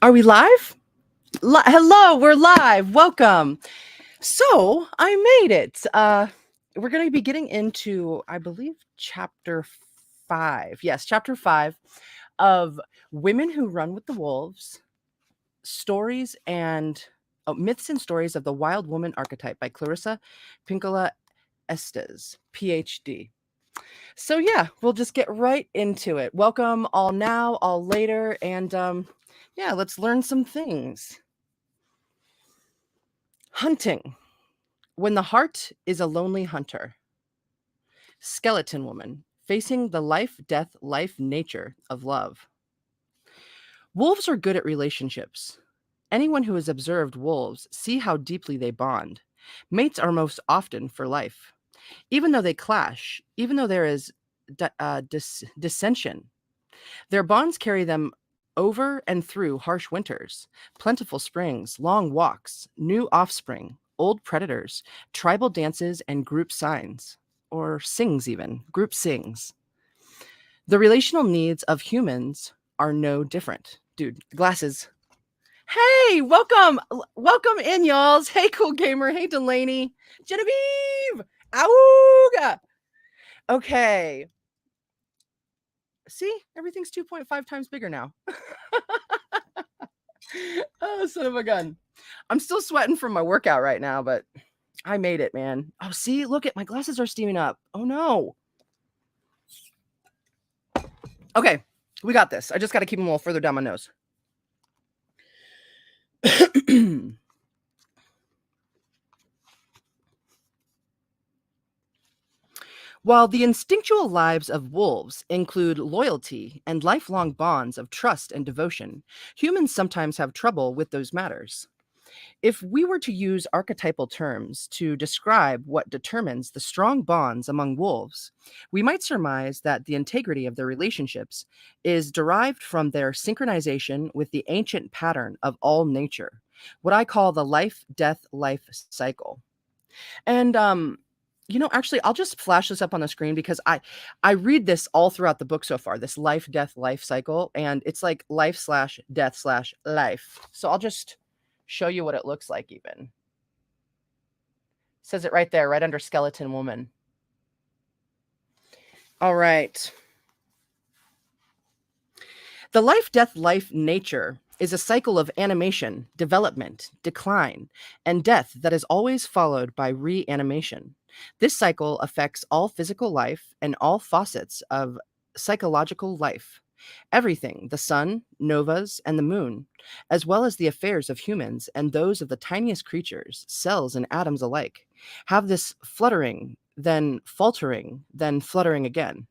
Are we live? Hello, we're live. Welcome. So I made it. We're going to be getting into, I believe, chapter 5. Yes, chapter 5 of Women Who Run with the Wolves, Stories and Myths and Stories of the Wild Woman Archetype by Clarissa Pinkola Estes, Ph.D. So yeah, we'll just get right into it. Welcome all now, all later, and yeah, let's learn some things. Hunting. When the heart is a lonely hunter. Skeleton woman, facing the life, death, life nature of love. Wolves are good at relationships. Anyone who has observed wolves see how deeply they bond. Mates are most often for life. Even though they clash, even though there is dissension, their bonds carry them over and through harsh winters, plentiful springs, long walks, new offspring, old predators, tribal dances, and group signs, or sings even, group sings. The relational needs of humans are no different. Dude, glasses. Hey, welcome. Welcome in, y'alls. Hey, Cool Gamer. Hey, Delaney. Genevieve. Auga. Okay. See, everything's 2.5 times bigger now. Oh, son of a gun. I'm still sweating from my workout right now, but I made it, man. Oh, see, look at my glasses are steaming up. Oh no. Okay, we got this. I just got to keep them a little further down my nose. While the instinctual lives of wolves include loyalty and lifelong bonds of trust and devotion, humans sometimes have trouble with those matters. If we were to use archetypal terms to describe what determines the strong bonds among wolves, we might surmise that the integrity of their relationships is derived from their synchronization with the ancient pattern of all nature, what I call the life, death, life cycle. And actually, I'll just flash this up on the screen because I read this all throughout the book so far, this life, death, life cycle, and it's like life slash death slash life. So I'll just show you what it looks like even. It says it right there, right under skeleton woman. All right. The life, death, life nature is a cycle of animation, development, decline, and death that is always followed by reanimation. This cycle affects all physical life and all facets of psychological life. Everything, the sun, novas, and the moon, as well as the affairs of humans and those of the tiniest creatures, cells and atoms alike, have this fluttering, then faltering, then fluttering again.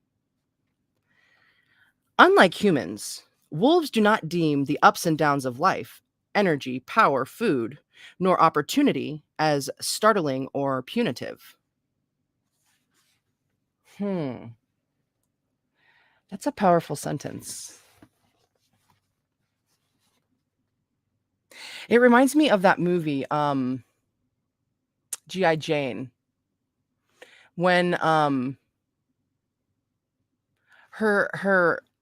Unlike humans, wolves do not deem the ups and downs of life, energy, power, food, nor opportunity as startling or punitive. That's a powerful sentence. It reminds me of that movie, G.I. Jane, when her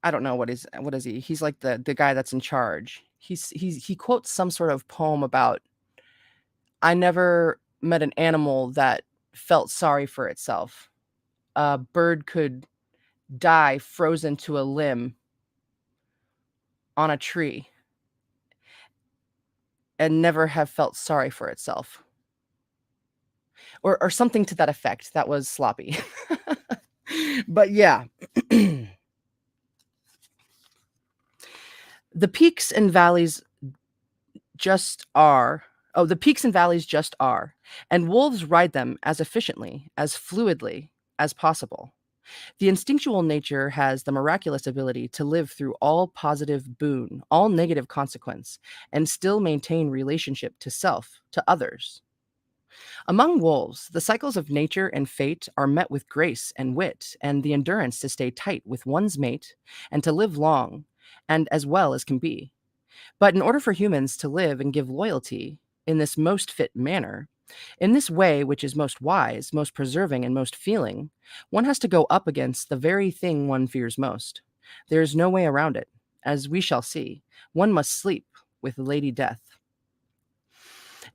I don't know what is he? He's like the guy that's in charge. He quotes some sort of poem about, I never met an animal that felt sorry for itself. A bird could die frozen to a limb on a tree and never have felt sorry for itself. Or something to that effect. That was sloppy. But yeah. The peaks and valleys just are. Oh, the peaks and valleys just are. And wolves ride them as efficiently, as fluidly as possible. The instinctual nature has the miraculous ability to live through all positive boon, all negative consequence, and still maintain relationship to self, to others. Among wolves, the cycles of nature and fate are met with grace and wit, and the endurance to stay tight with one's mate and to live long and as well as can be. But in order for humans to live and give loyalty in this most fit manner, in this way which is most wise, most preserving, and most feeling, one has to go up against the very thing one fears most. There is no way around it. As we shall see, one must sleep, with Lady Death.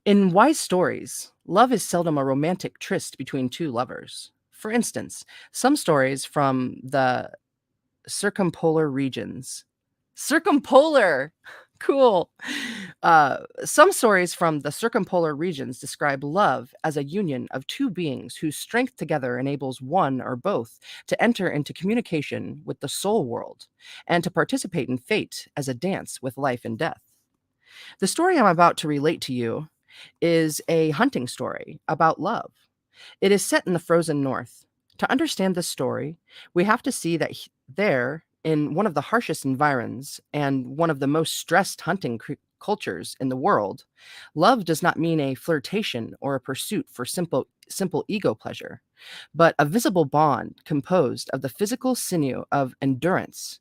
In wise stories, love is seldom a romantic tryst between two lovers. For instance, some stories from the circumpolar regions. Circumpolar! Cool. Some stories from the circumpolar regions describe love as a union of two beings whose strength together enables one or both to enter into communication with the soul world and to participate in fate as a dance with life and death. The story I'm about to relate to you is a hunting story about love. It is set in the frozen north. To understand this story, we have to see that there, in one of the harshest environs and one of the most stressed hunting cultures in the world, love does not mean a flirtation or a pursuit for simple ego pleasure, but a visible bond composed of the physical sinew of endurance,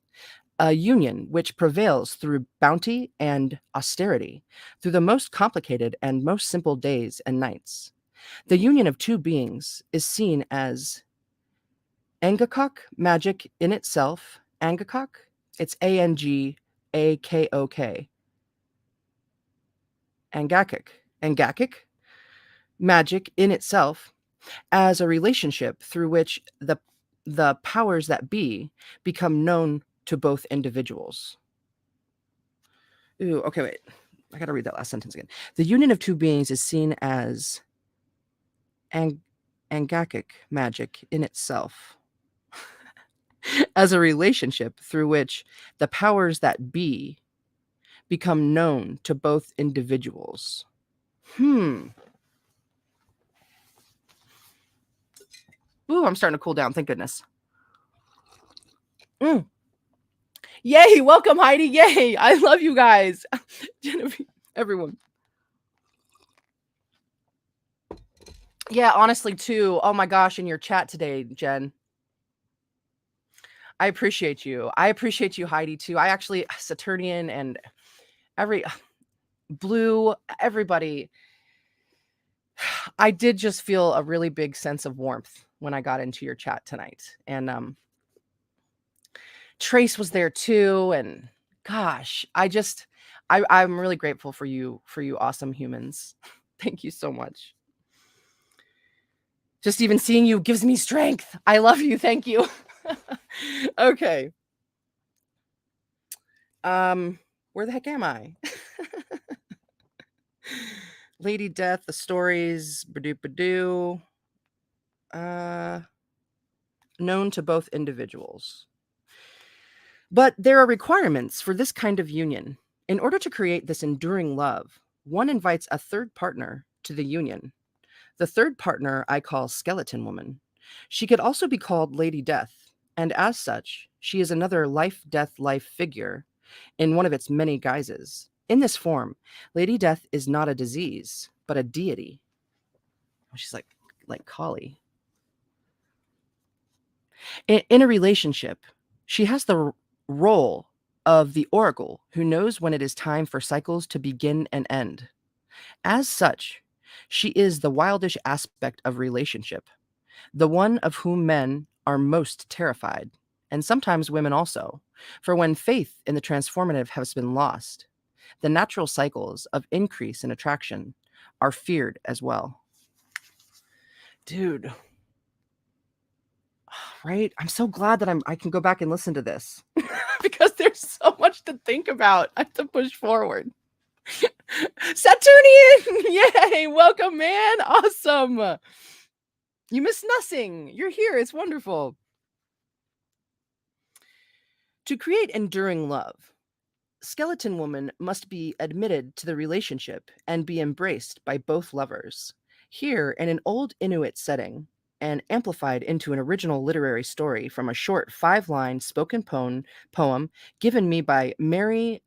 a union which prevails through bounty and austerity, through the most complicated and most simple days and nights. The union of two beings is seen as Angakok magic in itself. Angakok? It's Angakok. Angakok magic in itself as a relationship through which the powers that be become known to both individuals. Ooh, okay, wait. I gotta read that last sentence again. The union of two beings is seen as Angakok magic in itself as a relationship through which the powers that be become known to both individuals. Ooh, I'm starting to cool down. Thank goodness. Yay, welcome, Heidi. Yay, I love you guys. Genevieve, everyone. Yeah, honestly, too. Oh my gosh, in your chat today, Jen. I appreciate you. I appreciate you, Heidi, too. I actually, Saturnian and every Blue, everybody, I did just feel a really big sense of warmth when I got into your chat tonight. And Trace was there too. And gosh, I'm really grateful for you awesome humans. Thank you so much. Just even seeing you gives me strength. I love you. Thank you. Okay. Where the heck am I? Lady Death, the stories, badoo. Known to both individuals. But there are requirements for this kind of union. In order to create this enduring love, one invites a third partner to the union. The third partner I call Skeleton Woman. She could also be called Lady Death, and as such, she is another life figure in one of its many guises. In this form, Lady Death is not a disease, but a deity. She's like Kali. In a relationship, she has the role of the oracle who knows when it is time for cycles to begin and end. As such, she is the wildish aspect of relationship, the one of whom men are most terrified, and sometimes women also, for when faith in the transformative has been lost, the natural cycles of increase in attraction are feared as well. Dude. Right? I'm so glad that I can go back and listen to this because there's so much to think about. I have to push forward. Saturnian! Yay! Welcome, man! Awesome! You miss nothing. You're here. It's wonderful. To create enduring love, Skeleton Woman must be admitted to the relationship and be embraced by both lovers. Here, in an old Inuit setting, and amplified into an original literary story from a short 5-line spoken poem given me by Mary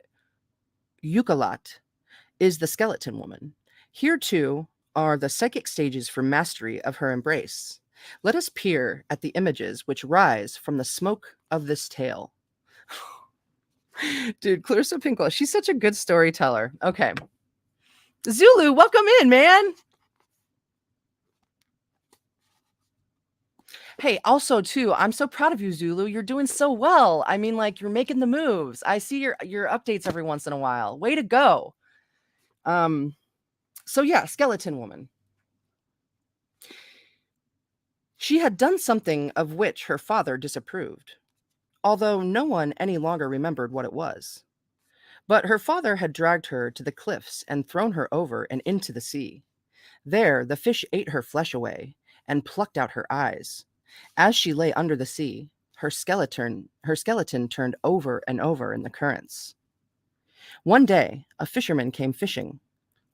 Yukalat, is the Skeleton Woman. Here, too, are the psychic stages for mastery of her embrace. Let us peer at the images which rise from the smoke of this tale. Dude, Clarissa Pinkola, she's such a good storyteller. Okay. Zulu, welcome in, man. Hey, also too, I'm so proud of you, Zulu. You're doing so well. I mean, like you're making the moves. I see your updates every once in a while. Way to go. Um, so yeah, skeleton woman. She had done something of which her father disapproved, although no one any longer remembered what it was. But her father had dragged her to the cliffs and thrown her over and into the sea. There the fish ate her flesh away and plucked out her eyes. As she lay under the sea, her skeleton turned over and over in the currents. One day, a fisherman came fishing.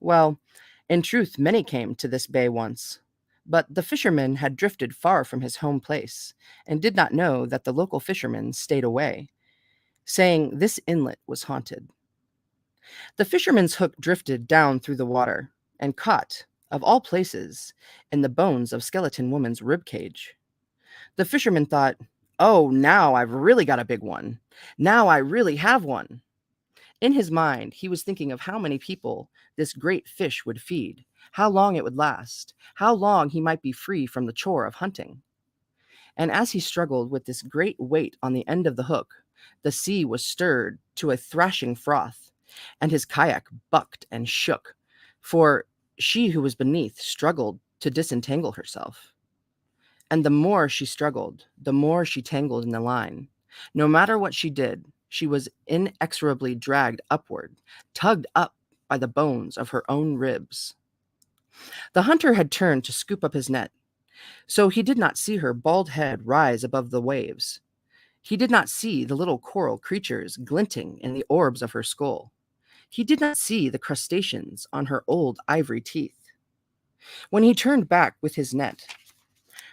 Well, in truth, many came to this bay once. But the fisherman had drifted far from his home place and did not know that the local fishermen stayed away, saying this inlet was haunted. The fisherman's hook drifted down through the water and caught, of all places, in the bones of Skeleton Woman's rib cage. The fisherman thought, "Oh, now I've really got a big one. Now I really have one." In his mind, he was thinking of how many people this great fish would feed, how long it would last, how long he might be free from the chore of hunting. And as he struggled with this great weight on the end of the hook, the sea was stirred to a thrashing froth, and his kayak bucked and shook, for she who was beneath struggled to disentangle herself. And the more she struggled, the more she tangled in the line. No matter what she did, she was inexorably dragged upward, tugged up by the bones of her own ribs. The hunter had turned to scoop up his net, so he did not see her bald head rise above the waves. He did not see the little coral creatures glinting in the orbs of her skull. He did not see the crustaceans on her old ivory teeth. When he turned back with his net,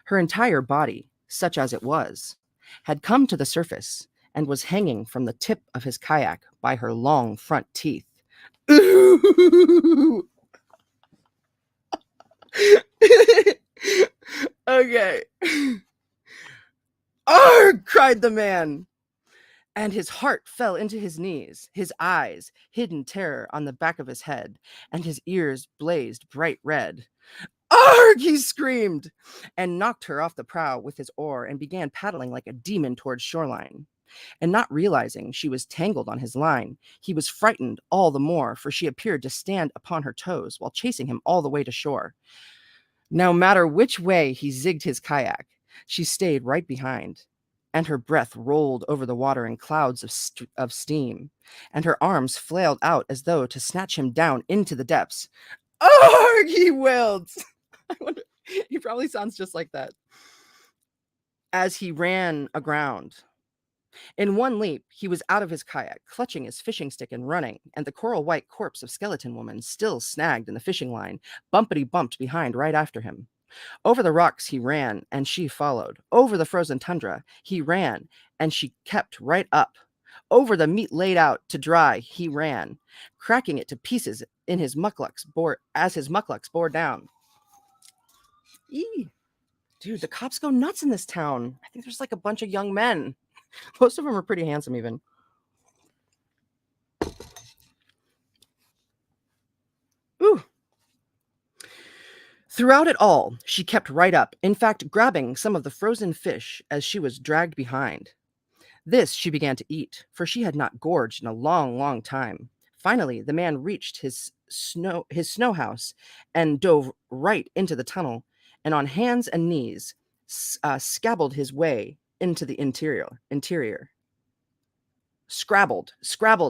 her entire body, such as it was, had come to the surface and was hanging from the tip of his kayak by her long front teeth. Ooh. Okay. Arg! Cried the man, and his heart fell into his knees, his eyes hidden terror on the back of his head, and his ears blazed bright red. Arg! He screamed, and knocked her off the prow with his oar and began paddling like a demon towards shoreline. And not realizing she was tangled on his line, he was frightened all the more, for she appeared to stand upon her toes while chasing him all the way to shore. No matter which way he zigged his kayak, she stayed right behind, and her breath rolled over the water in clouds of steam, and her arms flailed out as though to snatch him down into the depths. Arg! He wailed. I wonder, he probably sounds just like that. As he ran aground. In one leap, he was out of his kayak, clutching his fishing stick and running, and the coral white corpse of Skeleton Woman, still snagged in the fishing line, bumpity bumped behind right after him. Over the rocks he ran, and she followed. Over the frozen tundra he ran, and she kept right up. Over the meat laid out to dry he ran, cracking it to pieces in his mucklucks as his mucklucks bore down. Eee. Dude, the cops go nuts in this town. I think there's like a bunch of young men. Most of them are pretty handsome, even. Ooh. Throughout it all, she kept right up, in fact, grabbing some of the frozen fish as she was dragged behind. This she began to eat, for she had not gorged in a long, long time. Finally, the man reached his snow house and dove right into the tunnel, and on hands and knees scabbled his way into the interior. Scrabbled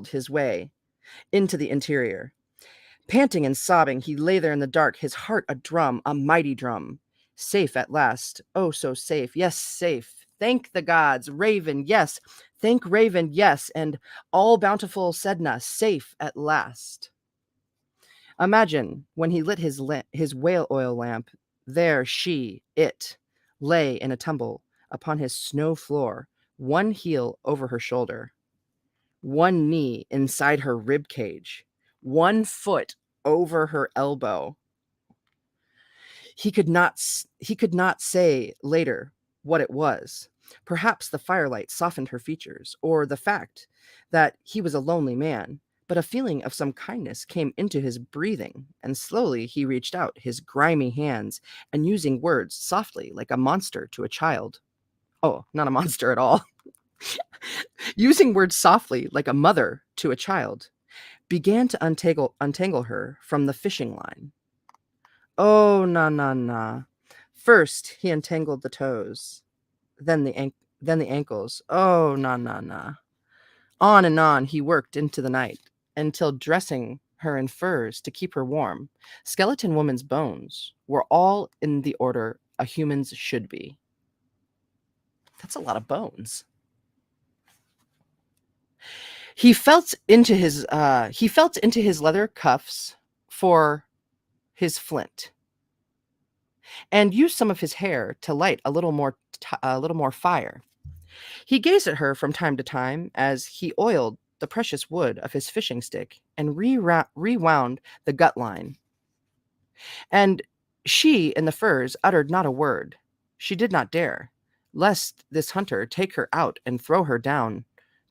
his way into the interior. Panting and sobbing, he lay there in the dark, his heart a drum, a mighty drum. Safe at last. Oh, so safe. Yes, safe. Thank the gods. Raven, yes. Thank Raven, yes. And all bountiful Sedna, safe at last. Imagine when he lit his whale oil lamp, there it, lay in a tumble upon his snow floor, one heel over her shoulder, one knee inside her rib cage, one foot over her elbow. He could not say later what it was. Perhaps the firelight softened her features, or the fact that he was a lonely man. but a feeling of some kindness came into his breathing, and slowly he reached out his grimy hands and using words softly like a monster to a child. Oh, not a monster at all. Using words softly like a mother to a child, began to untangle her from the fishing line. Oh, na na na. First, he untangled the toes, then the ankles. Oh, na na na. On and on he worked into the night, until dressing her in furs to keep her warm, Skeleton Woman's bones were all in the order a human's should be. That's a lot of bones. He felt into his leather cuffs for his flint, and used some of his hair to light a little more fire. He gazed at her from time to time as he oiled the precious wood of his fishing stick and rewound the gut line. And she in the furs uttered not a word. She did not dare, lest this hunter take her out and throw her down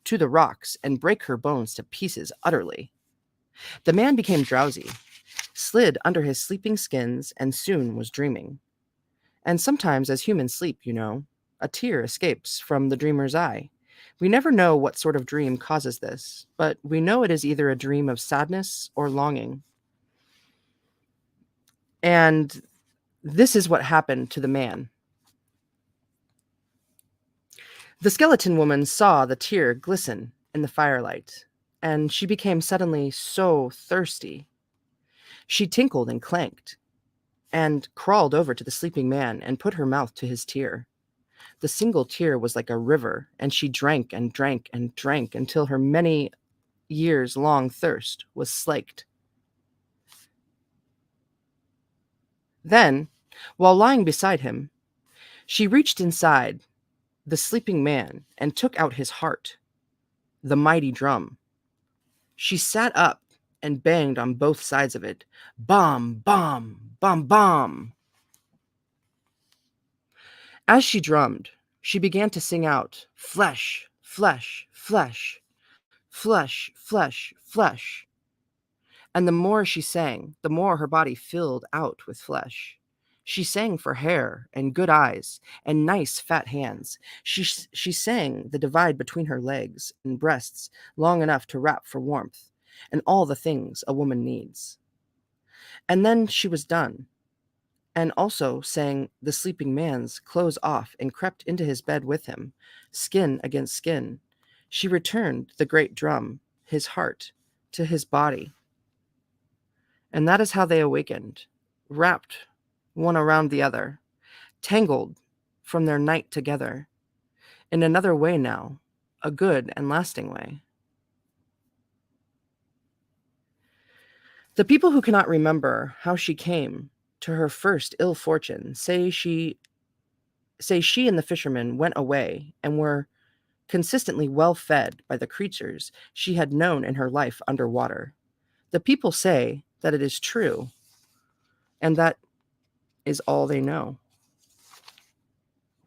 to the rocks and break her bones to pieces utterly. The man became drowsy, slid under his sleeping skins, and soon was dreaming. And sometimes, as humans sleep, a tear escapes from the dreamer's eye. We never know what sort of dream causes this, but we know it is either a dream of sadness or longing. And this is what happened to the man. The skeleton woman saw the tear glisten in the firelight, and she became suddenly so thirsty. She tinkled and clanked, and crawled over to the sleeping man and put her mouth to his tear. The single tear was like a river, and she drank and drank and drank until her many years long thirst was slaked. Then, while lying beside him, she reached inside the sleeping man and took out his heart, the mighty drum. She sat up and banged on both sides of it. Bom, bom, bom, bom. As she drummed, she began to sing out, flesh, flesh, flesh, flesh, flesh, flesh. And the more she sang, the more her body filled out with flesh. She sang for hair and good eyes and nice fat hands. She sang the divide between her legs and breasts long enough to wrap for warmth and all the things a woman needs. And then she was done, and also sang the sleeping man's clothes off and crept into his bed with him, skin against skin. She returned the great drum, his heart, to his body. And that is how they awakened, wrapped one around the other, tangled from their night together, in another way now, a good and lasting way. The people who cannot remember how she came to her first ill fortune say she and the fisherman went away and were consistently well fed by the creatures she had known in her life underwater. The people say that it is true, and that is all they know.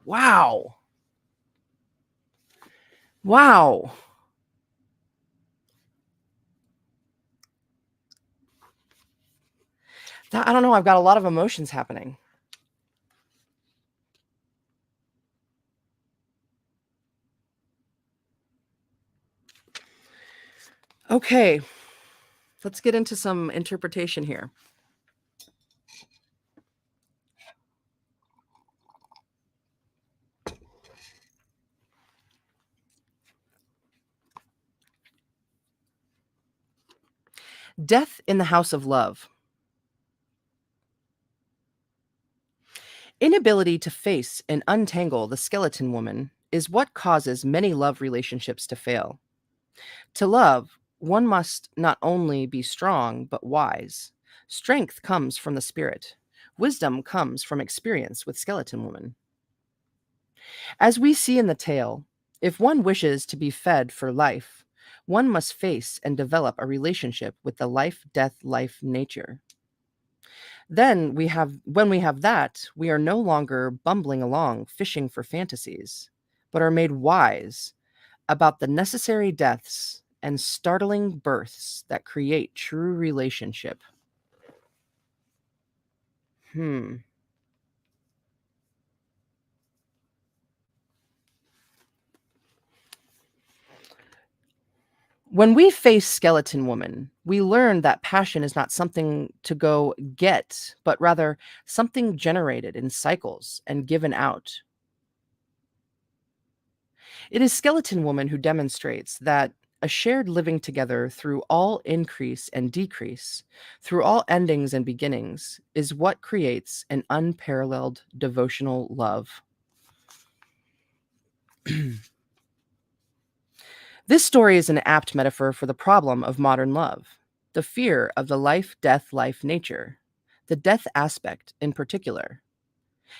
Wow. Wow. I don't know. I've got a lot of emotions happening. Okay. Let's get into some interpretation here. Death in the House of Love. Inability to face and untangle the skeleton woman is what causes many love relationships to fail. To love, one must not only be strong, but wise. Strength comes from the spirit. Wisdom comes from experience with skeleton woman. As we see in the tale, if one wishes to be fed for life, one must face and develop a relationship with the life nature. Then when we have that, we are no longer bumbling along fishing for fantasies, but are made wise about the necessary deaths and startling births that create true relationship. Hmm. When we face Skeleton Woman, we learn that passion is not something to go get, but rather something generated in cycles and given out. It is Skeleton Woman who demonstrates that a shared living together through all increase and decrease, through all endings and beginnings, is what creates an unparalleled devotional love. This story is an apt metaphor for the problem of modern love, the fear of the life nature, the death aspect in particular.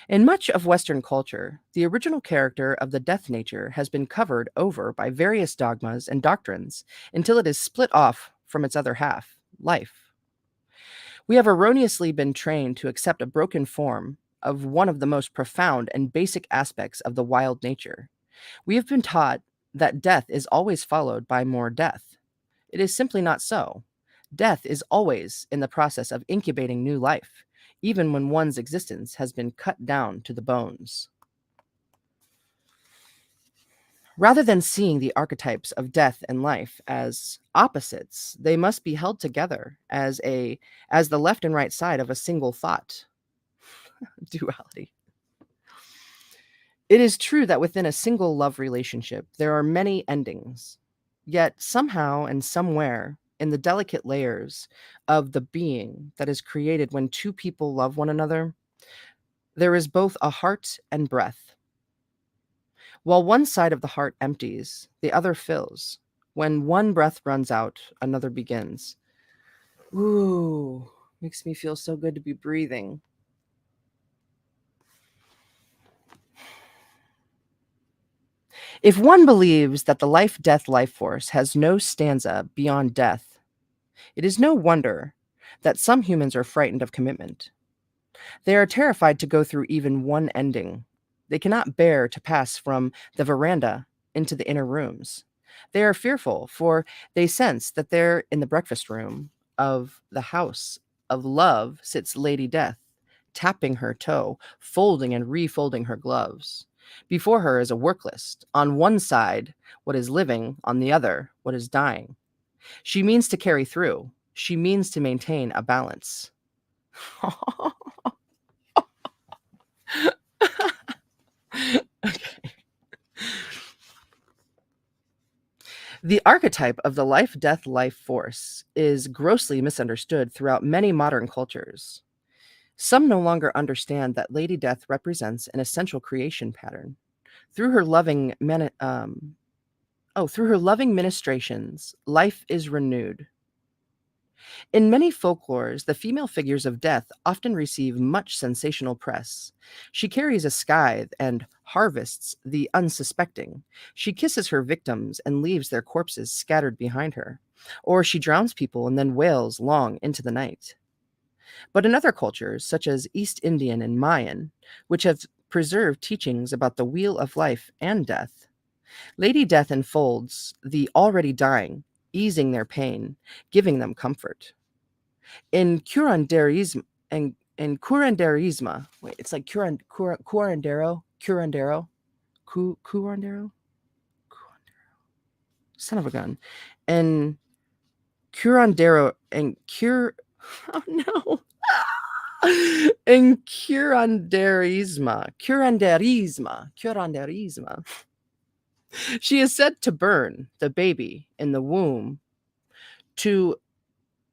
In much of Western culture, the original character of the death nature has been covered over by various dogmas and doctrines until it is split off from its other half, life. We have erroneously been trained to accept a broken form of one of the most profound and basic aspects of the wild nature. We have been taught that death is always followed by more death. It is simply not so. Death is always in the process of incubating new life, even when one's existence has been cut down to the bones. Rather than seeing the archetypes of death and life as opposites, they must be held together as the left and right side of a single thought. Duality. It is true that within a single love relationship, there are many endings. Yet, somehow and somewhere, in the delicate layers of the being that is created when two people love one another, there is both a heart and breath. While one side of the heart empties, the other fills. When one breath runs out, another begins. Ooh, makes me feel so good to be breathing. If one believes that the life force has no stanza beyond death, it is no wonder that some humans are frightened of commitment. They are terrified to go through even one ending. They cannot bear to pass from the veranda into the inner rooms. They are fearful, for they sense that there in the breakfast room of the house of love sits Lady Death, tapping her toe, folding and refolding her gloves. Before her is a work list. On one side, what is living, on the other, what is dying. She means to carry through. She means to maintain a balance. The archetype of the life force is grossly misunderstood throughout many modern cultures. Some no longer understand that Lady Death represents an essential creation pattern. Through her through her loving ministrations, life is renewed. In many folklores, the female figures of death often receive much sensational press. She carries a scythe and harvests the unsuspecting. She kisses her victims and leaves their corpses scattered behind her. Or she drowns people and then wails long into the night. But in other cultures, such as East Indian and Mayan, which have preserved teachings about the wheel of life and death, Lady Death enfolds the already dying, easing their pain, giving them comfort. In curanderisma, wait, it's like curandero, son of a gun, and curandero and cure, oh no, in curanderisma, she is said to burn the baby in the womb to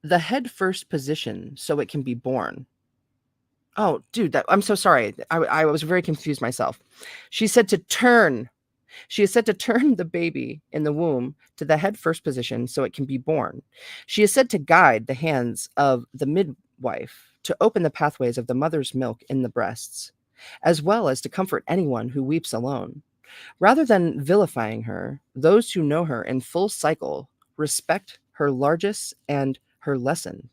the head first position so it can be born. Oh, dude, I'm so sorry. I was very confused myself. She said to turn. She is said to turn the baby in the womb to the head first position so it can be born. She is said to guide the hands of the midwife to open the pathways of the mother's milk in the breasts, as well as to comfort anyone who weeps alone. Rather than vilifying her, those who know her in full cycle respect her largesse and her lessons.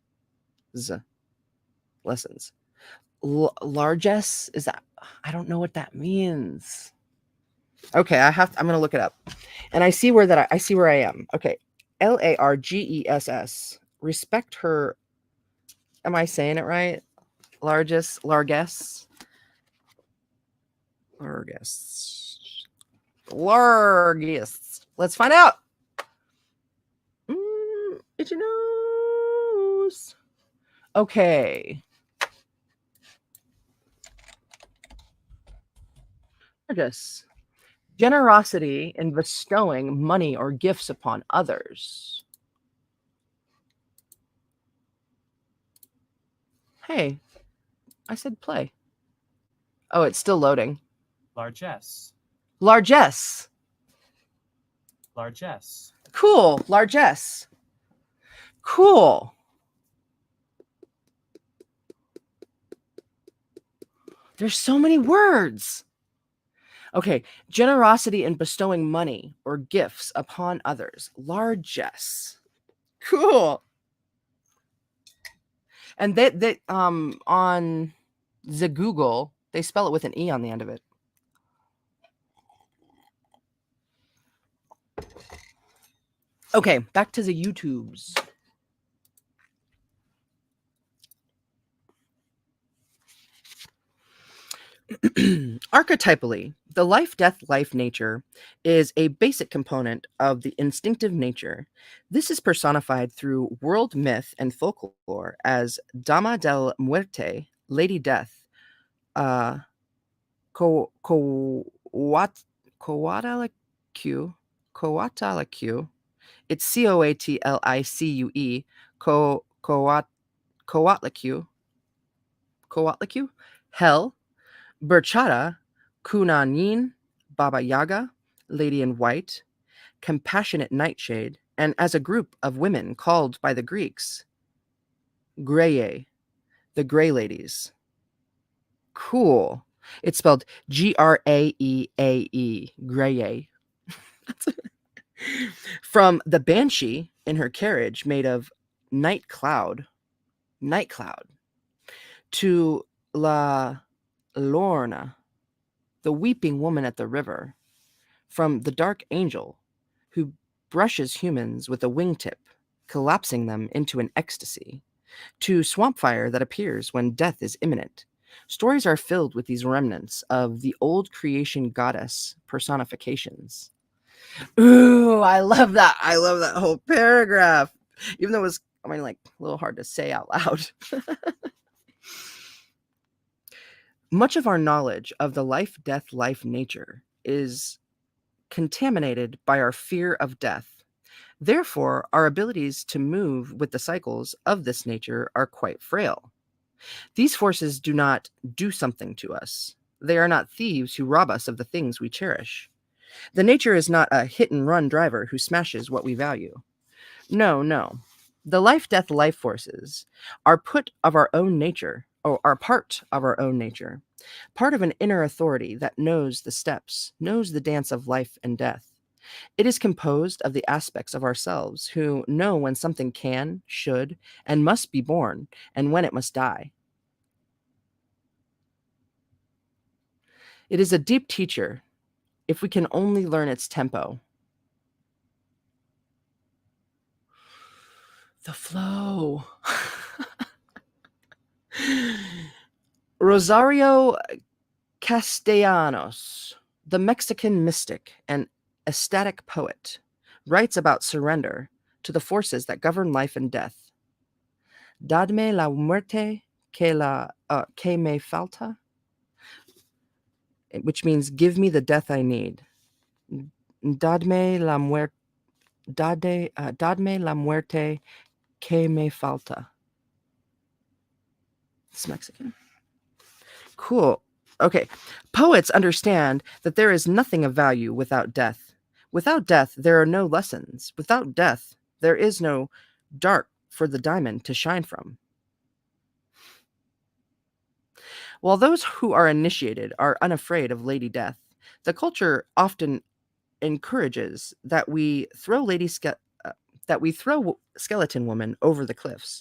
Largesse, is that, I don't know what that means. Okay, I'm gonna look it up, and I see where I am. Okay, Largess. Respect her. Am I saying it right? Largess. Largess. Let's find out. Itchy nose. Okay. Largess. Generosity in bestowing money or gifts upon others. Hey, I said play. Oh, it's still loading. Largesse. Largesse. Largesse. Cool. Largesse. Cool. There's so many words. Okay. Generosity in bestowing money or gifts upon others. Largesse. Cool. And they on the Google, they spell it with an E on the end of it. Okay, back to the YouTubes. Archetypally, the life nature is a basic component of the instinctive nature. This is personified through world myth and folklore as Dama del Muerte, Lady Death, uh, Coatlicue, Coatlicue. It's Coatlicue, Coatlicue, Coatlicue, Hell, Burchata, Kunan Baba Yaga, Lady in White, Compassionate Nightshade, and as a group of women called by the Greeks, Graye, the Grey Ladies. Cool. It's spelled Graeae, Graye. From the Banshee in her carriage made of night cloud, to La Lorna, the weeping woman at the river, from the dark angel who brushes humans with a wingtip, collapsing them into an ecstasy, to swampfire that appears when death is imminent. Stories are filled with these remnants of the old creation goddess personifications. Ooh, I love that. I love that whole paragraph. Even though it was, like a little hard to say out loud. Much of our knowledge of the life nature is contaminated by our fear of death. Therefore, our abilities to move with the cycles of this nature are quite frail. These forces do not do something to us. They are not thieves who rob us of the things we cherish. The nature is not a hit and run driver who smashes what we value. No. The life forces are part of our own nature, part of an inner authority that knows the steps, knows the dance of life and death. It is composed of the aspects of ourselves who know when something can, should, and must be born, and when it must die. It is a deep teacher, if we can only learn its tempo. The flow. Rosario Castellanos, the Mexican mystic and ecstatic poet, writes about surrender to the forces that govern life and death. Dadme la muerte que me falta, which means give me the death I need. Dadme la muerte que me falta. It's Mexican. Cool. Okay. Poets understand that there is nothing of value without death. Without death, there are no lessons. Without death, there is no dark for the diamond to shine from. While those who are initiated are unafraid of Lady Death, the culture often encourages that we throw skeleton woman over the cliffs.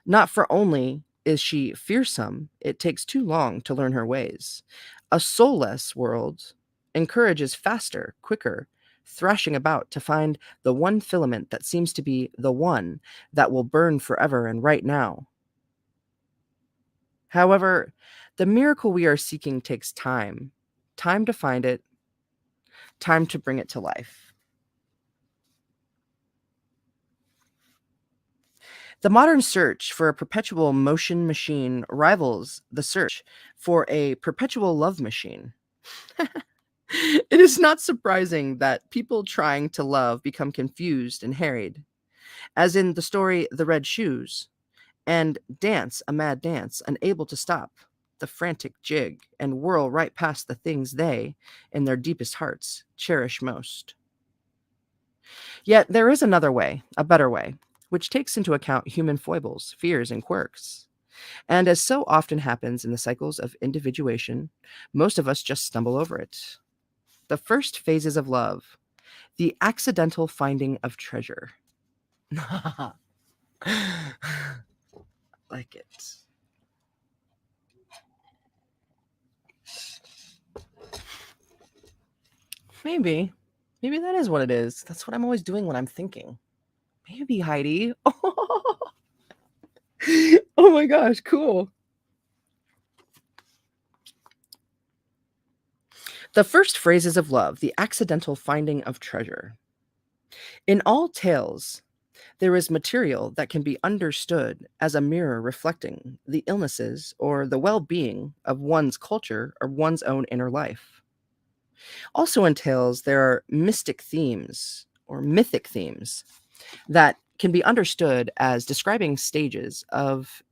Not for only is she fearsome, it takes too long to learn her ways. A soulless world encourages faster, quicker, thrashing about to find the one filament that seems to be the one that will burn forever and right now. However, the miracle we are seeking takes time. Time to find it, time to bring it to life. The modern search for a perpetual motion machine rivals the search for a perpetual love machine. It is not surprising that people trying to love become confused and harried, as in the story The Red Shoes, and dance a mad dance, unable to stop the frantic jig and whirl right past the things they, in their deepest hearts, cherish most. Yet there is another way, a better way, which takes into account human foibles, fears, and quirks. And as so often happens in the cycles of individuation, most of us just stumble over it. The first phases of love, the accidental finding of treasure. Like it. Maybe. Maybe that is what it is. That's what I'm always doing when I'm thinking. Maybe, Heidi. Oh my gosh, cool. The first phrases of love, the accidental finding of treasure. In all tales, there is material that can be understood as a mirror reflecting the illnesses or the well being of one's culture or one's own inner life. Also, in tales, there are mystic themes or mythic themes that can be understood as describing stages of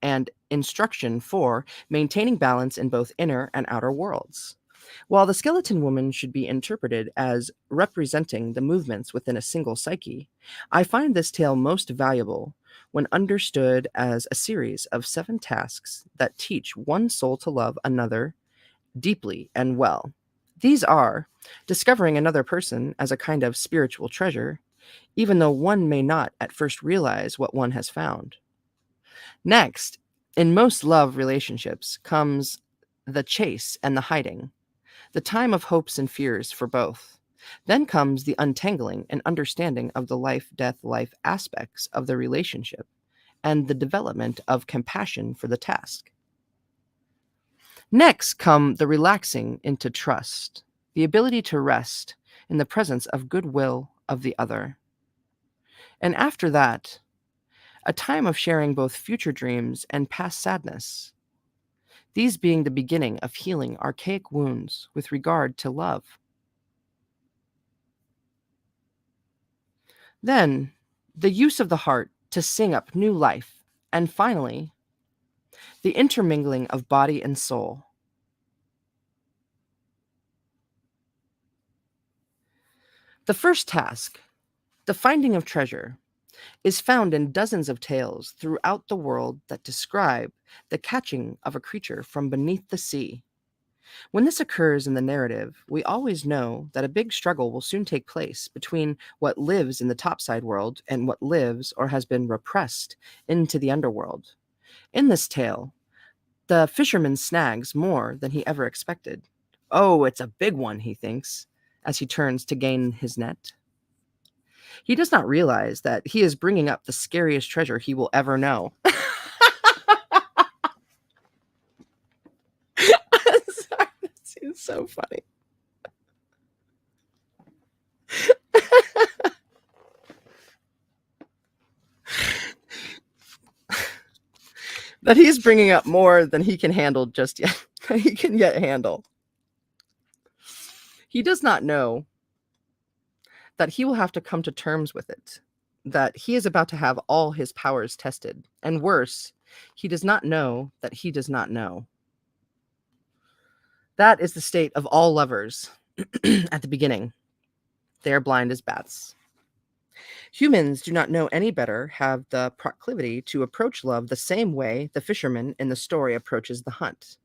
and instruction for maintaining balance in both inner and outer worlds. While the skeleton woman should be interpreted as representing the movements within a single psyche, I find this tale most valuable when understood as a series of 7 tasks that teach one soul to love another deeply and well. These are discovering another person as a kind of spiritual treasure, even though one may not at first realize what one has found. Next, in most love relationships comes the chase and the hiding, the time of hopes and fears for both. Then comes the untangling and understanding of the life, death, life aspects of the relationship and the development of compassion for the task. Next come the relaxing into trust, the ability to rest in the presence of goodwill of the other. And after that, a time of sharing both future dreams and past sadness, these being the beginning of healing archaic wounds with regard to love. Then, the use of the heart to sing up new life, and finally, the intermingling of body and soul. The first task, the finding of treasure, is found in dozens of tales throughout the world that describe the catching of a creature from beneath the sea. When this occurs in the narrative, we always know that a big struggle will soon take place between what lives in the topside world and what lives or has been repressed into the underworld. In this tale, the fisherman snags more than he ever expected. Oh, it's a big one, he thinks, as he turns to gain his net. He does not realize that he is bringing up the scariest treasure he will ever know. Sorry, that seems so funny. That he's bringing up more than he can handle just yet. He can yet handle. He does not know that he will have to come to terms with it, that he is about to have all his powers tested, and worse, he does not know that he does not know. That is the state of all lovers at the beginning. They are blind as bats. Humans do not know any better, have the proclivity to approach love the same way the fisherman in the story approaches the hunt.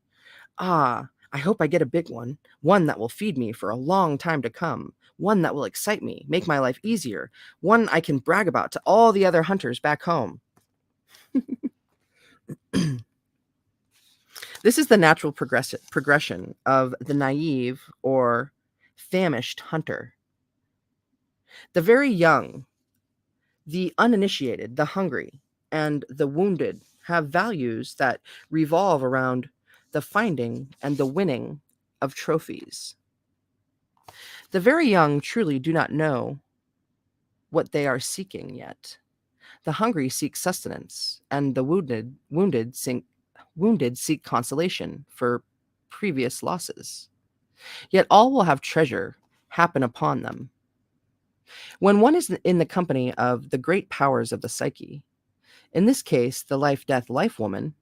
Ah, I hope I get a big one that will feed me for a long time to come, one that will excite me, make my life easier, one I can brag about to all the other hunters back home. This is the natural progression of the naive or famished hunter. The very young, the uninitiated, the hungry, and the wounded have values that revolve around the finding and the winning of trophies. The very young truly do not know what they are seeking yet. The hungry seek sustenance, and the wounded seek consolation for previous losses. Yet all will have treasure happen upon them. When one is in the company of the great powers of the psyche, in this case, the life death life woman,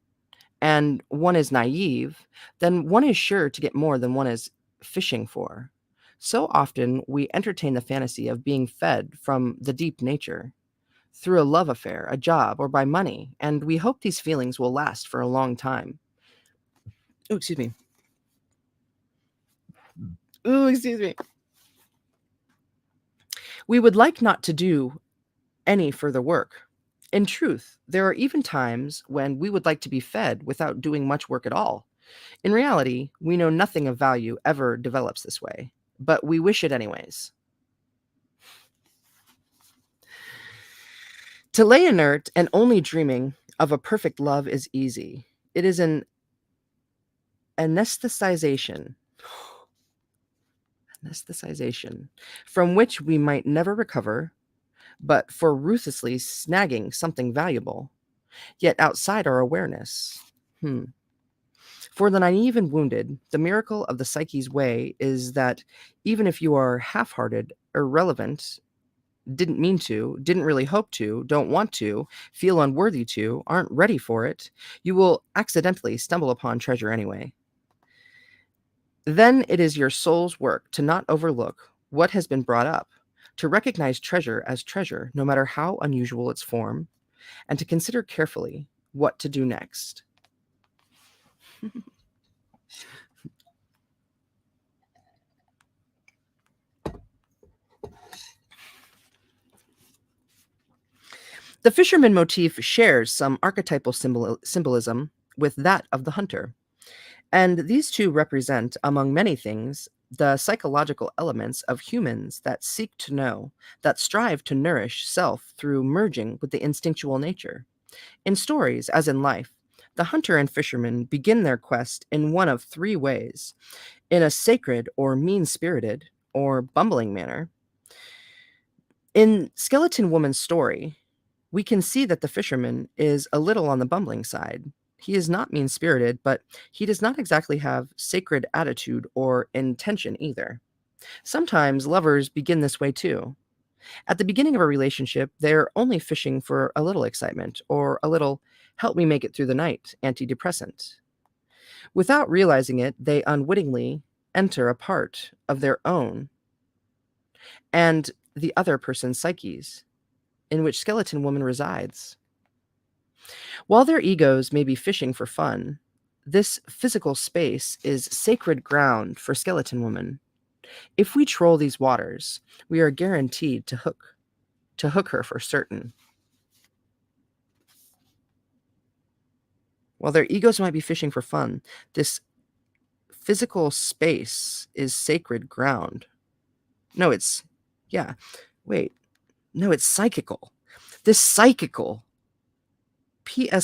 and one is naive, then one is sure to get more than one is fishing for. So often we entertain the fantasy of being fed from the deep nature through a love affair, a job, or by money, and we hope these feelings will last for a long time. Oh, excuse me. Oh, excuse me. We would like not to do any further work. In truth, there are even times when we would like to be fed without doing much work at all. In reality, we know nothing of value ever develops this way, but we wish it anyways. To lay inert and only dreaming of a perfect love is easy. It is an anesthetization from which we might never recover, but for ruthlessly snagging something valuable, yet outside our awareness. For the naive and wounded, the miracle of the psyche's way is that even if you are half-hearted, irrelevant, didn't mean to, didn't really hope to, don't want to, feel unworthy to, aren't ready for it, you will accidentally stumble upon treasure anyway. Then it is your soul's work to not overlook what has been brought up, to recognize treasure as treasure, no matter how unusual its form, and to consider carefully what to do next. The fisherman motif shares some archetypal symbolism with that of the hunter, and these two represent, among many things, the psychological elements of humans that seek to know, that strive to nourish self through merging with the instinctual nature. In stories, as in life, the hunter and fisherman begin their quest in one of three ways: in a sacred or mean spirited or bumbling manner. In Skeleton Woman's story, we can see that the fisherman is a little on the bumbling side. He is not mean spirited, but he does not exactly have sacred attitude or intention either. Sometimes lovers begin this way too. At the beginning of a relationship, they're only fishing for a little excitement or a little help me make it through the night antidepressant. Without realizing it, they unwittingly enter a part of their own and the other person's psyches in which Skeleton Woman resides. While their egos may be fishing for fun, this physical space is sacred ground for Skeleton Woman. If we troll these waters, we are guaranteed to hook her for certain. While their egos might be fishing for fun, this physical space is sacred ground. No, it's, yeah, wait, no, it's psychical. This psychical, Psychical,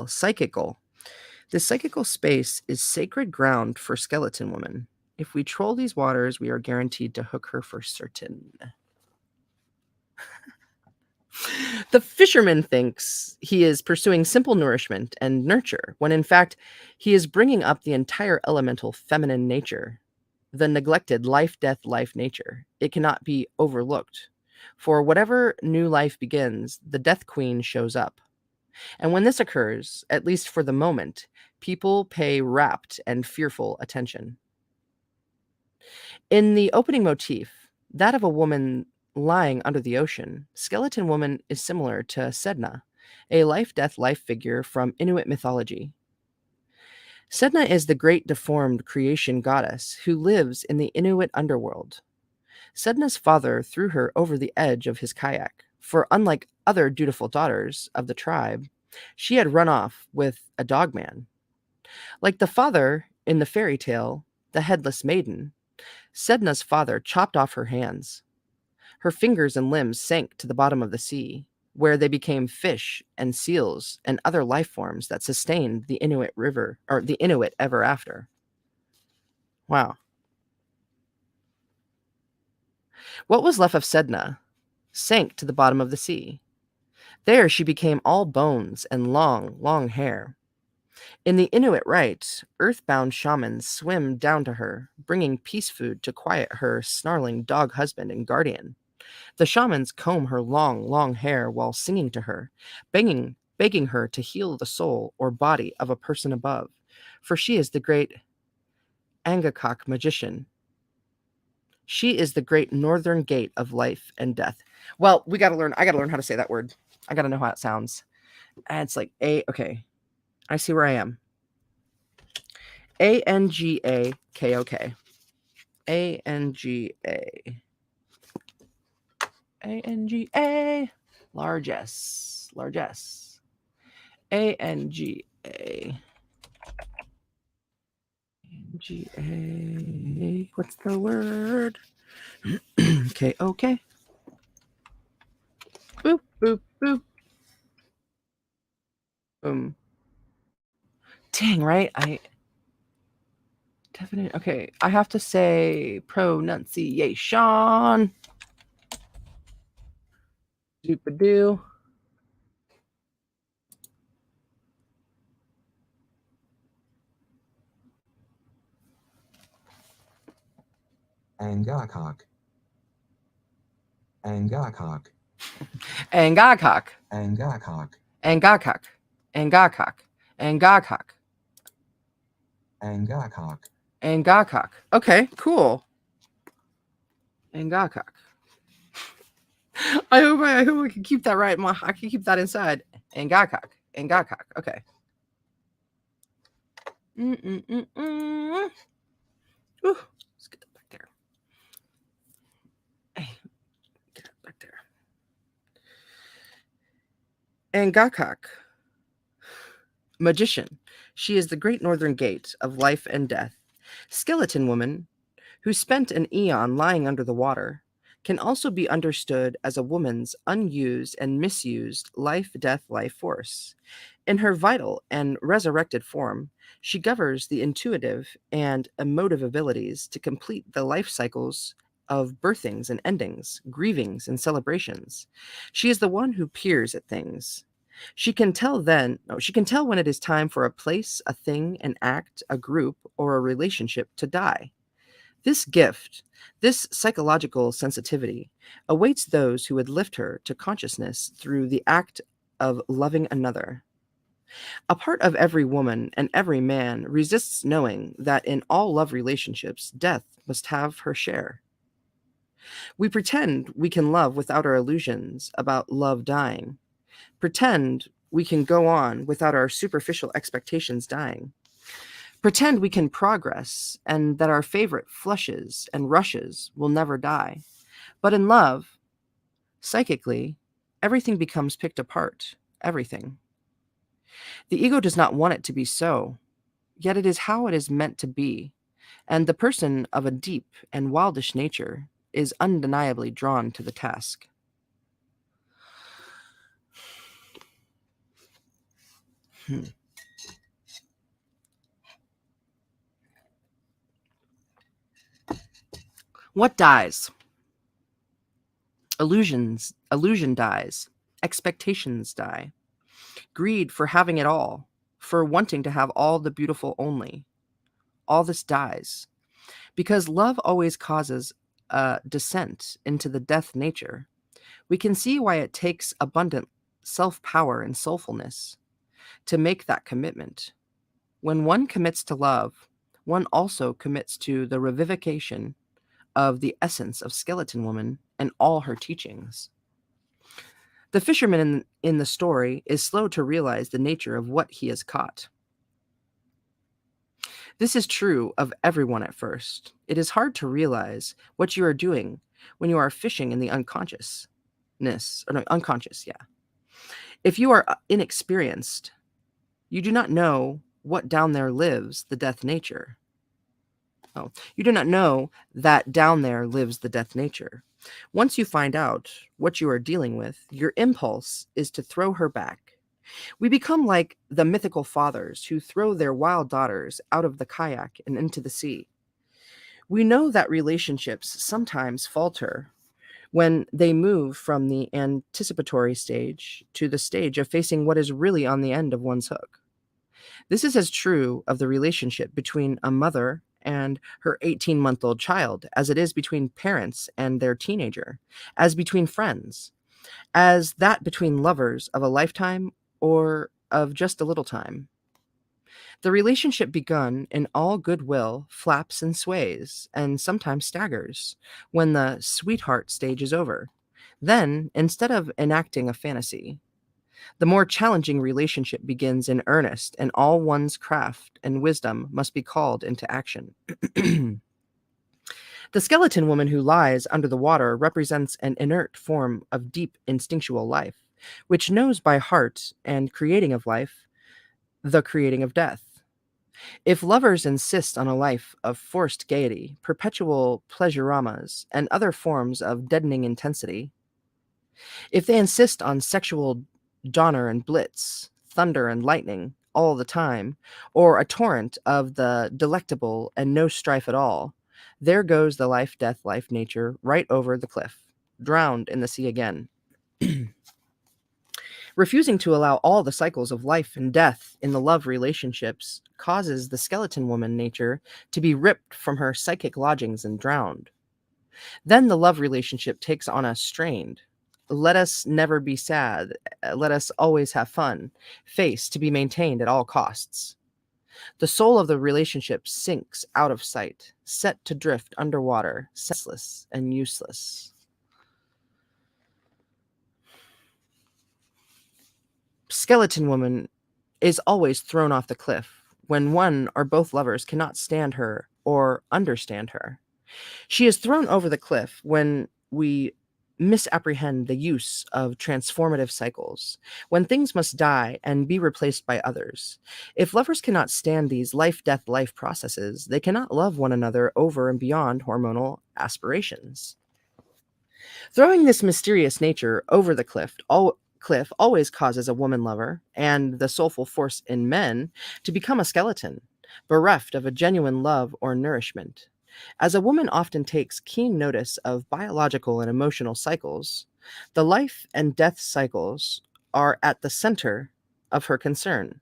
psychical. This psychical space is sacred ground for Skeleton Woman. If we troll these waters, we are guaranteed to hook her for certain. The fisherman thinks he is pursuing simple nourishment and nurture, when in fact, he is bringing up the entire elemental feminine nature, the neglected life, death, life nature. It cannot be overlooked. For whatever new life begins, the Death Queen shows up. And when this occurs, at least for the moment, people pay rapt and fearful attention. In the opening motif, that of a woman lying under the ocean, Skeleton Woman is similar to Sedna, a life, death, life figure from Inuit mythology. Sedna is the great deformed creation goddess who lives in the Inuit underworld. Sedna's father threw her over the edge of his kayak, for unlike other dutiful daughters of the tribe, she had run off with a dogman. Like the father in the fairy tale, the headless maiden, Sedna's father chopped off her hands. Her fingers and limbs sank to the bottom of the sea, where they became fish and seals and other life forms that sustained the Inuit river or the Inuit ever after. Wow. What was left of Sedna sank to the bottom of the sea. There she became all bones and long, long hair. In the Inuit rite, earthbound shamans swim down to her, bringing peace food to quiet her snarling dog husband and guardian. The shamans comb her long, long hair while singing to her, begging her to heal the soul or body of a person above, for she is the great Angakok magician. She is the great northern gate of life and death. Well, I gotta learn how to say that word. I gotta know how it sounds. And it's like okay. I see where I am. Angakok. Anga. Anga. Large S. Large S. Anga. Anga. What's the word? Okay. Boop, boop, boop. Boom. Dang, right? Definite. Okay. I have to say pronunciation. Doop-a-doo. Angakok. Angakok. Angakok. Angakok. Angakok. Angakok. Angakok. Angakok. Angakok. Okay, cool. Angakok. I hope I can keep that right. I can keep that inside. Angakok. Angakok. Okay. Ooh, let's get that back there. Hey, get that back there. Angakok. Magician. She is the great northern gate of life and death. Skeleton woman, who spent an eon lying under the water, can also be understood as a woman's unused and misused life force. In her vital and resurrected form, she governs the intuitive and emotive abilities to complete the life cycles of birthings and endings, grievings and celebrations. She is the one who peers at things. She can tell when it is time for a place, a thing, an act, a group, or a relationship to die. This gift, this psychological sensitivity, awaits those who would lift her to consciousness through the act of loving another. A part of every woman and every man resists knowing that in all love relationships, death must have her share. We pretend we can love without our illusions about love dying, pretend we can go on without our superficial expectations dying. Pretend we can progress and that our favorite flushes and rushes will never die. But in love, psychically, everything becomes picked apart. Everything. The ego does not want it to be so, yet it is how it is meant to be. And the person of a deep and wildish nature is undeniably drawn to the task. What dies? Illusion dies. Expectations die. Greed for having it all, for wanting to have all the beautiful only. All this dies. Because love always causes a descent into the death nature. We can see why it takes abundant self-power and soulfulness to make that commitment. When one commits to love, one also commits to the revivification of the essence of Skeleton Woman and all her teachings. The fisherman in the story is slow to realize the nature of what he has caught. This is true of everyone at first. It is hard to realize what you are doing when you are fishing in the unconscious. If you are inexperienced, you do not know what down there lives the death nature. Oh, you do not know that down there lives the death nature. Once you find out what you are dealing with, your impulse is to throw her back. We become like the mythical fathers who throw their wild daughters out of the kayak and into the sea. We know that relationships sometimes falter when they move from the anticipatory stage to the stage of facing what is really on the end of one's hook. This is as true of the relationship between a mother and her 18-month-old child as it is between parents and their teenager, as between friends, as that between lovers of a lifetime or of just a little time. The relationship begun in all goodwill flaps and sways, and sometimes staggers, when the sweetheart stage is over. Then, instead of enacting a fantasy, the more challenging relationship begins in earnest, and all one's craft and wisdom must be called into action. The skeleton woman who lies under the water represents an inert form of deep instinctual life, which knows by heart and creating of life the creating of death. If lovers insist on a life of forced gaiety, perpetual pleasuramas, and other forms of deadening intensity, if they insist on sexual donner and blitz, thunder and lightning all the time, or a torrent of the delectable and no strife at all, there goes the life, death, life, nature right over the cliff, drowned in the sea again. Refusing to allow all the cycles of life and death in the love relationships causes the skeleton woman nature to be ripped from her psychic lodgings and drowned. Then the love relationship takes on a strained, let us never be sad, let us always have fun, face to be maintained at all costs. The soul of the relationship sinks out of sight, set to drift underwater, senseless and useless. Skeleton woman is always thrown off the cliff when one or both lovers cannot stand her or understand her. She is thrown over the cliff when we misapprehend the use of transformative cycles, when things must die and be replaced by others. If lovers cannot stand these life death life processes, they cannot love one another over and beyond hormonal aspirations. Throwing this mysterious nature over the cliff always causes a woman lover and the soulful force in men to become a skeleton, bereft of a genuine love or nourishment. As a woman often takes keen notice of biological and emotional cycles, the life and death cycles are at the center of her concern.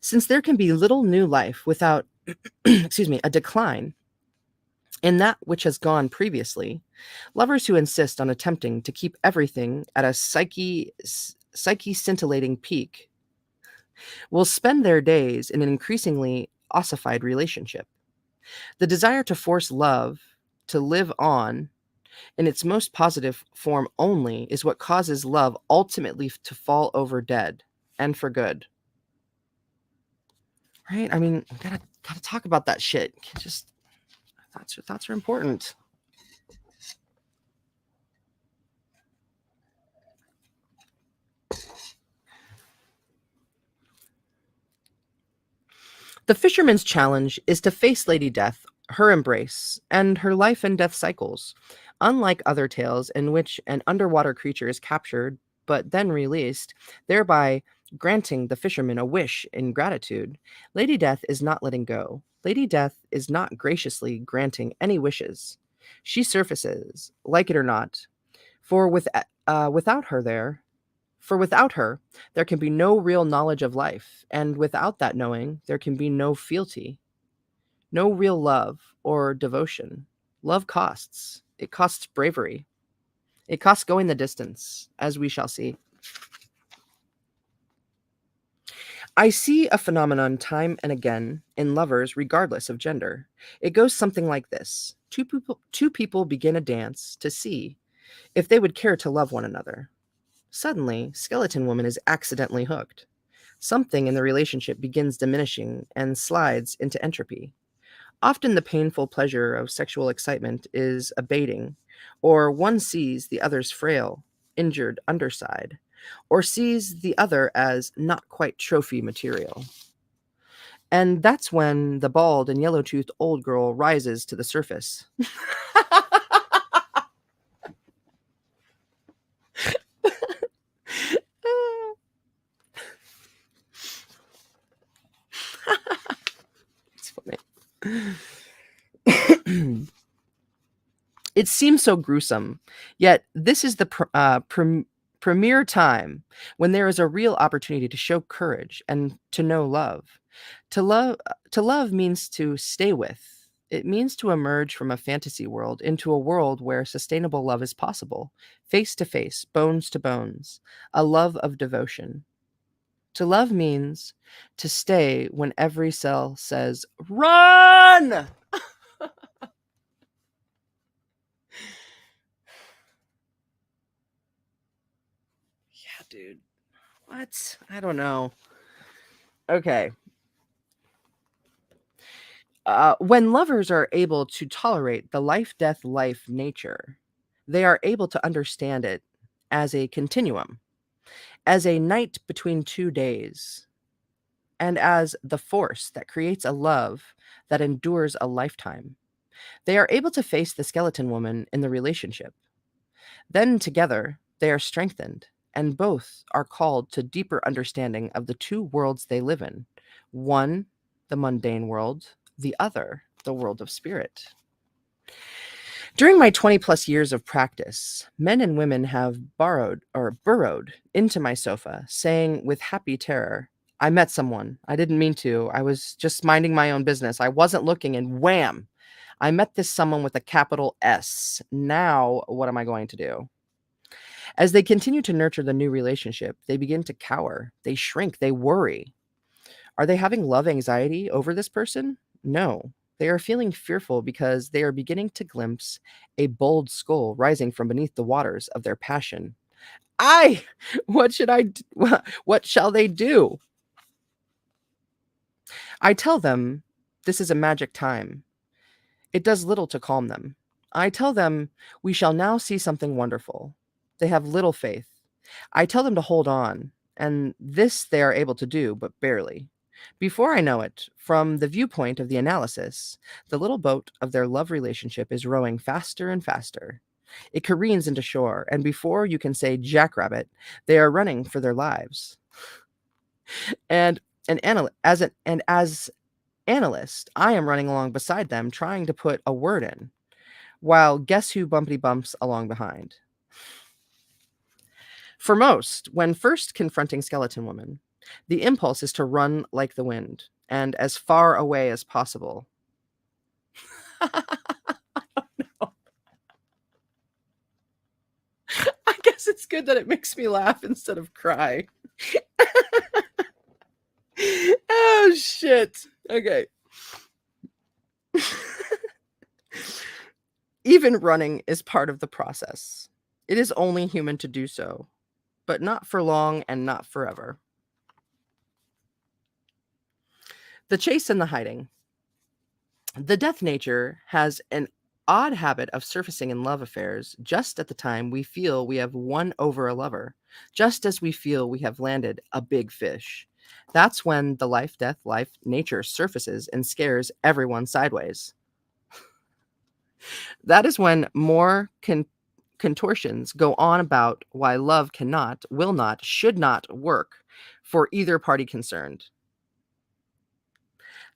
Since there can be little new life without a decline in that which has gone previously, lovers who insist on attempting to keep everything at a psyche scintillating peak will spend their days in an increasingly ossified relationship. The desire to force love to live on in its most positive form only is what causes love ultimately to fall over dead, and for good. Right? I mean, gotta talk about that shit. Can't just thoughts are important. The fisherman's challenge is to face Lady Death, her embrace, and her life and death cycles. Unlike other tales in which an underwater creature is captured but then released, thereby granting the fisherman a wish in gratitude, Lady Death is not letting go. Lady Death is not graciously granting any wishes. She surfaces, like it or not, for without her there, for without her, there can be no real knowledge of life, and without that knowing, there can be no fealty, no real love or devotion. Love costs. It costs bravery. It costs going the distance, as we shall see. I see a phenomenon time and again in lovers, regardless of gender. It goes something like this. Two people begin a dance to see if they would care to love one another. Suddenly, skeleton woman is accidentally hooked. Something in the relationship begins diminishing and slides into entropy. Often the painful pleasure of sexual excitement is abating, or one sees the other's frail, injured underside, or sees the other as not quite trophy material. And that's when the bald and yellow-toothed old girl rises to the surface. It's funny. It seems so gruesome, yet this is the premier time when there is a real opportunity to show courage and to know love. To love means to stay with. It means to emerge from a fantasy world into a world where sustainable love is possible, face to face, bones to bones, a love of devotion. To love means to stay when every cell says, "Run!" Yeah, dude. What? I don't know. Okay. When lovers are able to tolerate the life death life nature, they are able to understand it as a continuum, as a night between 2 days, and as the force that creates a love that endures a lifetime. They are able to face the skeleton woman in the relationship. Then together, they are strengthened, and both are called to deeper understanding of the two worlds they live in, one, the mundane world, the other, the world of spirit. During my 20 plus years of practice, men and women have borrowed or burrowed into my sofa, saying with happy terror, "I met someone. I didn't mean to. I was just minding my own business. I wasn't looking, and wham! I met this someone with a capital S. Now, what am I going to do?" As they continue to nurture the new relationship, they begin to cower, they shrink, they worry. Are they having love anxiety over this person? No. They are feeling fearful because they are beginning to glimpse a bold skull rising from beneath the waters of their passion. I, what should I, what shall they do? I tell them this is a magic time. It does little to calm them. I tell them we shall now see something wonderful. They have little faith. I tell them to hold on, and this they are able to do, but barely. Before I know it, from the viewpoint of the analysis, the little boat of their love relationship is rowing faster and faster. It careens into shore, and before you can say jackrabbit, they are running for their lives. And as analyst, I am running along beside them, trying to put a word in, while guess who bumpity bumps along behind? For most, when first confronting Skeleton Woman, the impulse is to run like the wind and as far away as possible. I guess it's good that it makes me laugh instead of cry. Oh, shit. Okay. Even running is part of the process. It is only human to do so, but not for long and not forever. The chase and the hiding. The death nature has an odd habit of surfacing in love affairs just at the time we feel we have won over a lover, just as we feel we have landed a big fish. That's when the life, death, life nature surfaces and scares everyone sideways. That is when more contortions go on about why love cannot, will not, should not work for either party concerned.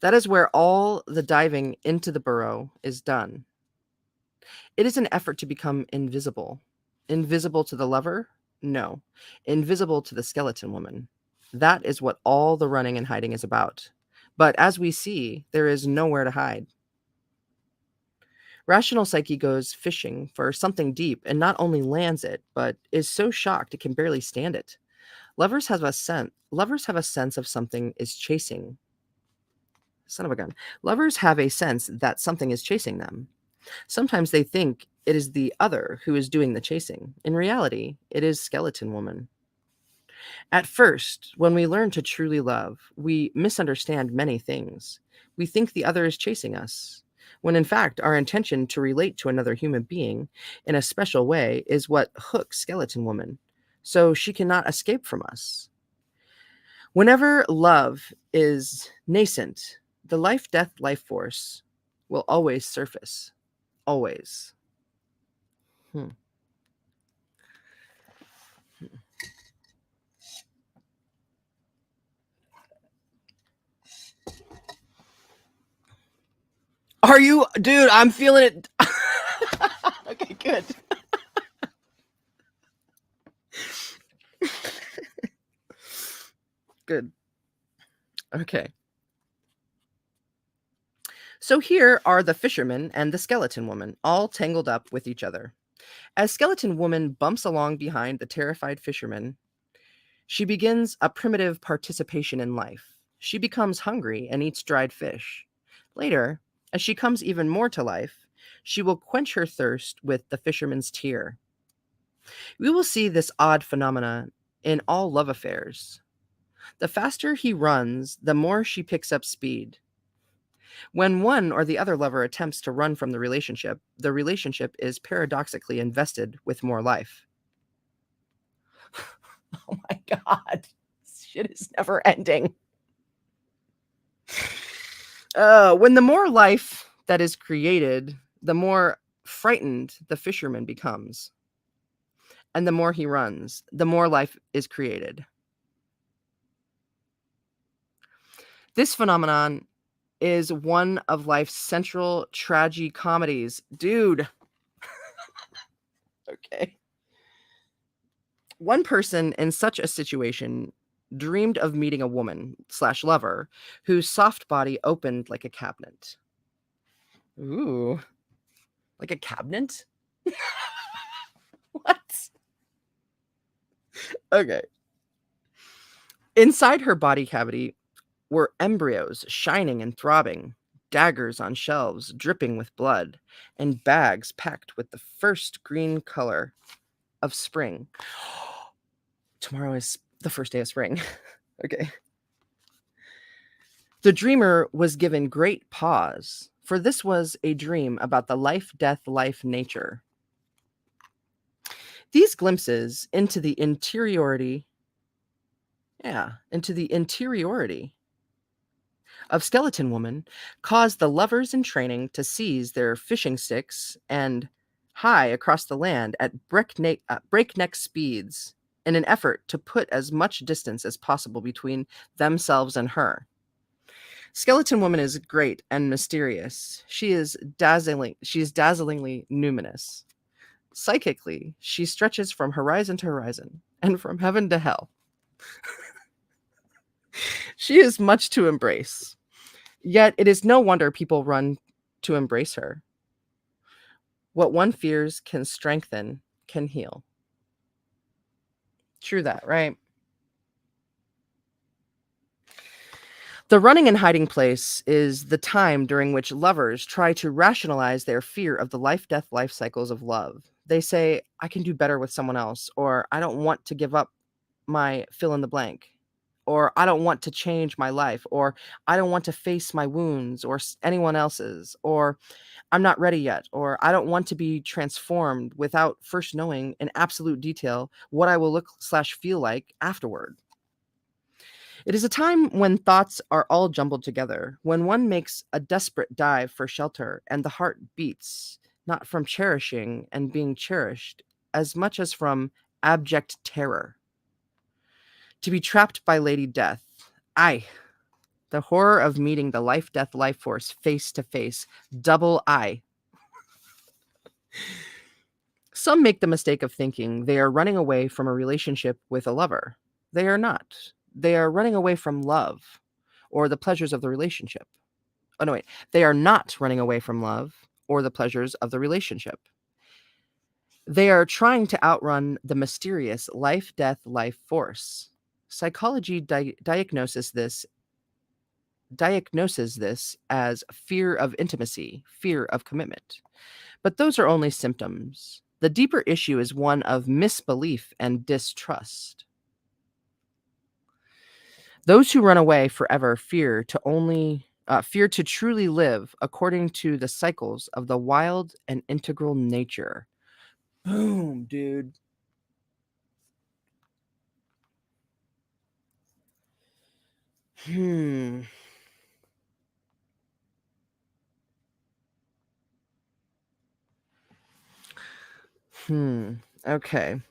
That is where all the diving into the burrow is done. It is an effort to become invisible. Invisible to the lover? No. Invisible to the skeleton woman. That is what all the running and hiding is about. But as we see, there is nowhere to hide. Rational psyche goes fishing for something deep and not only lands it, but is so shocked it can barely stand it. Lovers have a sense of something is chasing. Son of a gun. Lovers have a sense that something is chasing them. Sometimes they think it is the other who is doing the chasing. In reality, it is Skeleton Woman. At first, when we learn to truly love, we misunderstand many things. We think the other is chasing us, when in fact, our intention to relate to another human being in a special way is what hooks Skeleton Woman, so she cannot escape from us. Whenever love is nascent, the life death life force will always surface. Always. Hmm. Are you, dude? I'm feeling it. Okay, good. Good. Okay. So here are the fisherman and the skeleton woman, all tangled up with each other. As skeleton woman bumps along behind the terrified fisherman, she begins a primitive participation in life. She becomes hungry and eats dried fish. Later, as she comes even more to life, she will quench her thirst with the fisherman's tear. We will see this odd phenomena in all love affairs. The faster he runs, the more she picks up speed. When one or the other lover attempts to run from the relationship is paradoxically invested with more life. Oh my God. This shit is never ending. When the more life that is created, the more frightened the fisherman becomes. And the more he runs, the more life is created. This phenomenon is one of life's central tragicomedies. Dude. Okay. One person in such a situation dreamed of meeting a woman slash lover whose soft body opened like a cabinet. Ooh, like a cabinet? What? Okay. Inside her body cavity were embryos shining and throbbing, daggers on shelves dripping with blood, and bags packed with the first green color of spring. Tomorrow is the first day of spring. Okay. The dreamer was given great pause, for this was a dream about the life, death, life nature. These glimpses into the interiority of Skeleton Woman caused the lovers in training to seize their fishing sticks and hie across the land at breakneck speeds in an effort to put as much distance as possible between themselves and her. Skeleton Woman is great and mysterious. She is dazzlingly numinous. Psychically, she stretches from horizon to horizon and from heaven to hell. She is much to embrace. Yet it is no wonder people run to embrace her. What one fears can strengthen, can heal. True that, right? The running and hiding place is the time during which lovers try to rationalize their fear of the life death life cycles of love. They say, I can do better with someone else, or I don't want to give up my fill in the blank, or I don't want to change my life, or I don't want to face my wounds or anyone else's, or I'm not ready yet, or I don't want to be transformed without first knowing in absolute detail what I will look slash feel like afterward. It is a time when thoughts are all jumbled together, when one makes a desperate dive for shelter and the heart beats, not from cherishing and being cherished, as much as from abject terror. To be trapped by Lady Death. Aye, the horror of meeting the life death life force face to face. Double I. Some make the mistake of thinking they are running away from a relationship with a lover. They are not. They are running away from love or the pleasures of the relationship. Oh, no, wait. They are not running away from love or the pleasures of the relationship. They are trying to outrun the mysterious life death life force. Psychology diagnoses this as fear of intimacy, fear of commitment. But those are only symptoms. The deeper issue is one of misbelief and distrust. Those who run away forever fear to truly live according to the cycles of the wild and integral nature. Boom, dude. Hmm. Hmm. Okay.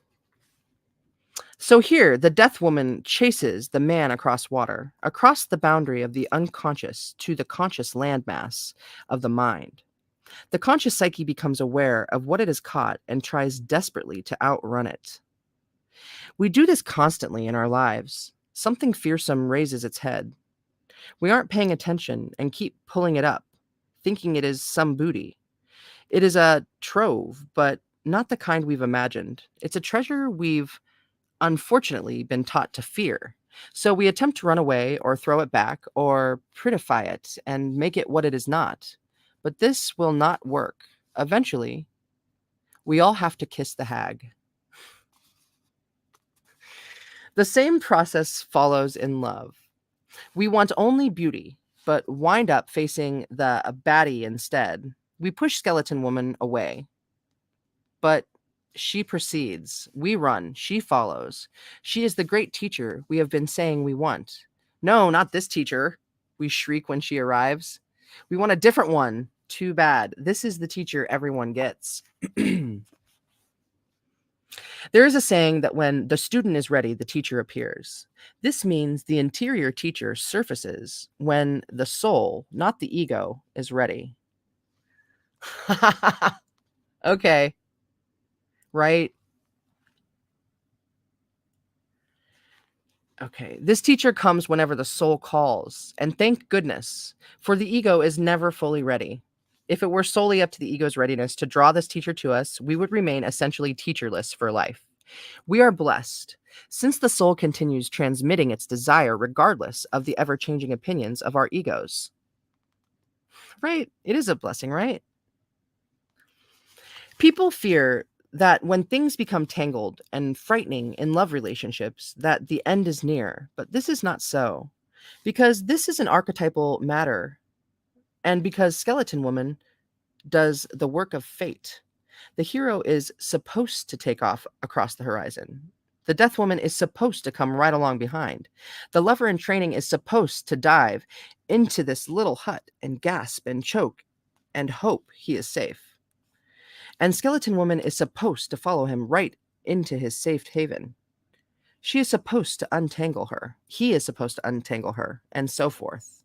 So here, the death woman chases the man across water, across the boundary of the unconscious to the conscious landmass of the mind. The conscious psyche becomes aware of what it has caught and tries desperately to outrun it. We do this constantly in our lives. Something fearsome raises its head. We aren't paying attention and keep pulling it up, thinking it is some booty. It is a trove, but not the kind we've imagined. It's a treasure we've unfortunately been taught to fear. So we attempt to run away or throw it back or prettify it and make it what it is not. But this will not work. Eventually, we all have to kiss the hag. The same process follows in love. We want only beauty, but wind up facing the baddie instead. We push Skeleton Woman away, but she proceeds. We run. She follows. She is the great teacher we have been saying we want. No, not this teacher, we shriek when she arrives. We want a different one. Too bad. This is the teacher everyone gets. There is a saying that when the student is ready, the teacher appears. This means the interior teacher surfaces when the soul, not the ego, is ready. Okay, right? Okay. This teacher comes whenever the soul calls, and thank goodness, for the ego is never fully ready. If it were solely up to the ego's readiness to draw this teacher to us, we would remain essentially teacherless for life. We are blessed, since the soul continues transmitting its desire regardless of the ever changing opinions of our egos. Right? It is a blessing, right? People fear that when things become tangled and frightening in love relationships, that the end is near. But this is not so. Because this is an archetypal matter, and because Skeleton Woman does the work of fate. The hero is supposed to take off across the horizon. The Death Woman is supposed to come right along behind. The lover in training is supposed to dive into this little hut and gasp and choke and hope he is safe. And Skeleton Woman is supposed to follow him right into his safe haven. She is supposed to untangle her. He is supposed to untangle her, and so forth.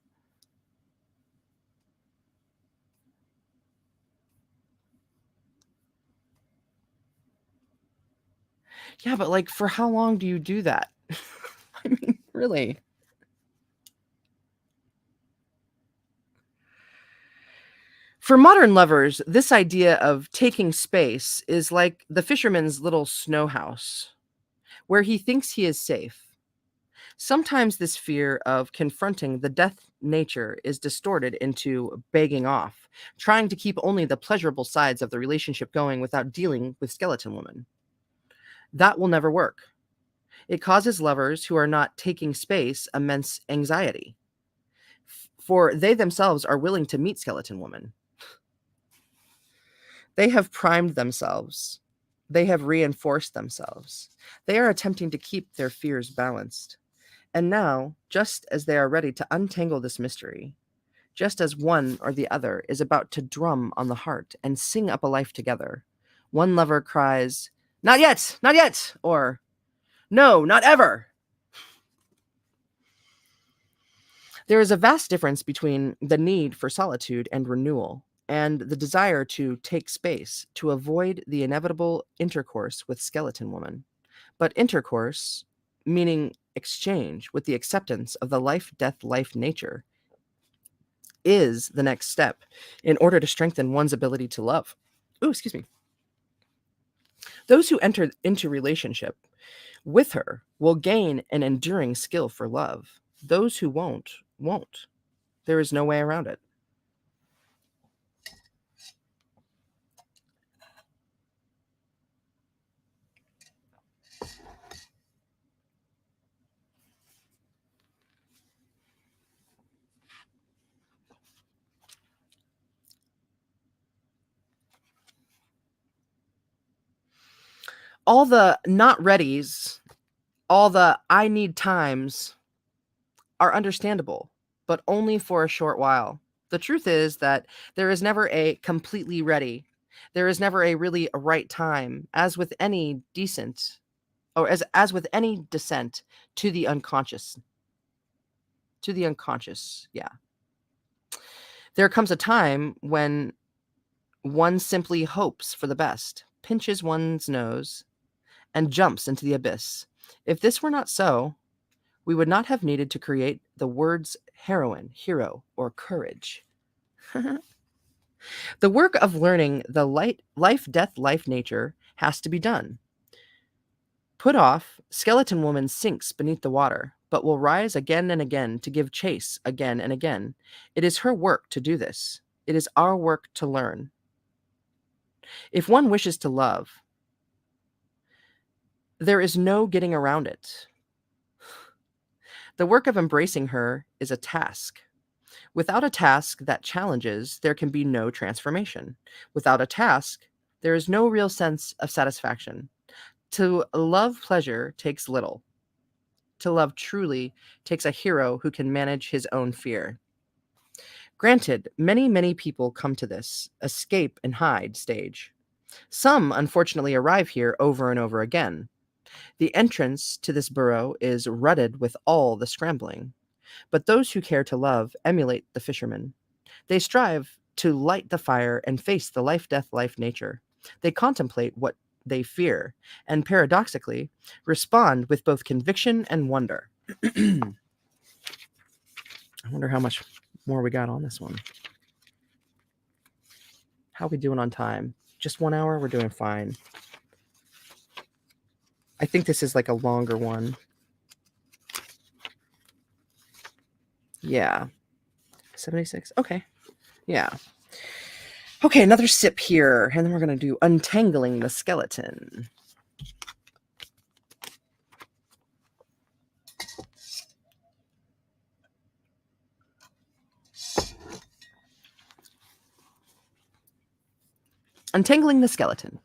Yeah, but like, for how long do you do that? I mean, really. For modern lovers, this idea of taking space is like the fisherman's little snow house, where he thinks he is safe. Sometimes this fear of confronting the death nature is distorted into begging off, trying to keep only the pleasurable sides of the relationship going without dealing with Skeleton Woman. That will never work. It causes lovers who are not taking space immense anxiety, for they themselves are willing to meet Skeleton Woman. They have primed themselves. They have reinforced themselves. They are attempting to keep their fears balanced. And now, just as they are ready to untangle this mystery, just as one or the other is about to drum on the heart and sing up a life together, one lover cries, "Not yet, not yet," or "No, not ever." There is a vast difference between the need for solitude and renewal, and the desire to take space to avoid the inevitable intercourse with Skeleton Woman. But intercourse, meaning exchange with the acceptance of the life, death, life nature, is the next step in order to strengthen one's ability to love. Oh, excuse me. Those who enter into relationship with her will gain an enduring skill for love. Those who won't. There is no way around it. All the not readies, all the I need times are understandable, but only for a short while. The truth is that there is never a completely ready. There is never a really right time, as with any decent, or as with any descent to the unconscious. To the unconscious, yeah. There comes a time when one simply hopes for the best, pinches one's nose, and jumps into the abyss. If this were not so, we would not have needed to create the words heroine, hero, or courage. The work of learning the life, death, life nature has to be done. Put off, skeleton woman sinks beneath the water, but will rise again and again to give chase again and again. It is her work to do this. It is our work to learn. If one wishes to love, there is no getting around it. The work of embracing her is a task. Without a task that challenges, there can be no transformation. Without a task, there is no real sense of satisfaction. To love pleasure takes little. To love truly takes a hero who can manage his own fear. Granted, many, many people come to this escape and hide stage. Some, unfortunately, arrive here over and over again. The entrance to this burrow is rutted with all the scrambling. But those who care to love emulate the fishermen. They strive to light the fire and face the life, death, life nature. They contemplate what they fear, and paradoxically, respond with both conviction and wonder. I wonder how much more we got on this one. How are we doing on time? Just 1 hour? We're doing fine. I think this is like a longer one. Yeah. 76? Okay. Yeah. Okay, another sip here, and then we're going to do Untangling the Skeleton. Untangling the Skeleton.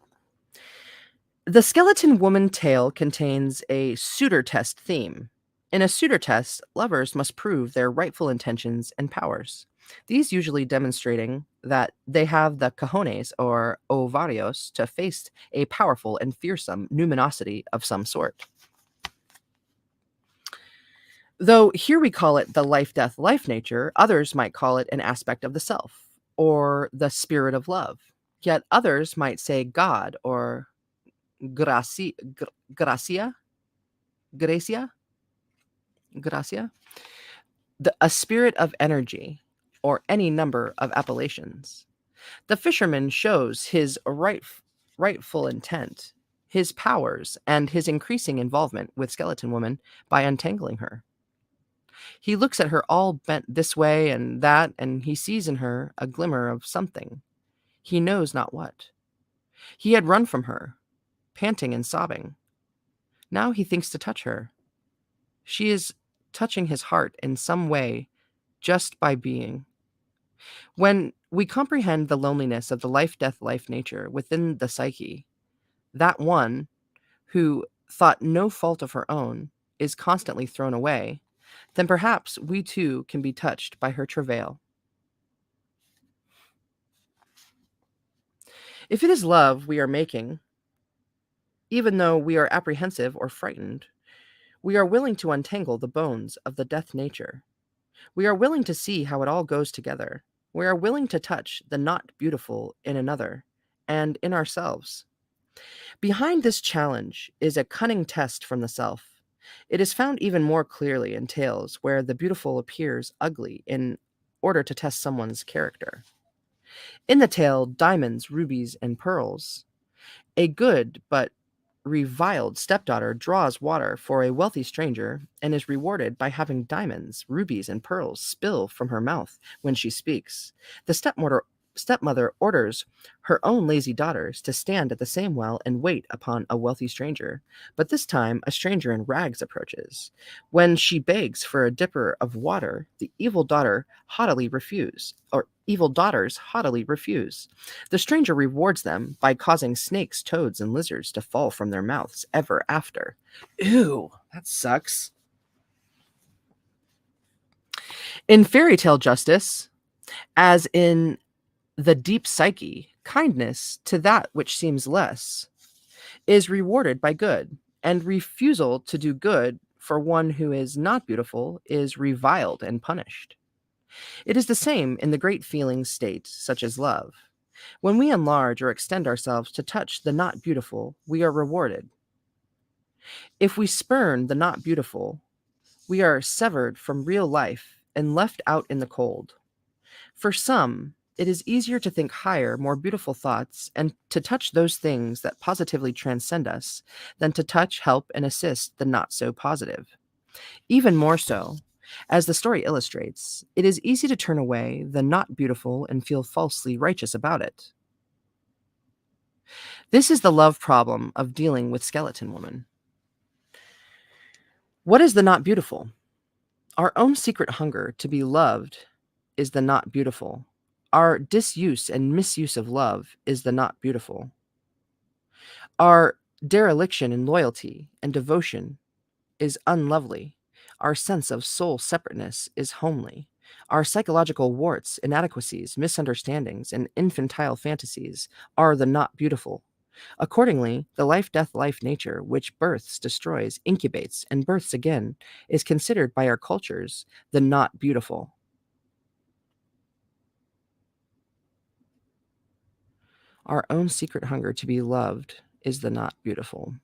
The Skeleton Woman tale contains a suitor test theme. In a suitor test, lovers must prove their rightful intentions and powers. These usually demonstrating that they have the cojones or ovarios to face a powerful and fearsome numinosity of some sort. Though here we call it the life, death, life nature, others might call it an aspect of the self or the spirit of love. Yet others might say God or gracia, gracia, gracia, gracia, a spirit of energy, or any number of appellations. The fisherman shows his rightful intent, his powers, and his increasing involvement with Skeleton Woman by untangling her. He looks at her all bent this way and that, and he sees in her a glimmer of something. He knows not what. He had run from her, panting and sobbing. Now he thinks to touch her. She is touching his heart in some way just by being. When we comprehend the loneliness of the life, death, life nature within the psyche, that one who thought no fault of her own is constantly thrown away, then perhaps we too can be touched by her travail. If it is love we are making, even though we are apprehensive or frightened, we are willing to untangle the bones of the death nature. We are willing to see how it all goes together. We are willing to touch the not beautiful in another and in ourselves. Behind this challenge is a cunning test from the self. It is found even more clearly in tales where the beautiful appears ugly in order to test someone's character. In the tale Diamonds, Rubies, and Pearls, a good but reviled stepdaughter draws water for a wealthy stranger and is rewarded by having diamonds, rubies, and pearls spill from her mouth when she speaks. The stepmother orders her own lazy daughters to stand at the same well and wait upon a wealthy stranger. But this time a stranger in rags approaches. When she begs for a dipper of water, the evil daughters haughtily refuse. The stranger rewards them by causing snakes, toads, and lizards to fall from their mouths ever after. Ew, that sucks. In fairy tale justice, as in the deep psyche, kindness to that which seems less is rewarded by good, and refusal to do good for one who is not beautiful is reviled and punished. It is the same in the great feeling state, such as love. When we enlarge or extend ourselves to touch the not beautiful, we are rewarded. If we spurn the not beautiful, we are severed from real life and left out in the cold. For some, it is easier to think higher, more beautiful thoughts and to touch those things that positively transcend us than to touch, help, and assist the not so positive. Even more so, as the story illustrates, it is easy to turn away the not beautiful and feel falsely righteous about it. This is the love problem of dealing with Skeleton Woman. What is the not beautiful? Our own secret hunger to be loved is the not beautiful. Our disuse and misuse of love is the not beautiful. Our dereliction in loyalty and devotion is unlovely. Our sense of soul separateness is homely. Our psychological warts, inadequacies, misunderstandings, and infantile fantasies are the not beautiful. Accordingly, the life death life nature, which births, destroys, incubates, and births again, is considered by our cultures the not beautiful. Our own secret hunger to be loved is the not beautiful.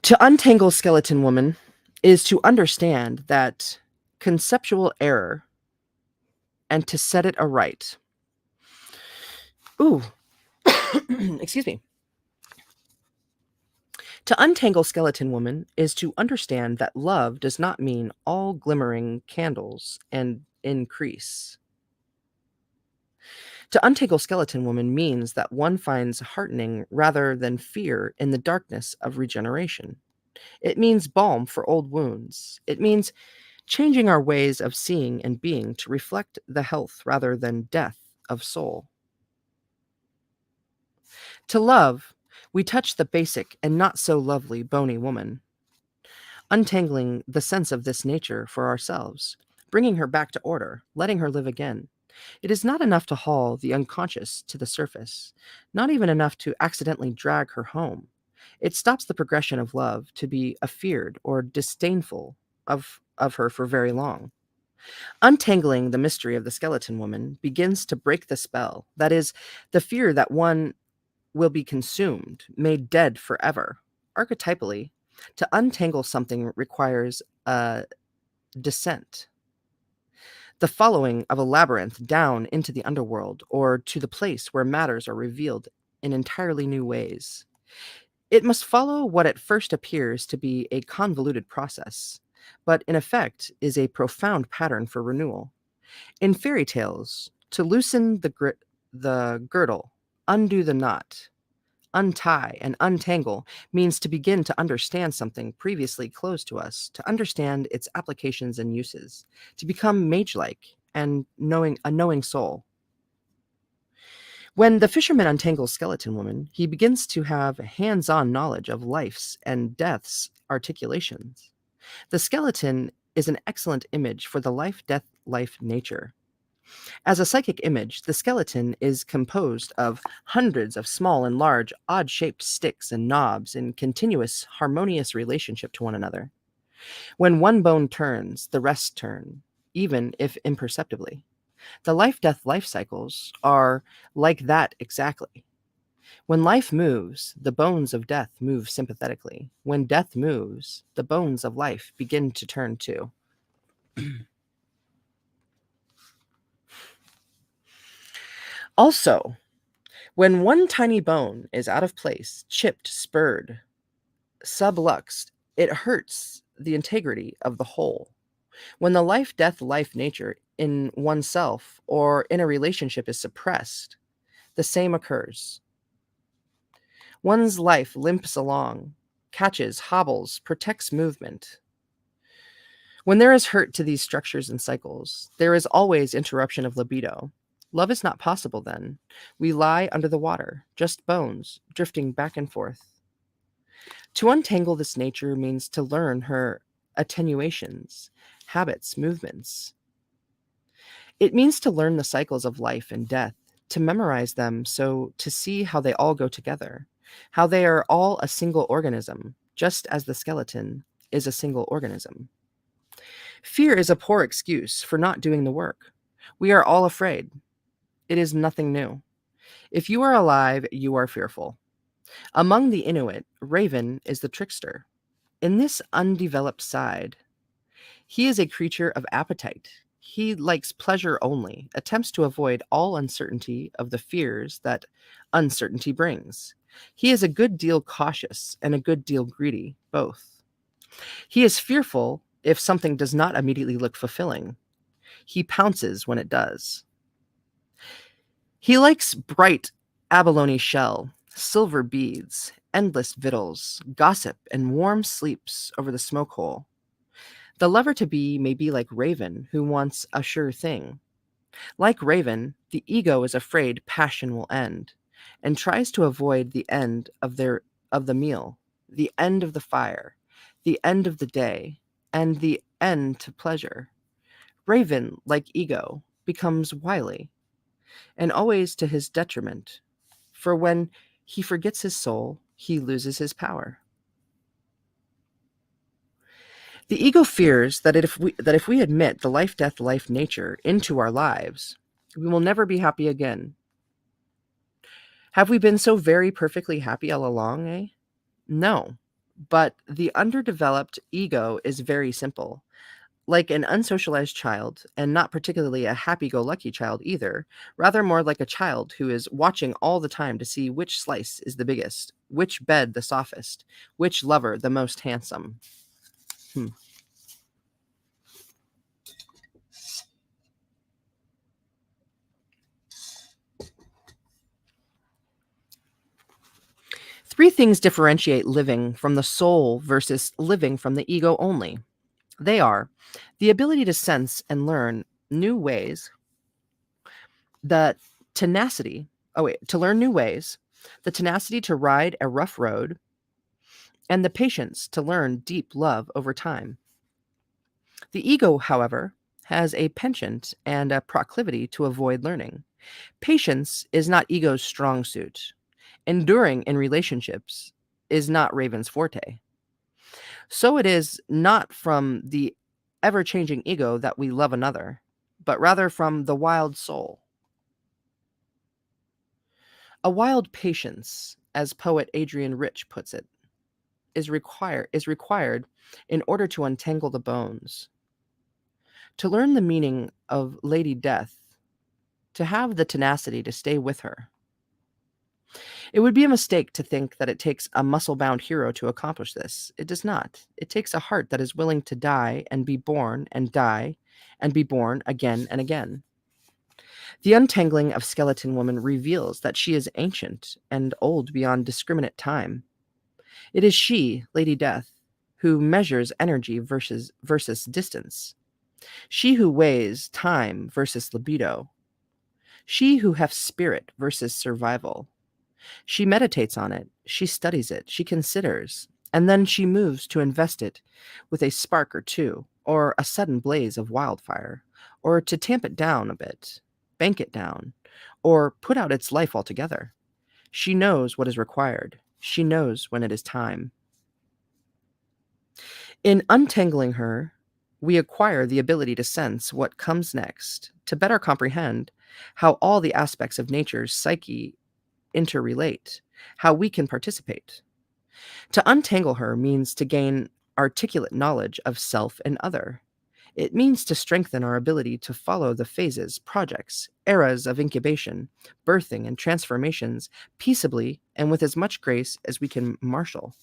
To untangle Skeleton Woman is to understand that conceptual error and to set it aright. Ooh, excuse me. To untangle Skeleton Woman is to understand that love does not mean all glimmering candles and increase. To untangle Skeleton Woman means that one finds heartening rather than fear in the darkness of regeneration. It means balm for old wounds. It means changing our ways of seeing and being to reflect the health rather than death of soul. To love, we touch the basic and not so lovely bony woman, untangling the sense of this nature for ourselves, bringing her back to order, letting her live again. It is not enough to haul the unconscious to the surface, not even enough to accidentally drag her home. It stops the progression of love to be afeared or disdainful of her for very long. Untangling the mystery of the Skeleton Woman begins to break the spell, that is, the fear that one will be consumed, made dead forever. Archetypally, to untangle something requires a descent, the following of a labyrinth down into the underworld or to the place where matters are revealed in entirely new ways. It must follow what at first appears to be a convoluted process, but in effect is a profound pattern for renewal. In fairy tales, to loosen the girdle, undo the knot, untie and untangle means to begin to understand something previously closed to us, to understand its applications and uses, to become mage-like and a knowing soul. When the fisherman untangles Skeleton Woman, he begins to have hands-on knowledge of life's and death's articulations. The skeleton is an excellent image for the life-death-life nature. As a psychic image, the skeleton is composed of hundreds of small and large, odd-shaped sticks and knobs in continuous, harmonious relationship to one another. When one bone turns, the rest turn, even if imperceptibly. The life-death-life cycles are like that exactly. When life moves, the bones of death move sympathetically. When death moves, the bones of life begin to turn too. Also, when one tiny bone is out of place, chipped, spurred, subluxed, it hurts the integrity of the whole. When the life death life nature in oneself or in a relationship is suppressed, the same occurs. One's life limps along, catches, hobbles, protects movement. When there is hurt to these structures and cycles, there is always interruption of libido. Love is not possible then. We lie under the water, just bones, drifting back and forth. To untangle this nature means to learn her attenuations, habits, movements. It means to learn the cycles of life and death, to memorize them so to see how they all go together, how they are all a single organism, just as the skeleton is a single organism. Fear is a poor excuse for not doing the work. We are all afraid. It is nothing new. If you are alive, you are fearful. Among the Inuit, Raven is the trickster. In this undeveloped side, he is a creature of appetite. He likes pleasure only, attempts to avoid all uncertainty of the fears that uncertainty brings. He is a good deal cautious and a good deal greedy, both. He is fearful if something does not immediately look fulfilling. He pounces when it does. He likes bright abalone shell, silver beads, endless victuals, gossip, and warm sleeps over the smoke hole. The lover-to-be may be like Raven, who wants a sure thing. Like Raven, the ego is afraid passion will end, and tries to avoid the end of the meal, the end of the fire, the end of the day, and the end to pleasure. Raven, like ego, becomes wily, and always to his detriment, for when he forgets his soul, he loses his power. The ego fears that if we admit the life death life nature into our lives, we will never be happy again. Have we been so very perfectly happy all along, eh? No. But the underdeveloped ego is very simple. Like an unsocialized child, and not particularly a happy-go-lucky child either, rather more like a child who is watching all the time to see which slice is the biggest, which bed the softest, which lover the most handsome. Three things differentiate living from the soul versus living from the ego only. They are the ability to sense and learn new ways, the tenacity, to learn new ways, the tenacity to ride a rough road, and the patience to learn deep love over time. The ego, however, has a penchant and a proclivity to avoid learning. Patience is not ego's strong suit. Enduring in relationships is not Raven's forte. So it is not from the ever changing ego that we love another, but rather from the wild soul. A wild patience, as poet Adrian Rich puts it, is required in order to untangle the bones. To learn the meaning of Lady Death, to have the tenacity to stay with her. It would be a mistake to think that it takes a muscle-bound hero to accomplish this. It does not. It takes a heart that is willing to die and be born and die and be born again and again. The untangling of Skeleton Woman reveals that she is ancient and old beyond discriminate time. It is she, Lady Death, who measures energy versus distance. She who weighs time versus libido. She who has spirit versus survival. She meditates on it, she studies it, she considers, and then she moves to invest it with a spark or two, or a sudden blaze of wildfire, or to tamp it down a bit, bank it down, or put out its life altogether. She knows what is required. She knows when it is time. In untangling her, we acquire the ability to sense what comes next, to better comprehend how all the aspects of nature's psyche interrelate, how we can participate. To untangle her means to gain articulate knowledge of self and other. It means to strengthen our ability to follow the phases, projects, eras of incubation, birthing, and transformations peaceably and with as much grace as we can marshal.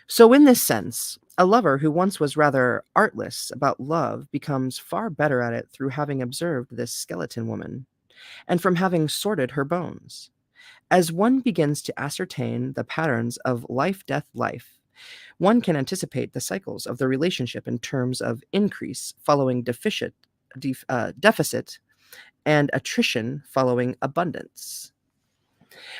So, in this sense, a lover who once was rather artless about love becomes far better at it through having observed this skeleton woman and from having sorted her bones. As one begins to ascertain the patterns of life, death, life, one can anticipate the cycles of the relationship in terms of increase following deficit and attrition following abundance.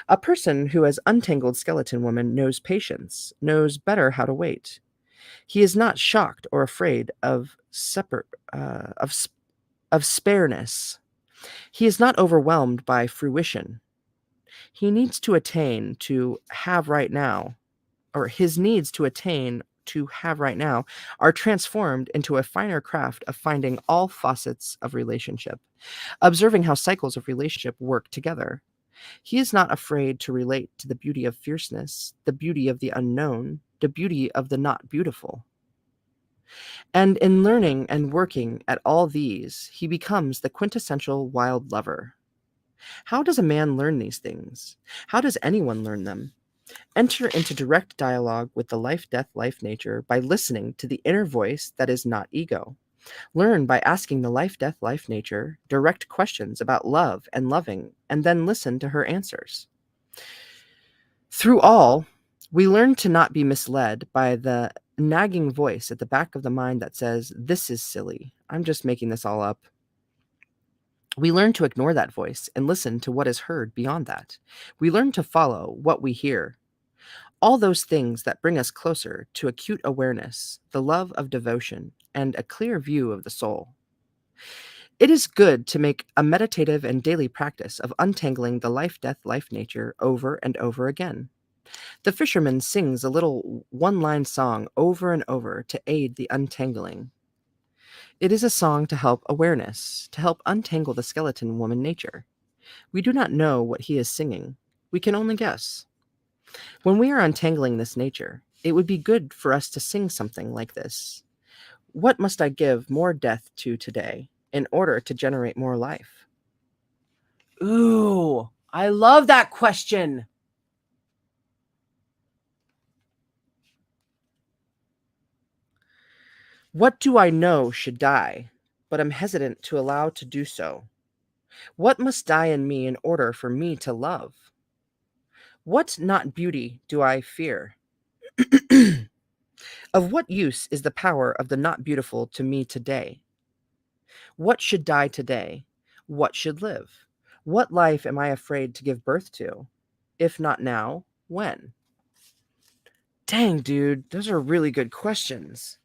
A person who has untangled skeleton woman knows patience, knows better how to wait. He is not shocked or afraid of spareness. He is not overwhelmed by fruition. He needs to attain to have right now, or his needs to attain to have right now, are transformed into a finer craft of finding all facets of relationship, observing how cycles of relationship work together. He is not afraid to relate to the beauty of fierceness, the beauty of the unknown, the beauty of the not beautiful. And in learning and working at all these, he becomes the quintessential wild lover. How does a man learn these things? How does anyone learn them? Enter into direct dialogue with the life, death, life nature by listening to the inner voice that is not ego. Learn by asking the life, death, life nature direct questions about love and loving, and then listen to her answers. Through all, we learn to not be misled by the nagging voice at the back of the mind that says, "This is silly. I'm just making this all up." We learn to ignore that voice and listen to what is heard beyond that. We learn to follow what we hear. All those things that bring us closer to acute awareness, the love of devotion, and a clear view of the soul. It is good to make a meditative and daily practice of untangling the life, death, life nature over and over again. The fisherman sings a little one-line song over and over to aid the untangling. It is a song to help awareness, to help untangle the skeleton woman nature. We do not know what he is singing. We can only guess. When we are untangling this nature, it would be good for us to sing something like this. What must I give more death to today in order to generate more life? Ooh, I love that question. What do I know should die, but am hesitant to allow to do so? What must die in me in order for me to love? What not beauty do I fear? Of what use is the power of the not beautiful to me today? What should die today? What should live? What life am I afraid to give birth to? If not now, when? Dang, dude, those are really good questions.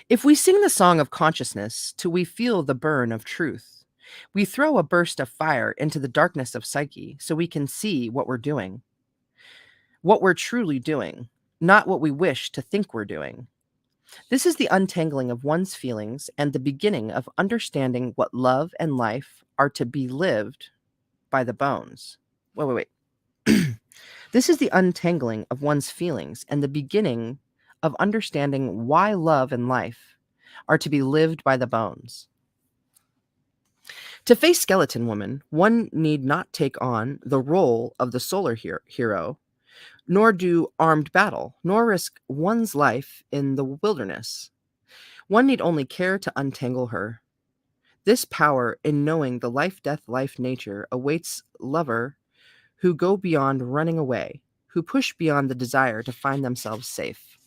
If we sing the song of consciousness till we feel the burn of truth, we throw a burst of fire into the darkness of psyche so we can see what we're doing, what we're truly doing, not what we wish to think we're doing. This is the untangling of one's feelings and the beginning of understanding what love and life are to be lived by the bones. Wait. This is the untangling of one's feelings and the beginning of understanding why love and life are to be lived by the bones. To face Skeleton Woman, one need not take on the role of the solar hero, nor do armed battle, nor risk one's life in the wilderness. One need only care to untangle her. This power in knowing the life, death, life nature awaits lover who go beyond running away, who push beyond the desire to find themselves safe.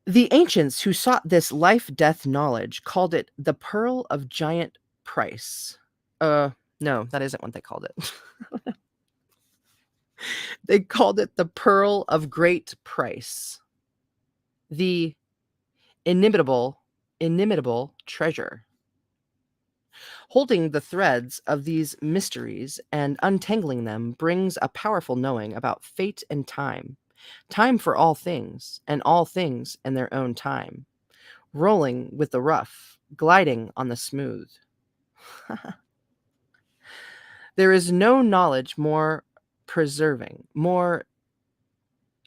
The ancients who sought this life-death knowledge called it the pearl of giant price. No, that isn't what they called it. They called it the pearl of great price. The inimitable treasure. Holding the threads of these mysteries and untangling them brings a powerful knowing about fate and time. Time for all things, and all things in their own time. Rolling with the rough, gliding on the smooth. There is no knowledge more preserving, more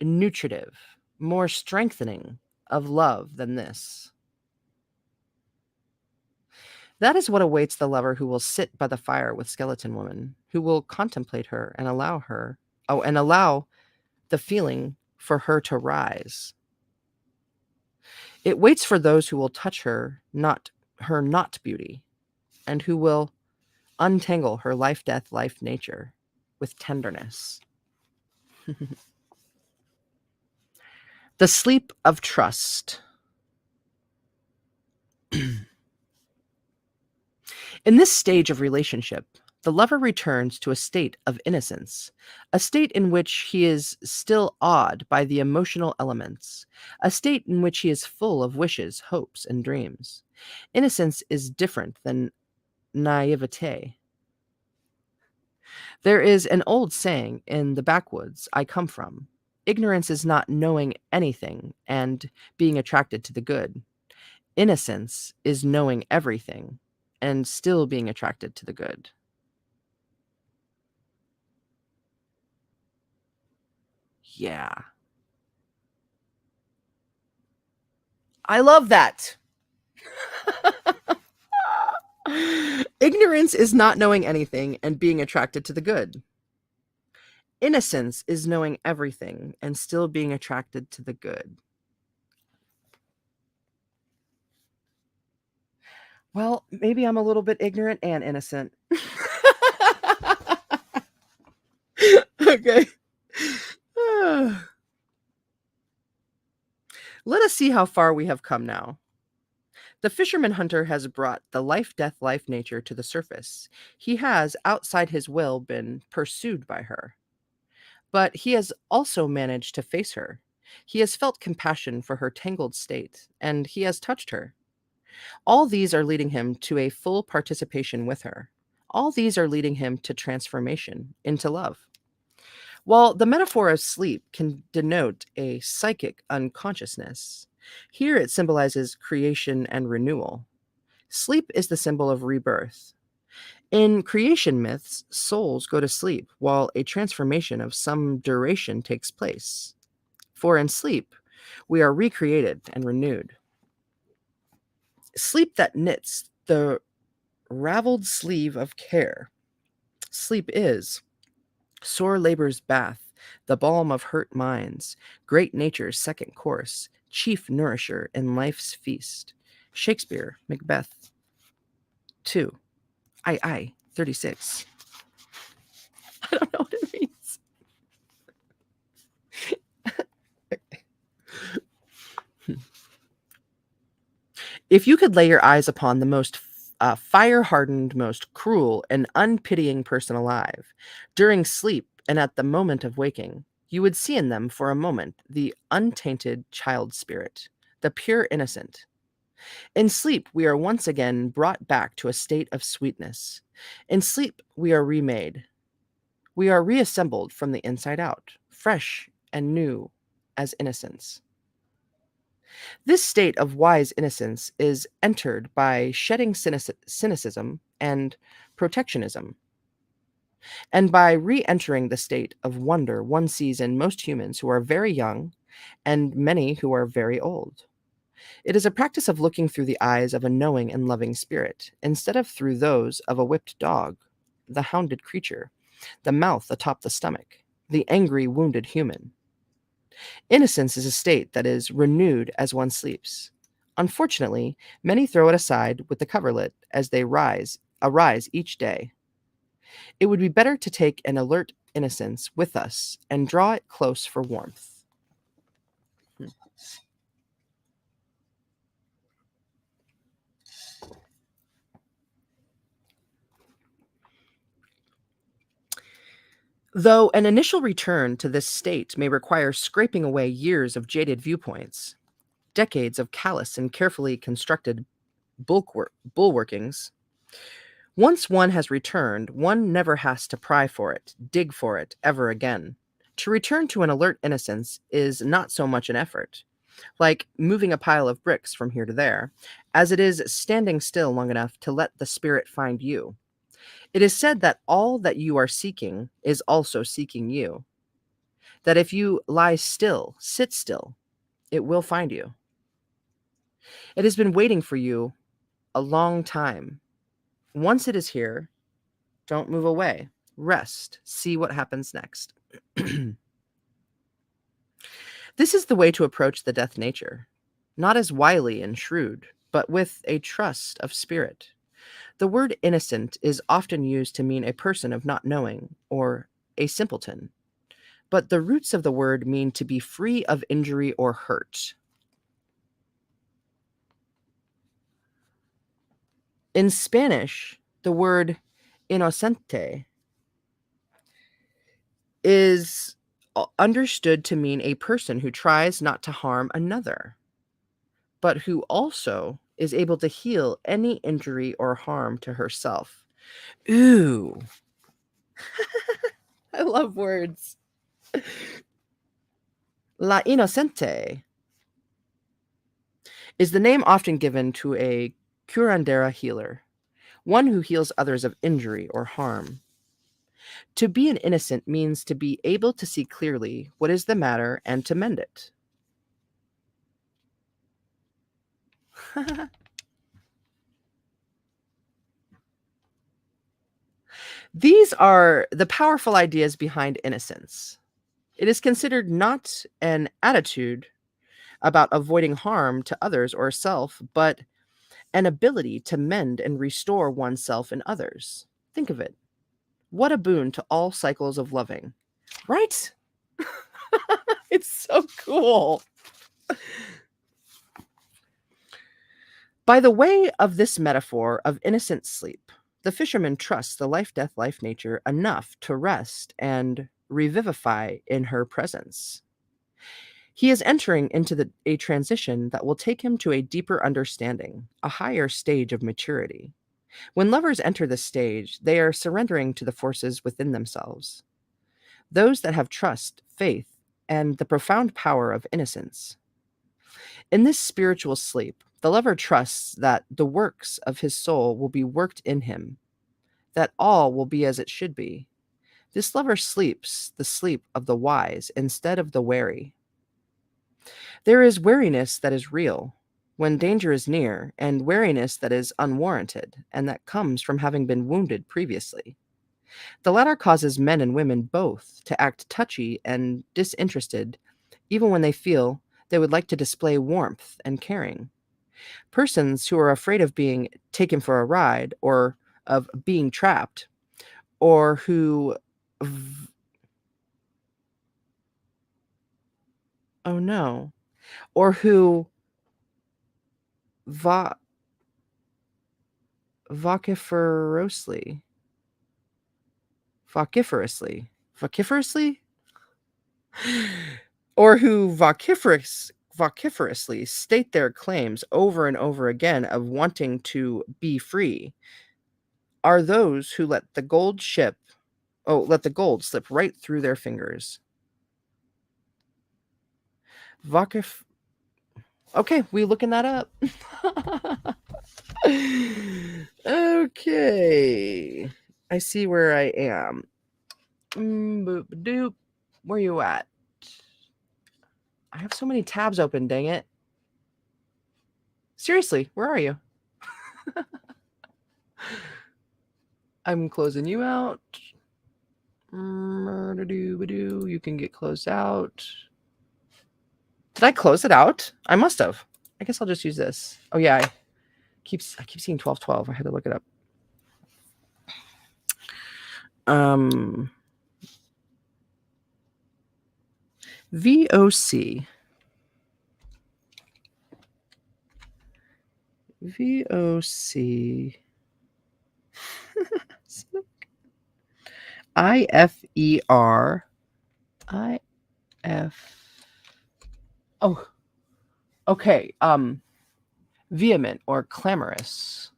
nutritive, more strengthening of love than this. That is what awaits the lover who will sit by the fire with Skeleton Woman, who will contemplate her and allow the feeling for her to rise. It waits for those who will touch her not beauty, and who will untangle her life, death, life nature with tenderness. The sleep of trust. In this stage of relationship, the lover returns to a state of innocence, a state in which he is still awed by the emotional elements, a state in which he is full of wishes, hopes, and dreams. Innocence is different than naivete. There is an old saying in the backwoods I come from: ignorance is not knowing anything and being attracted to the good. Innocence is knowing everything and still being attracted to the good. Yeah. I love that. Ignorance is not knowing anything and being attracted to the good. Innocence is knowing everything and still being attracted to the good. Well, maybe I'm a little bit ignorant and innocent. Okay. Let us see how far we have come now. The fisherman hunter has brought the life, death, life nature to the surface. He has, outside his will, been pursued by her. But he has also managed to face her. He has felt compassion for her tangled state, and he has touched her. All these are leading him to a full participation with her. All these are leading him to transformation into love. While the metaphor of sleep can denote a psychic unconsciousness, here it symbolizes creation and renewal. Sleep is the symbol of rebirth. In creation myths, souls go to sleep while a transformation of some duration takes place. For in sleep, we are recreated and renewed. Sleep that knits the raveled sleeve of care. Sleep is sore labor's bath, the balm of hurt minds, great nature's second course, chief nourisher in life's feast. Shakespeare, Macbeth. 2. I, 36. I don't know what it means. If you could lay your eyes upon the most fire hardened, most cruel, and unpitying person alive, during sleep and at the moment of waking, you would see in them for a moment the untainted child spirit, the pure innocent. In sleep, we are once again brought back to a state of sweetness. In sleep, we are remade. We are reassembled from the inside out, fresh and new as innocence. This state of wise innocence is entered by shedding cynicism and protectionism, and by re entering the state of wonder one sees in most humans who are very young and many who are very old. It is a practice of looking through the eyes of a knowing and loving spirit, instead of through those of a whipped dog, the hounded creature, the mouth atop the stomach, the angry, wounded human. Innocence is a state that is renewed as one sleeps. Unfortunately, many throw it aside with the coverlet as they arise each day. It would be better to take an alert innocence with us and draw it close for warmth. Though an initial return to this state may require scraping away years of jaded viewpoints, decades of callous and carefully constructed bulwarkings, once one has returned, one never has to pry for it, dig for it ever again. To return to an alert innocence is not so much an effort, like moving a pile of bricks from here to there, as it is standing still long enough to let the spirit find you. It is said that all that you are seeking is also seeking you. That if you lie still, sit still, it will find you. It has been waiting for you a long time. Once it is here, don't move away. Rest. See what happens next. This is the way to approach the death nature, not as wily and shrewd, but with a trust of spirit. The word innocent is often used to mean a person of not knowing or a simpleton. but the roots of the word mean to be free of injury or hurt. In Spanish, the word inocente is understood to mean a person who tries not to harm another, but who also is able to heal any injury or harm to herself. Ooh, I love words. La Inocente is the name often given to a curandera healer, one who heals others of injury or harm. To be an innocent means to be able to see clearly what is the matter and to mend it. These are the powerful ideas behind innocence. It is considered not an attitude about avoiding harm to others or self, but an ability to mend and restore oneself and others. Think of it. What a boon to all cycles of loving. Right? It's so cool. By the way of this metaphor of innocent sleep, the fisherman trusts the life nature enough to rest and revivify in her presence. He is entering into a transition that will take him to a deeper understanding, a higher stage of maturity. When lovers enter this stage, they are surrendering to the forces within themselves, those that have trust, faith, and the profound power of innocence. In this spiritual sleep, the lover trusts that the works of his soul will be worked in him, that all will be as it should be. This lover sleeps the sleep of the wise instead of the wary. There is wariness that is real when danger is near, and wariness that is unwarranted and that comes from having been wounded previously. The latter causes men and women both to act touchy and disinterested, even when they feel they would like to display warmth and caring. Persons who are afraid of being taken for a ride or of being trapped, or who, oh no, or who va- vociferously, vociferously, or who vociferously state their claims over and over again of wanting to be free, are those who let the gold slip right through their fingers. Vocif Okay, we looking that up. Okay. I see where I am. Boop doop. Where you at? I have so many tabs open, dang it. Seriously, where are you? I'm closing you out. You can get closed out. Did I close it out? I must have. I guess I'll just use this. Oh yeah, I keep seeing 1212. I had to look it up. VOC. VOC. IFER. Oh, okay. Vehement or clamorous.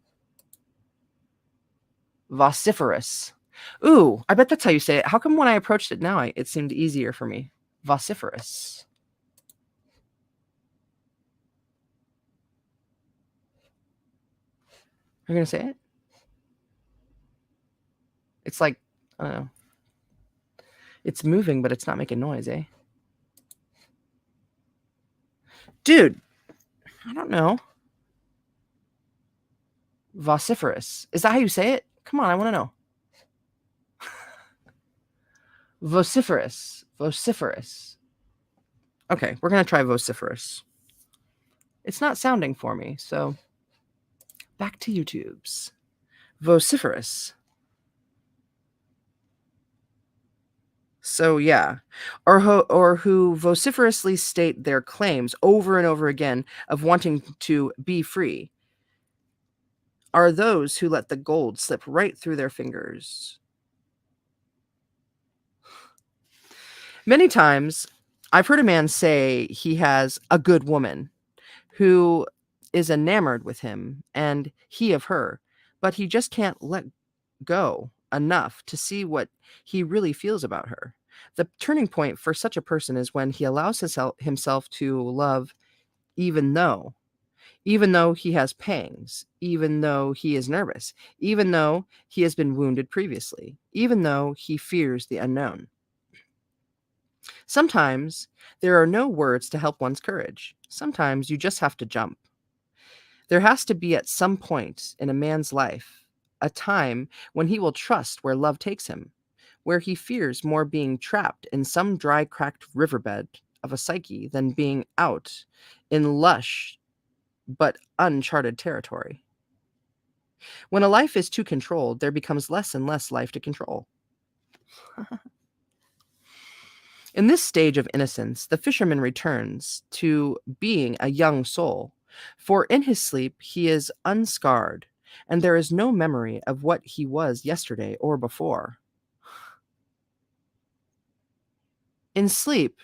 Vociferous. Ooh, I bet that's how you say it. How come when I approached it now, it seemed easier for me? Vociferous. You're going to say it? It's like, I don't know. It's moving, but it's not making noise, eh? Dude, I don't know. Vociferous. Is that how you say it? Come on, I want to know. Vociferous. Vociferous. Okay, we're going to try vociferous. It's not sounding for me, so back to YouTube's. Vociferous. So yeah, or who vociferously state their claims over and over again of wanting to be free are those who let the gold slip right through their fingers. Many times, I've heard a man say he has a good woman who is enamored with him and he of her, but he just can't let go enough to see what he really feels about her. The turning point for such a person is when he allows himself to love even though, even though he has pangs, even though he is nervous, even though he has been wounded previously, even though he fears the unknown. Sometimes there are no words to help one's courage. Sometimes you just have to jump. There has to be at some point in a man's life a time when he will trust where love takes him, where he fears more being trapped in some dry, cracked riverbed of a psyche than being out in lush but uncharted territory. When a life is too controlled, there becomes less and less life to control. In this stage of innocence, the fisherman returns to being a young soul, for in his sleep he is unscarred, and there is no memory of what he was yesterday or before. In sleep,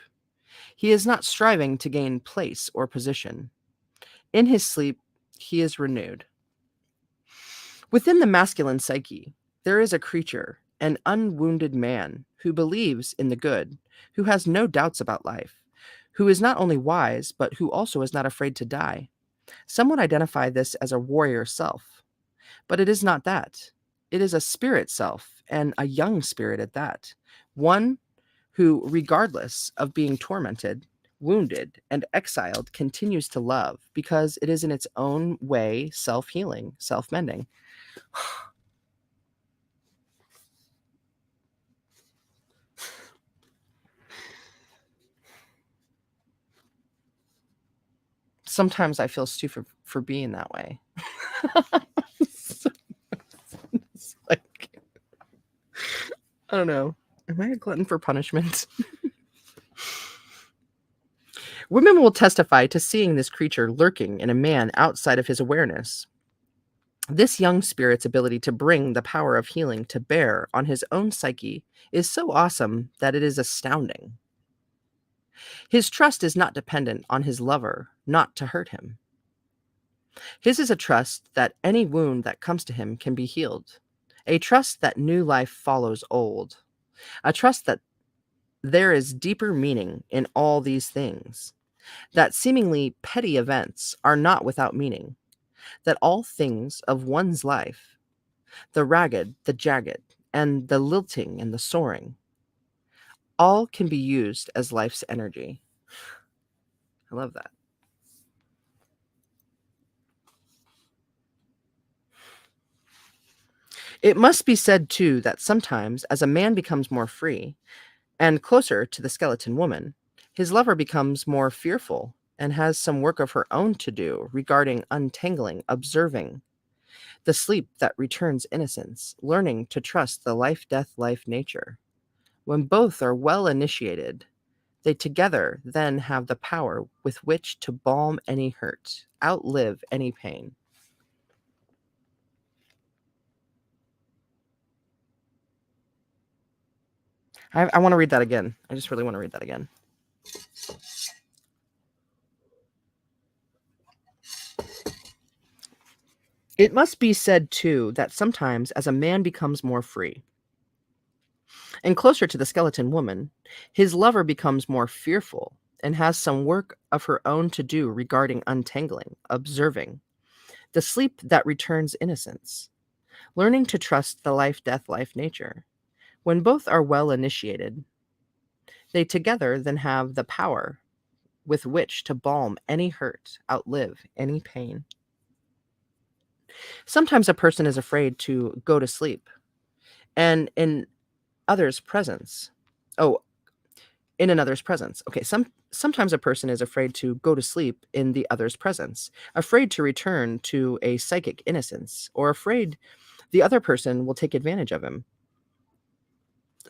he is not striving to gain place or position. In his sleep, he is renewed. Within the masculine psyche, there is a creature, an unwounded man, who believes in the good, who has no doubts about life, who is not only wise, but who also is not afraid to die. Some would identify this as a warrior self, but it is not that. It is a spirit self, and a young spirit at that. One who, regardless of being tormented, wounded, and exiled, continues to love because it is in its own way self healing, self mending. Sometimes I feel stupid for being that way. It's like, I don't know. Am I a glutton for punishment? Women will testify to seeing this creature lurking in a man outside of his awareness. This young spirit's ability to bring the power of healing to bear on his own psyche is so awesome that it is astounding. His trust is not dependent on his lover not to hurt him. His is a trust that any wound that comes to him can be healed, a trust that new life follows old, a trust that there is deeper meaning in all these things, that seemingly petty events are not without meaning, that all things of one's life, the ragged, the jagged, and the lilting and the soaring, all can be used as life's energy. I love that. It must be said, too, that sometimes as a man becomes more free and closer to the skeleton woman, his lover becomes more fearful and has some work of her own to do regarding untangling, observing the sleep that returns innocence, learning to trust the life, death, life nature. When both are well initiated, they together then have the power with which to balm any hurt, outlive any pain. I want to read that again. I just really want to read that again. It must be said, too, that sometimes as a man becomes more free and closer to the skeleton woman, his lover becomes more fearful and has some work of her own to do regarding untangling, observing the sleep that returns innocence, learning to trust the life, death, life nature. When both are well initiated, they together then have the power with which to balm any hurt, outlive any pain. Sometimes a person is afraid to go to sleep, and in others' presence. Oh, in another's presence. Okay, sometimes a person is afraid to go to sleep in the other's presence, afraid to return to a psychic innocence, or afraid the other person will take advantage of him.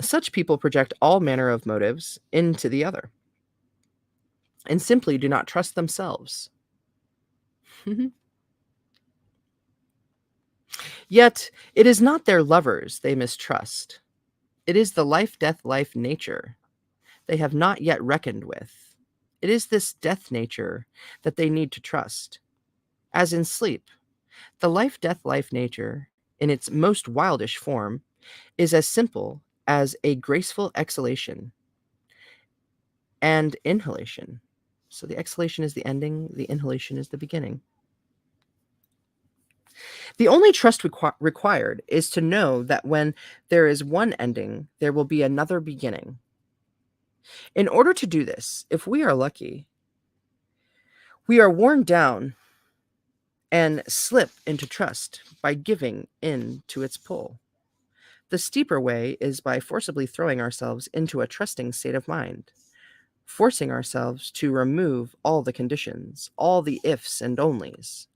Such people project all manner of motives into the other and simply do not trust themselves. Yet, it is not their lovers they mistrust. It is the life death life nature they have not yet reckoned with. It is this death nature that they need to trust. As in sleep, the life death life nature, in its most wildish form, is as simple as a graceful exhalation and inhalation. So the exhalation is the ending, the inhalation is the beginning. The only trust required is to know that when there is one ending, there will be another beginning. In order to do this, if we are lucky, we are worn down and slip into trust by giving in to its pull. The steeper way is by forcibly throwing ourselves into a trusting state of mind, forcing ourselves to remove all the conditions, all the ifs and onlys.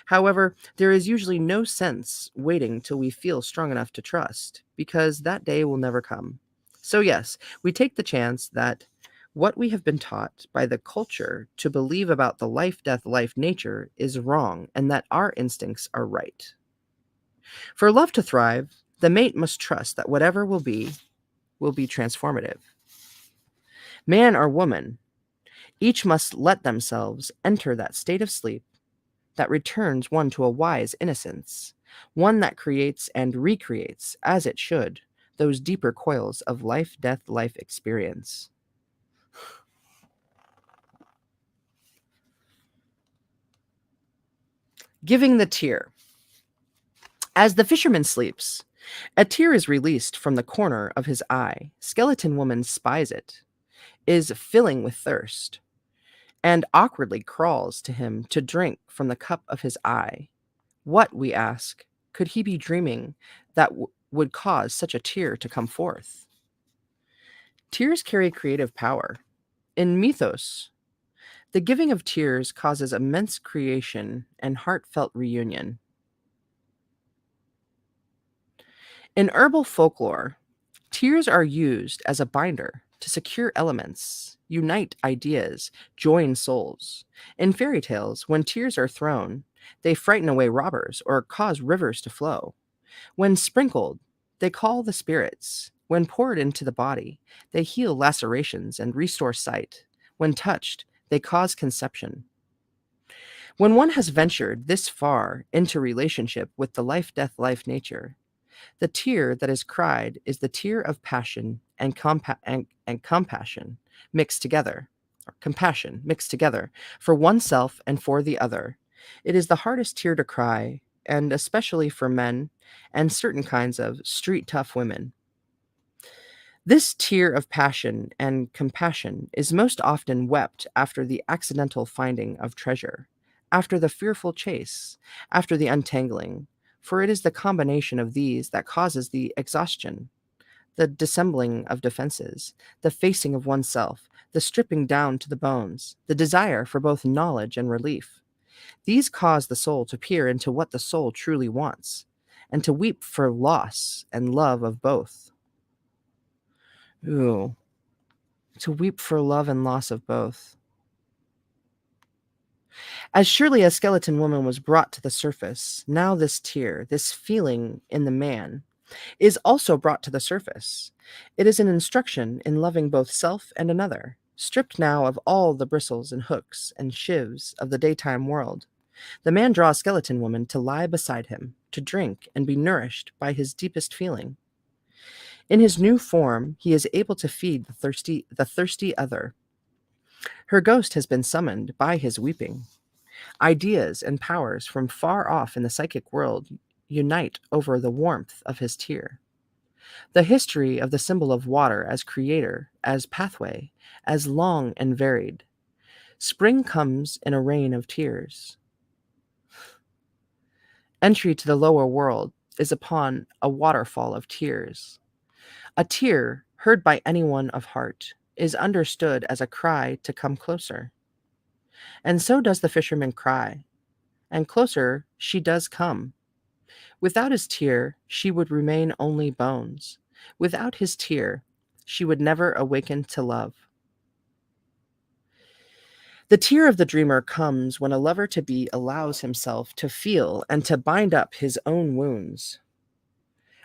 However, there is usually no sense waiting till we feel strong enough to trust, because that day will never come. So, yes, we take the chance that what we have been taught by the culture to believe about the life death life nature is wrong and that our instincts are right. For love to thrive, the mate must trust that whatever will be transformative. Man or woman, each must let themselves enter that state of sleep that returns one to a wise innocence, one that creates and recreates, as it should, those deeper coils of life death life experience. Giving the tear. As the fisherman sleeps, a tear is released from the corner of his eye. Skeleton woman spies it, is filling with thirst, and awkwardly crawls to him to drink from the cup of his eye. What, we ask, could he be dreaming that would cause such a tear to come forth? Tears carry creative power. In mythos, the giving of tears causes immense creation and heartfelt reunion. In herbal folklore, tears are used as a binder to secure elements, unite ideas, join souls. In fairy tales, when tears are thrown, they frighten away robbers or cause rivers to flow. When sprinkled, they call the spirits. When poured into the body, they heal lacerations and restore sight. When touched, they cause conception. When one has ventured this far into relationship with the life death life nature, the tear that is cried is the tear of passion and, and compassion mixed together, or compassion mixed together, for oneself and for the other. It is the hardest tear to cry, and especially for men and certain kinds of street tough women. This tear of passion and compassion is most often wept after the accidental finding of treasure, after the fearful chase, after the untangling, for it is the combination of these that causes the exhaustion, the dissembling of defenses, the facing of oneself, the stripping down to the bones, the desire for both knowledge and relief. These cause the soul to peer into what the soul truly wants, and to weep for loss and love of both. Ooh, to weep for love and loss of both. As surely as skeleton woman was brought to the surface, now this tear, this feeling in the man, is also brought to the surface. It is an instruction in loving both self and another, stripped now of all the bristles and hooks and shivs of the daytime world. The man draws skeleton woman to lie beside him, to drink and be nourished by his deepest feeling. In his new form, he is able to feed the thirsty other. Her ghost has been summoned by his weeping. Ideas and powers from far off in the psychic world unite over the warmth of his tear. The history of the symbol of water as creator, as pathway, as long and varied. Spring comes in a rain of tears. Entry to the lower world is upon a waterfall of tears. A tear, heard by anyone of heart, is understood as a cry to come closer. And so does the fisherman cry, and closer she does come. Without his tear, she would remain only bones. Without his tear, she would never awaken to love. The tear of the dreamer comes when a lover to be allows himself to feel and to bind up his own wounds.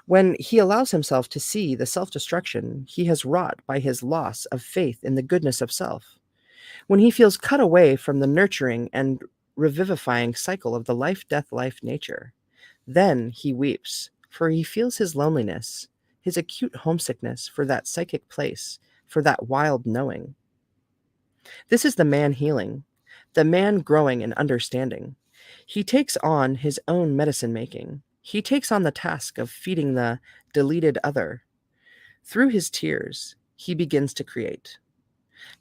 When he allows himself to see the self destruction he has wrought by his loss of faith in the goodness of self. When he feels cut away from the nurturing and revivifying cycle of the life death life nature. Then he weeps, for he feels his loneliness, his acute homesickness for that psychic place, for that wild knowing. This is the man healing, the man growing in understanding. He takes on his own medicine making. He takes on the task of feeding the deleted other. Through his tears, he begins to create.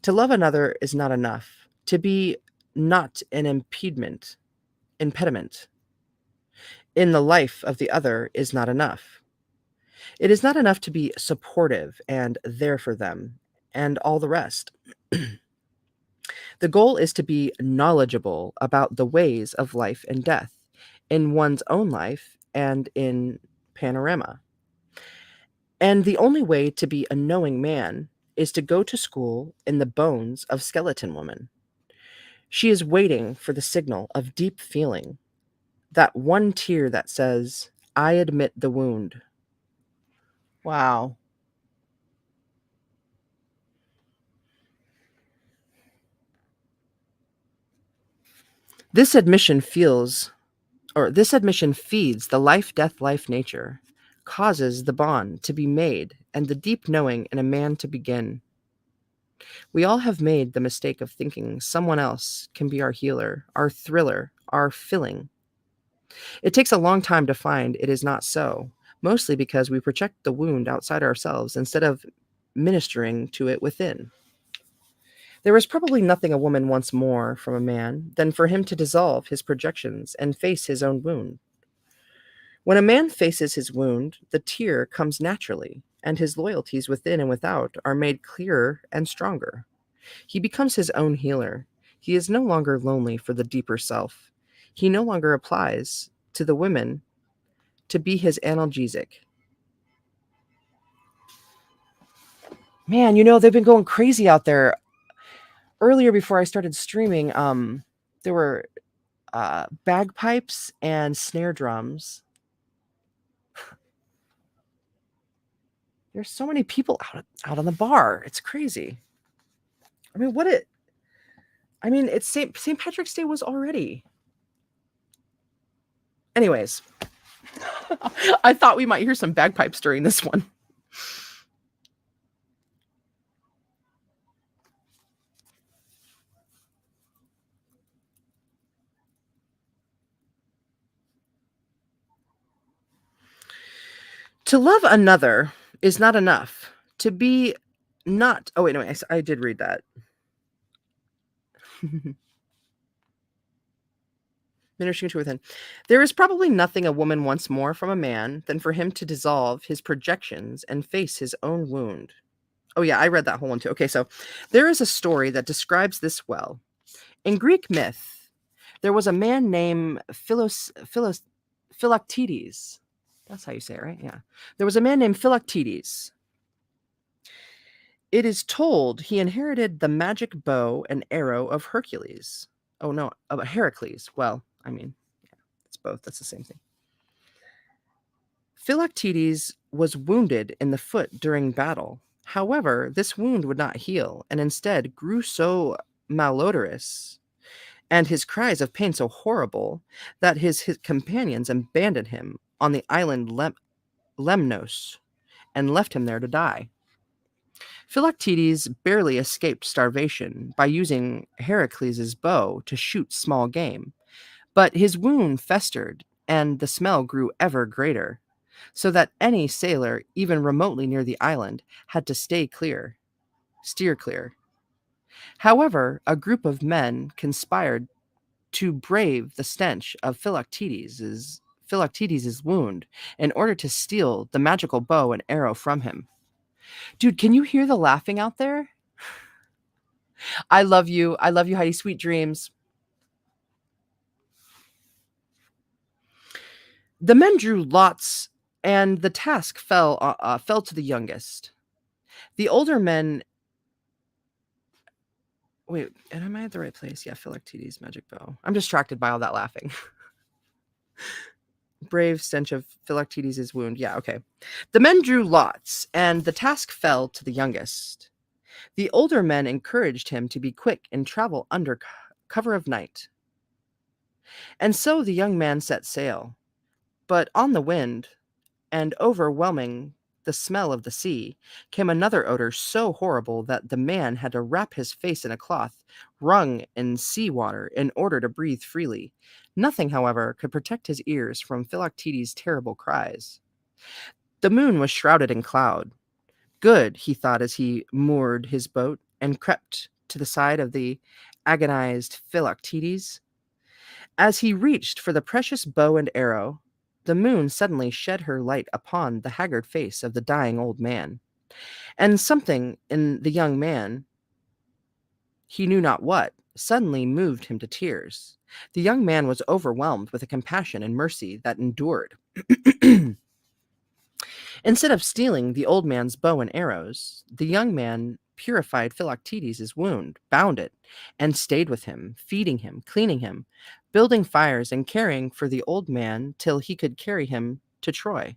To love another is not enough. To be not an impediment in the life of the other is not enough. It is not enough to be supportive and there for them and all the rest. The goal is to be knowledgeable about the ways of life and death in one's own life and in panorama. And the only way to be a knowing man is to go to school in the bones of Skeleton Woman. She is waiting for the signal of deep feeling, that one tear that says, I admit the wound. Wow. This admission this admission feeds the life death life nature, causes the bond to be made and the deep knowing in a man to begin. We all have made the mistake of thinking someone else can be our healer, our thriller, our filling. It takes a long time to find it is not so, mostly because we project the wound outside ourselves instead of ministering to it within. There is probably nothing a woman wants more from a man than for him to dissolve his projections and face his own wound. When a man faces his wound, the tear comes naturally, and his loyalties within and without are made clearer and stronger. He becomes his own healer. He is no longer lonely for the deeper self. He no longer applies to the women to be his analgesic. Man, they've been going crazy out there. Earlier, before I started streaming, there were bagpipes and snare drums. There's so many people out on the bar. It's crazy. I mean, it's St. Patrick's Day was already. Anyways, I thought we might hear some bagpipes during this one. To love another is not enough. To be not. Oh, wait, no, I did read that. Ministering to within. There is probably nothing a woman wants more from a man than for him to dissolve his projections and face his own wound. Oh, yeah, I read that whole one too. Okay, so there is a story that describes this well. In Greek myth, there was a man named Philoctetes. That's how you say it, right? Yeah. There was a man named Philoctetes. It is told he inherited the magic bow and arrow of Hercules. Oh, no, of Heracles. Well, yeah, it's both. That's the same thing. Philoctetes was wounded in the foot during battle. However, this wound would not heal and instead grew so malodorous and his cries of pain so horrible that his companions abandoned him on the island Lemnos and left him there to die. Philoctetes barely escaped starvation by using Heracles' bow to shoot small game, but his wound festered and the smell grew ever greater, so that any sailor, even remotely near the island, had to steer clear. However, a group of men conspired to brave the stench of Philoctetes' wound in order to steal the magical bow and arrow from him. Dude, can you hear the laughing out there? I love you. I love you, Heidi. Sweet dreams. The men drew lots and the task fell to the youngest. The older men. Wait, am I at the right place? Yeah, Philoctetes' magic bow. I'm distracted by all that laughing. Brave stench of Philoctetes' wound. Yeah, okay. The men drew lots, and the task fell to the youngest. The older men encouraged him to be quick and travel under cover of night. And so the young man set sail. But on the wind, and overwhelming the smell of the sea, came another odor so horrible that the man had to wrap his face in a cloth wrung in sea water in order to breathe freely. Nothing, however, could protect his ears from Philoctetes' terrible cries. The moon was shrouded in cloud. Good, he thought as he moored his boat and crept to the side of the agonized Philoctetes. As he reached for the precious bow and arrow, the moon suddenly shed her light upon the haggard face of the dying old man, and something in the young man, he knew not what, suddenly moved him to tears. The young man was overwhelmed with a compassion and mercy that endured. Instead of stealing the old man's bow and arrows, the young man purified Philoctetes' wound, bound it, and stayed with him, feeding him, cleaning him, building fires, and caring for the old man till he could carry him to Troy,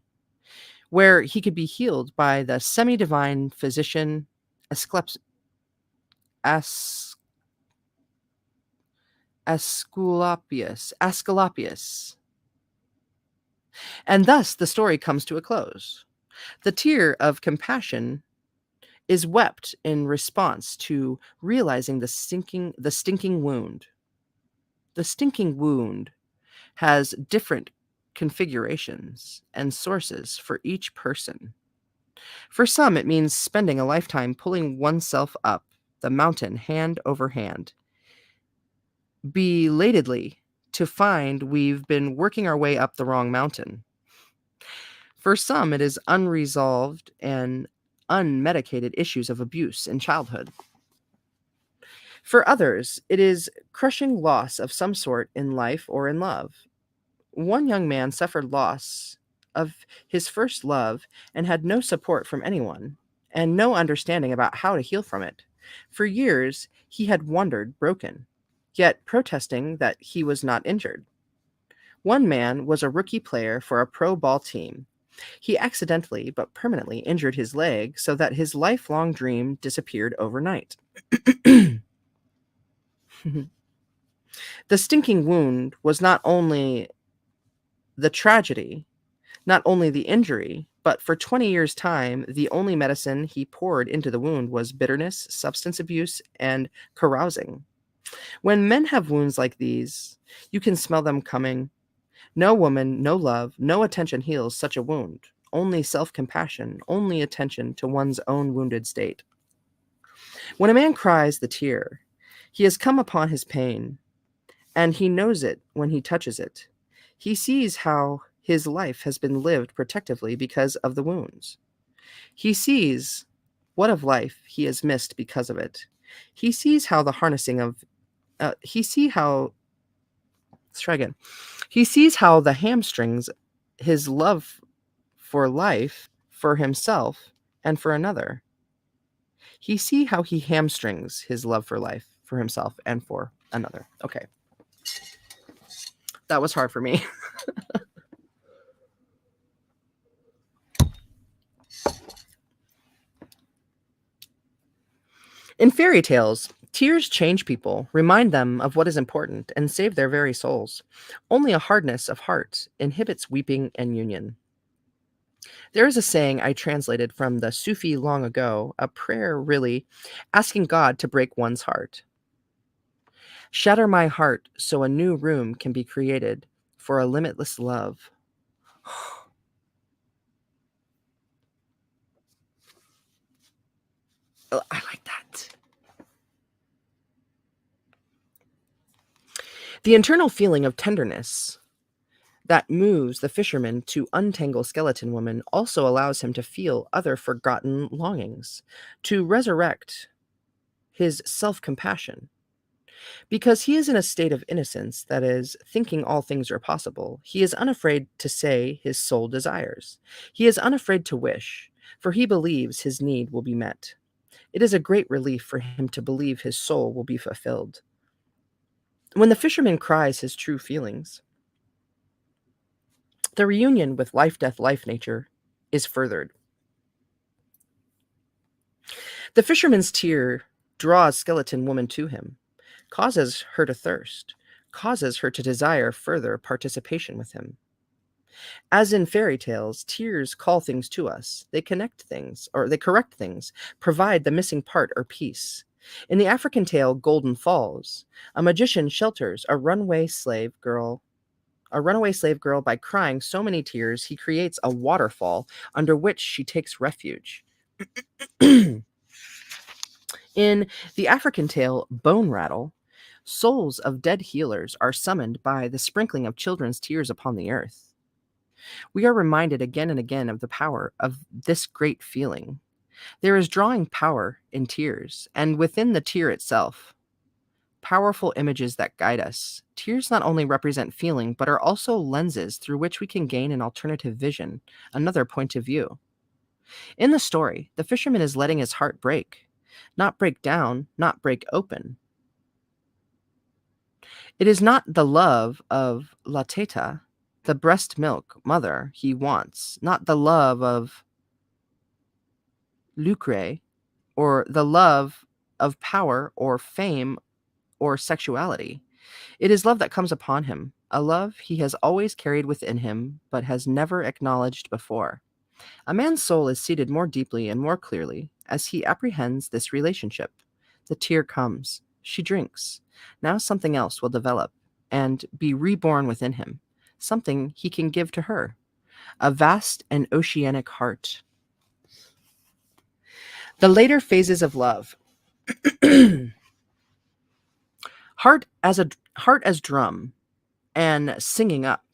where he could be healed by the semi-divine physician As- Asclepius. And thus the story comes to a close. The tear of compassion is wept in response to realizing the stinking wound. The stinking wound has different configurations and sources for each person. For some, it means spending a lifetime pulling oneself up the mountain hand over hand, belatedly to find we've been working our way up the wrong mountain. For some, it is unresolved and unmedicated issues of abuse in childhood. For others, it is crushing loss of some sort in life or in love. One young man suffered loss of his first love and had no support from anyone and no understanding about how to heal from it. For years, he had wandered broken, yet protesting that he was not injured. One man was a rookie player for a pro ball team. He accidentally but permanently injured his leg so that his lifelong dream disappeared overnight. The stinking wound was not only the tragedy, not only the injury, but for 20 years' time, the only medicine he poured into the wound was bitterness, substance abuse, and carousing. When men have wounds like these, you can smell them coming. No woman, no love, no attention heals such a wound. Only self compassion, only attention to one's own wounded state. When a man cries the tear, he has come upon his pain, and he knows it when he touches it. He sees how his life has been lived protectively because of the wounds. He sees what of life he has missed because of it. He sees how the harnessing of, he see how, let's try again. He sees how the hamstrings his love for life, for himself, and for another. He see how he hamstrings his love for life, for himself, and for another. Okay. That was hard for me. In fairy tales, tears change people, remind them of what is important, and save their very souls. Only a hardness of heart inhibits weeping and union. There is a saying I translated from the Sufi long ago, a prayer really, asking God to break one's heart. Shatter my heart so a new room can be created for a limitless love. Oh, I like that. The internal feeling of tenderness that moves the fisherman to untangle Skeleton Woman also allows him to feel other forgotten longings, to resurrect his self compassion. Because he is in a state of innocence, that is, thinking all things are possible, he is unafraid to say his soul desires. He is unafraid to wish, for he believes his need will be met. It is a great relief for him to believe his soul will be fulfilled. When the fisherman cries his true feelings, the reunion with life, death, life, nature is furthered. The fisherman's tear draws skeleton woman to him, causes her to thirst, causes her to desire further participation with him. As in fairy tales, tears call things to us. They connect things, or they correct things, provide the missing part or piece. In the African tale Golden Falls, a magician shelters a runaway slave girl by crying so many tears he creates a waterfall under which she takes refuge. In the African tale Bone Rattle, souls of dead healers are summoned by the sprinkling of children's tears upon the earth. We are reminded again and again of the power of this great feeling. There is drawing power in tears, and within the tear itself, powerful images that guide us. Tears not only represent feeling, but are also lenses through which we can gain an alternative vision, another point of view. In the story, the fisherman is letting his heart break, not break down, not break open. It is not the love of La Teta, the breast milk mother, he wants, not the love of lucre, or the love of power or fame or sexuality. It is love that comes upon him, a love he has always carried within him but has never acknowledged before. A man's soul is seated more deeply and more clearly as he apprehends this relationship. The tear comes. She drinks. Now something else will develop and be reborn within him, something he can give to her, a vast and oceanic heart. The later phases of love. Heart as drum and singing up.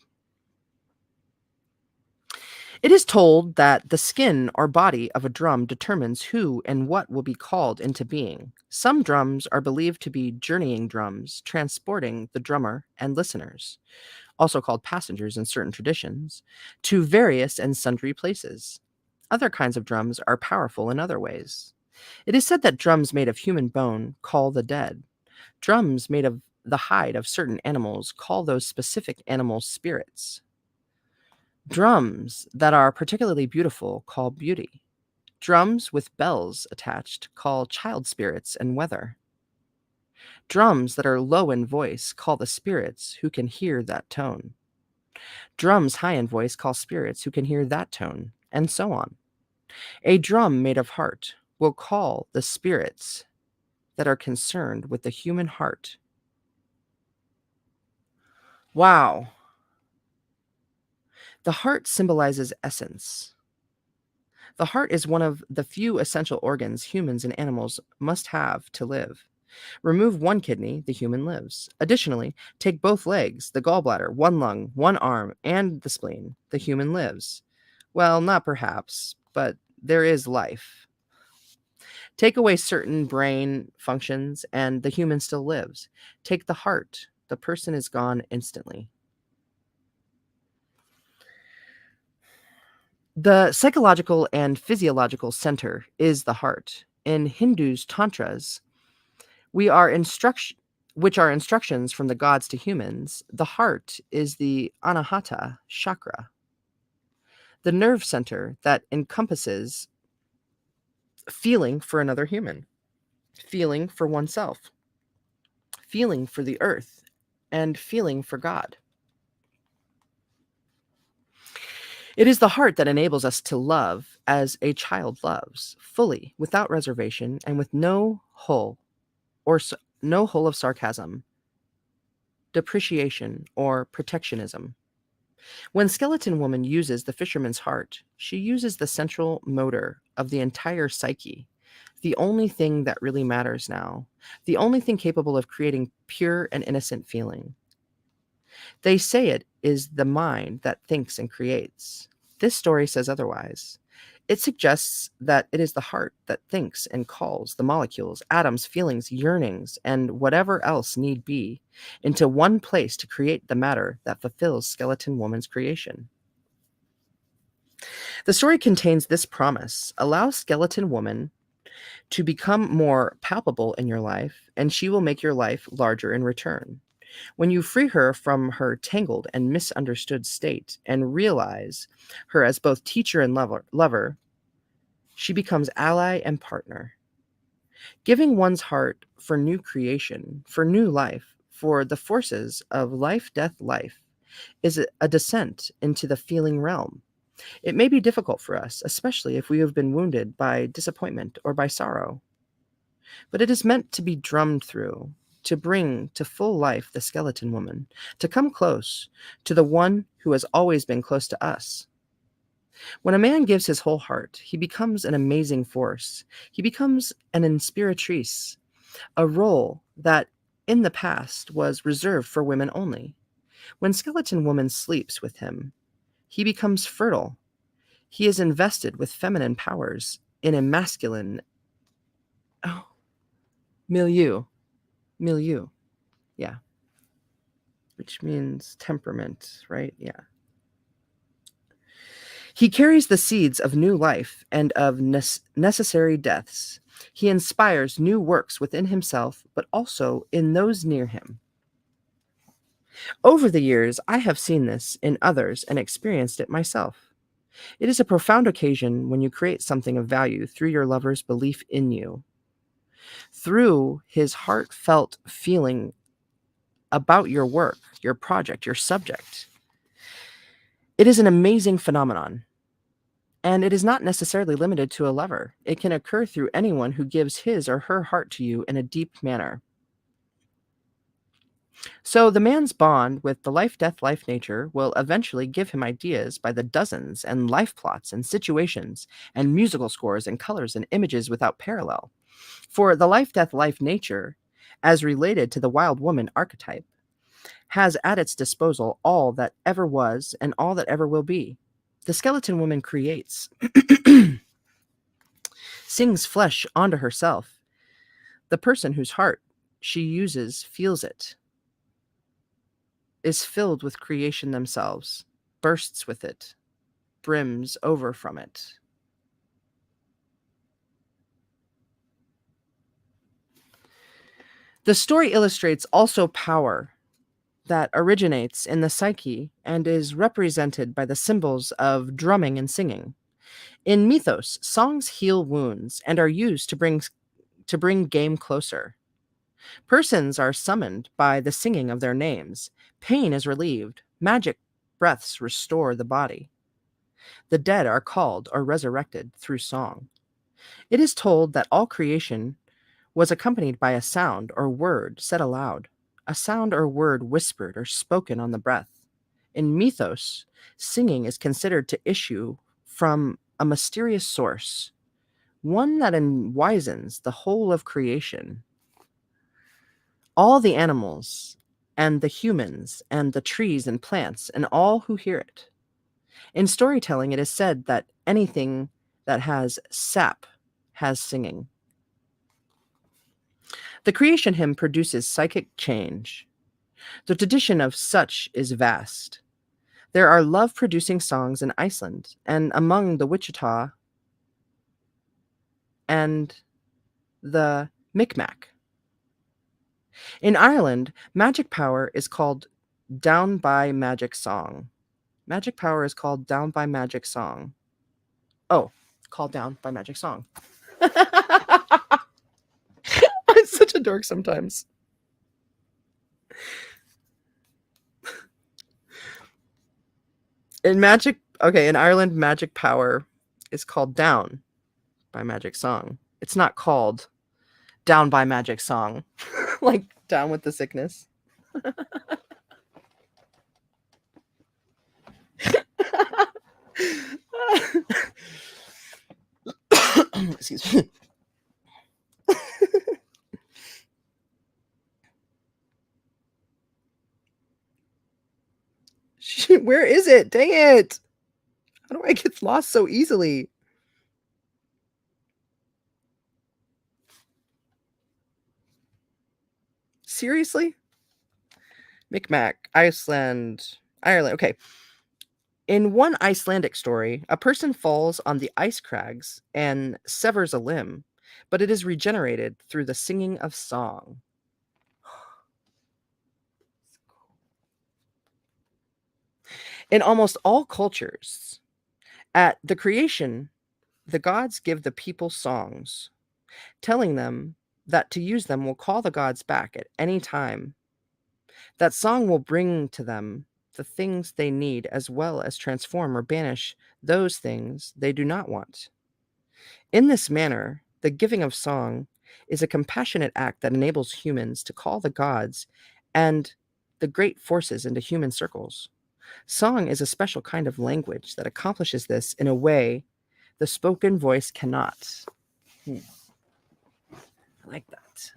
It is told that the skin or body of a drum determines who and what will be called into being. Some drums are believed to be journeying drums, transporting the drummer and listeners, also called passengers in certain traditions, to various and sundry places. Other kinds of drums are powerful in other ways. It is said that drums made of human bone call the dead. Drums made of the hide of certain animals call those specific animals spirits. Drums that are particularly beautiful call beauty. Drums with bells attached call child spirits and weather. Drums that are low in voice call the spirits who can hear that tone. Drums high in voice call spirits who can hear that tone, and so on. A drum made of heart will call the spirits that are concerned with the human heart. Wow. The heart symbolizes essence. The heart is one of the few essential organs humans and animals must have to live. Remove one kidney, the human lives. Additionally, take both legs, the gallbladder, one lung, one arm, and the spleen, the human lives. Well, not perhaps, but there is life. Take away certain brain functions, and the human still lives. Take the heart, the person is gone instantly. The psychological and physiological center is the heart. In Hindus' tantras, which are instructions from the gods to humans, the heart is the anahata chakra, the nerve center that encompasses feeling for another human, feeling for oneself, feeling for the earth, and feeling for God. It is the heart that enables us to love as a child loves, fully, without reservation, and with no hole of sarcasm, depreciation, or protectionism. When Skeleton Woman uses the fisherman's heart, she uses the central motor of the entire psyche, the only thing that really matters now, the only thing capable of creating pure and innocent feeling. They say it is the mind that thinks and creates. This story says otherwise. It suggests that it is the heart that thinks and calls the molecules, atoms, feelings, yearnings, and whatever else need be into one place to create the matter that fulfills Skeleton Woman's creation. The story contains this promise: allow Skeleton Woman to become more palpable in your life, and she will make your life larger in return. When you free her from her tangled and misunderstood state and realize her as both teacher and lover, she becomes ally and partner. Giving one's heart for new creation, for new life, for the forces of life, death, life, is a descent into the feeling realm. It may be difficult for us, especially if we have been wounded by disappointment or by sorrow, but it is meant to be drummed through, to bring to full life the Skeleton Woman, to come close to the one who has always been close to us. When a man gives his whole heart, he becomes an amazing force. He becomes an inspiratrice, a role that in the past was reserved for women only. When Skeleton Woman sleeps with him, he becomes fertile. He is invested with feminine powers in a masculine oh, milieu. Milieu. Yeah. Which means temperament, right? Yeah. He carries the seeds of new life and of necessary deaths. He inspires new works within himself, but also in those near him. Over the years, I have seen this in others and experienced it myself. It is a profound occasion when you create something of value through your lover's belief in you, through his heartfelt feeling about your work, your project, your subject. It is an amazing phenomenon. And it is not necessarily limited to a lover. It can occur through anyone who gives his or her heart to you in a deep manner. So the man's bond with the life, death, life nature will eventually give him ideas by the dozens and life plots and situations and musical scores and colors and images without parallel. For the life, death, life nature, as related to the wild woman archetype, has at its disposal all that ever was and all that ever will be. The skeleton woman creates, sings flesh onto herself. The person whose heart she uses feels it, is filled with creation themselves, bursts with it, brims over from it. The story illustrates also power that originates in the psyche and is represented by the symbols of drumming and singing. In mythos, songs heal wounds and are used to bring game closer. Persons are summoned by the singing of their names. Pain is relieved. Magic breaths restore the body. The dead are called or resurrected through song. It is told that all creation was accompanied by a sound or word said aloud, a sound or word whispered or spoken on the breath. In mythos, singing is considered to issue from a mysterious source, one that enwizens the whole of creation. All the animals and the humans and the trees and plants and all who hear it. In storytelling, it is said that anything that has sap has singing. The creation hymn produces psychic change. The tradition of such is vast. There are love-producing songs in Iceland and among the Wichita and the Micmac. In Ireland, magic power is called Down by Magic Song. Magic power is called Down by Magic Song. Oh, called Down by Magic Song. I'm such a dork sometimes. In Ireland, magic power is called Down by Magic Song. It's not called Down by Magic Song, like down with the sickness. Excuse me. Where is it? Dang it. How do I get lost so easily? Seriously? Micmac, Ireland. Okay. In one Icelandic story, a person falls on the ice crags and severs a limb, but it is regenerated through the singing of song. In almost all cultures, at the creation, the gods give the people songs, telling them that to use them will call the gods back at any time. That song will bring to them the things they need as well as transform or banish those things they do not want. In this manner, the giving of song is a compassionate act that enables humans to call the gods and the great forces into human circles. Song is a special kind of language that accomplishes this in a way the spoken voice cannot. I like that.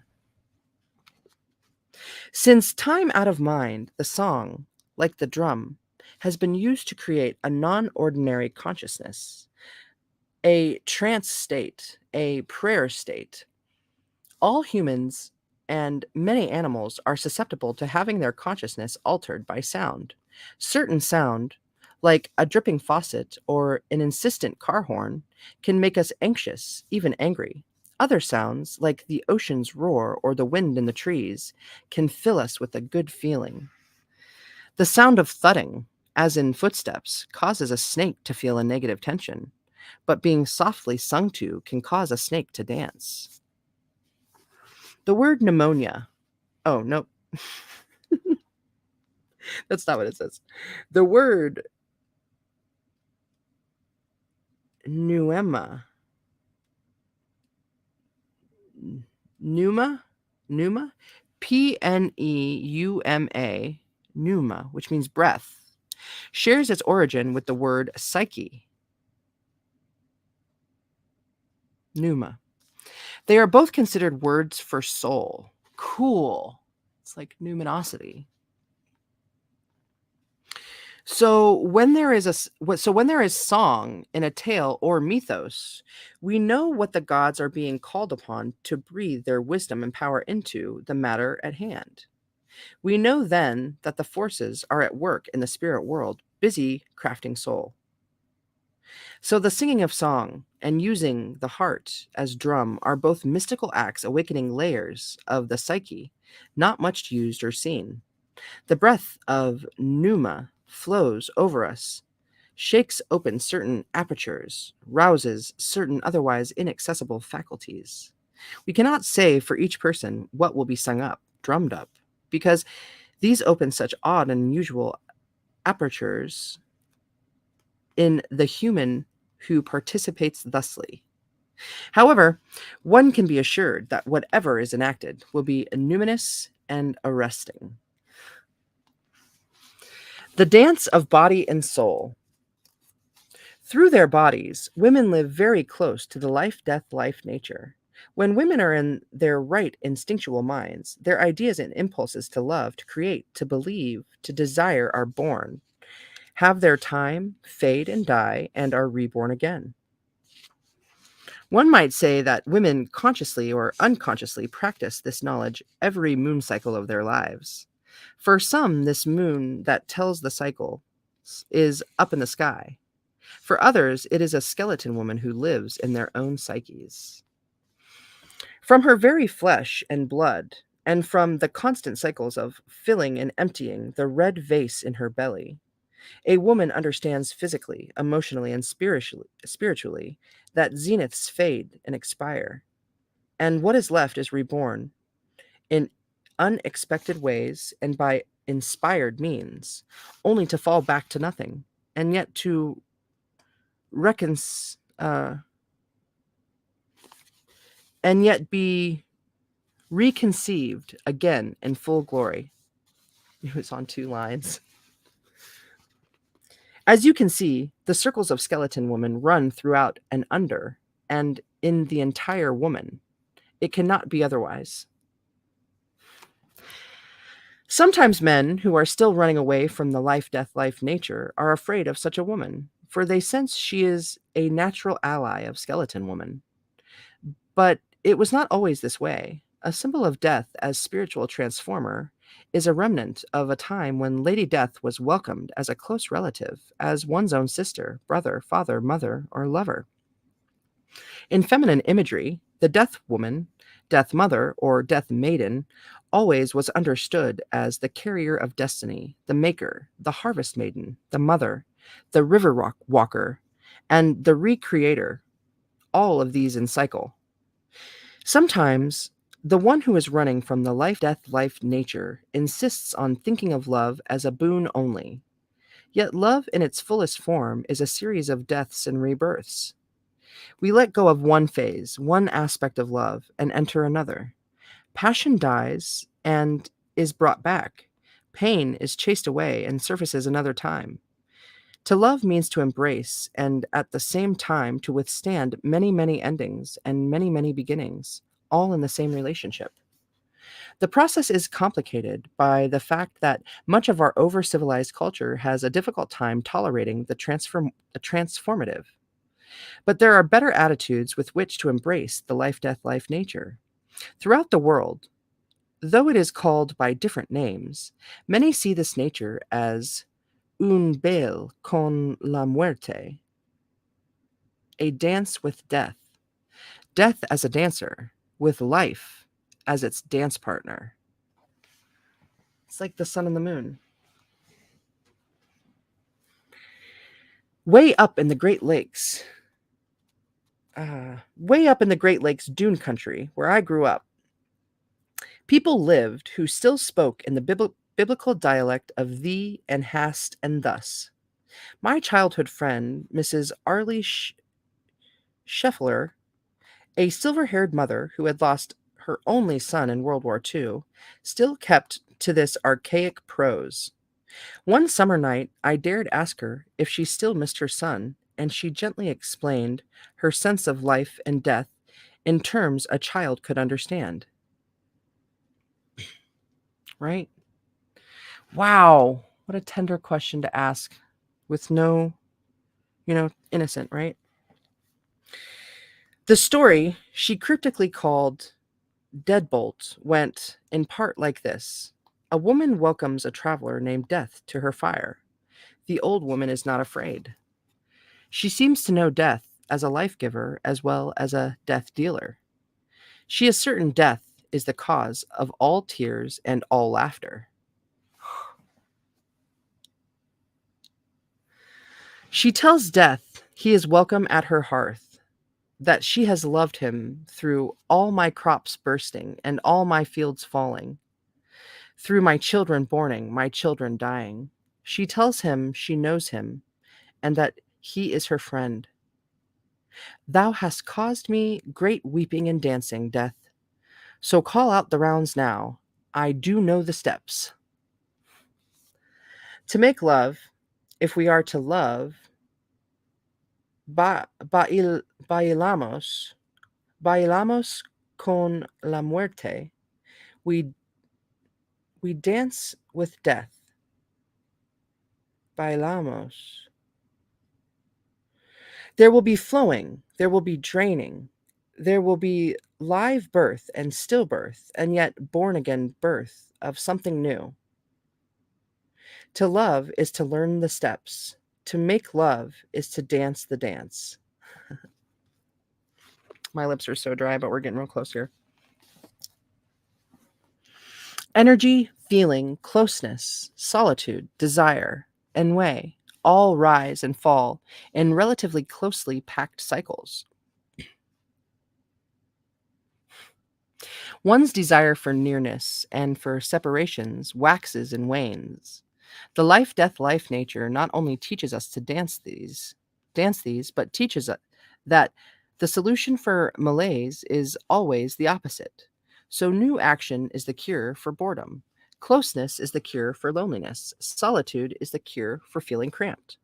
Since time out of mind, the song, like the drum, has been used to create a non ordinary consciousness, a trance state, a prayer state. All humans and many animals are susceptible to having their consciousness altered by sound. Certain sound, like a dripping faucet or an insistent car horn, can make us anxious, even angry. Other sounds, like the ocean's roar or the wind in the trees, can fill us with a good feeling. The sound of thudding, as in footsteps, causes a snake to feel a negative tension, but being softly sung to can cause a snake to dance. The word pneumonia. Oh, no. That's not what it says. The word pneuma. Pneuma, Pneuma, pneuma, which means breath, shares its origin with the word psyche, pneuma. They are both considered words for soul. Cool. It's like numinosity. So when there is song in a tale or mythos, we know what the gods are being called upon to breathe their wisdom and power into the matter at hand. We know then that the forces are at work in the spirit world, busy crafting soul. So the singing of song and using the heart as drum are both mystical acts awakening layers of the psyche, not much used or seen. The breath of pneuma flows over us, shakes open certain apertures, rouses certain otherwise inaccessible faculties. We cannot say for each person what will be sung up, drummed up, because these open such odd and unusual apertures in the human who participates thusly. However, one can be assured that whatever is enacted will be numinous and arresting. The dance of body and soul. Through their bodies, women live very close to the life nature. When women are in their right instinctual minds, their ideas and impulses to love, to create, to believe, to desire are born, have their time, fade and die, and are reborn again. One might say that women consciously or unconsciously practice this knowledge every moon cycle of their lives. For some, this moon that tells the cycle is up in the sky. For others, it is a skeleton woman who lives in their own psyches. From her very flesh and blood, and from the constant cycles of filling and emptying the red vase in her belly, a woman understands physically, emotionally, and spiritually that zeniths fade and expire, and what is left is reborn in unexpected ways and by inspired means, only to fall back to nothing, and yet to and yet be reconceived again in full glory. It was on two lines. As you can see, the circles of skeleton woman run throughout and under, and in the entire woman. It cannot be otherwise. Sometimes men who are still running away from the life nature are afraid of such a woman, for they sense she is a natural ally of skeleton woman. But it was not always this way. a symbol of death as spiritual transformer, is a remnant of a time when Lady Death was welcomed as a close relative, as one's own sister, brother, father, mother, or lover. In feminine imagery, the Death Woman, Death Mother, or Death Maiden always was understood as the carrier of destiny, the maker, the harvest maiden, the mother, the walker, and the recreator, all of these in cycle. Sometimes, the one who is running from the life death life nature insists on thinking of love as a boon only. Yet love in its fullest form is a series of deaths and rebirths. We let go of one phase, one aspect of love, and enter another. Passion dies and is brought back. Pain is chased away and surfaces another time. To love means to embrace and at the same time to withstand many, many endings and many, many beginnings, all in the same relationship. The process is complicated by the fact that much of our over civilized culture has a difficult time tolerating the transformative. But there are better attitudes with which to embrace the life death life nature. Throughout the world, though it is called by different names, many see this nature as un baile con la muerte, a dance with death, death as a dancer, with life as its dance partner. It's like the sun and the moon. Way up in the Great Lakes, way up in the Great Lakes dune country, where I grew up, people lived who still spoke in the biblical dialect of thee and hast and thus. My childhood friend, Mrs. Arlie Scheffler, a silver haired mother who had lost her only son in World War II, still kept to this archaic prose. One summer night, I dared ask her if she still missed her son, and she gently explained her sense of life and death in terms a child could understand. Right? Wow. What a tender question to ask with no, innocent, right? The story she cryptically called Deadbolt went in part like this. A woman welcomes a traveler named Death to her fire. The old woman is not afraid. She seems to know death as a life giver as well as a death dealer. She is certain death is the cause of all tears and all laughter. She tells Death he is welcome at her hearth, that she has loved him through all my crops bursting and all my fields falling, through my children borning, my children dying. She tells him she knows him, and that he is her friend. Thou hast caused me great weeping and dancing, Death. So call out the rounds now. I do know the steps. To make love, if we are to love, bailamos, bailamos con la muerte. We dance with death. Bailamos. There will be flowing, there will be draining, there will be live birth and stillbirth, and yet born again birth of something new. To love is to learn the steps. To make love is to dance the dance. My lips are so dry, but we're getting real close here. Energy, feeling, closeness, solitude, desire, and way all rise and fall in relatively closely packed cycles. One's desire for nearness and for separations waxes and wanes. The life death life nature not only teaches us to dance these, but teaches us that the solution for malaise is always the opposite. So new action is the cure for boredom. Closeness is the cure for loneliness. Solitude is the cure for feeling cramped.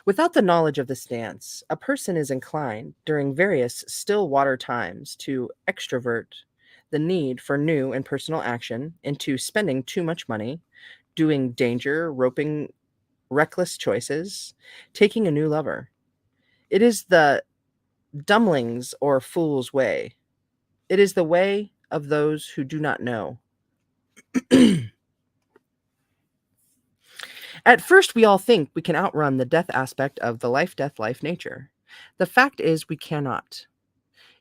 Without the knowledge of this dance, a person is inclined during various still water times to extrovert the need for new and personal action into spending too much money, doing danger, roping reckless choices, taking a new lover. It is the dumblings or fool's way. It is the way of those who do not know. At first, we all think we can outrun the death aspect of the life nature. The fact is, we cannot.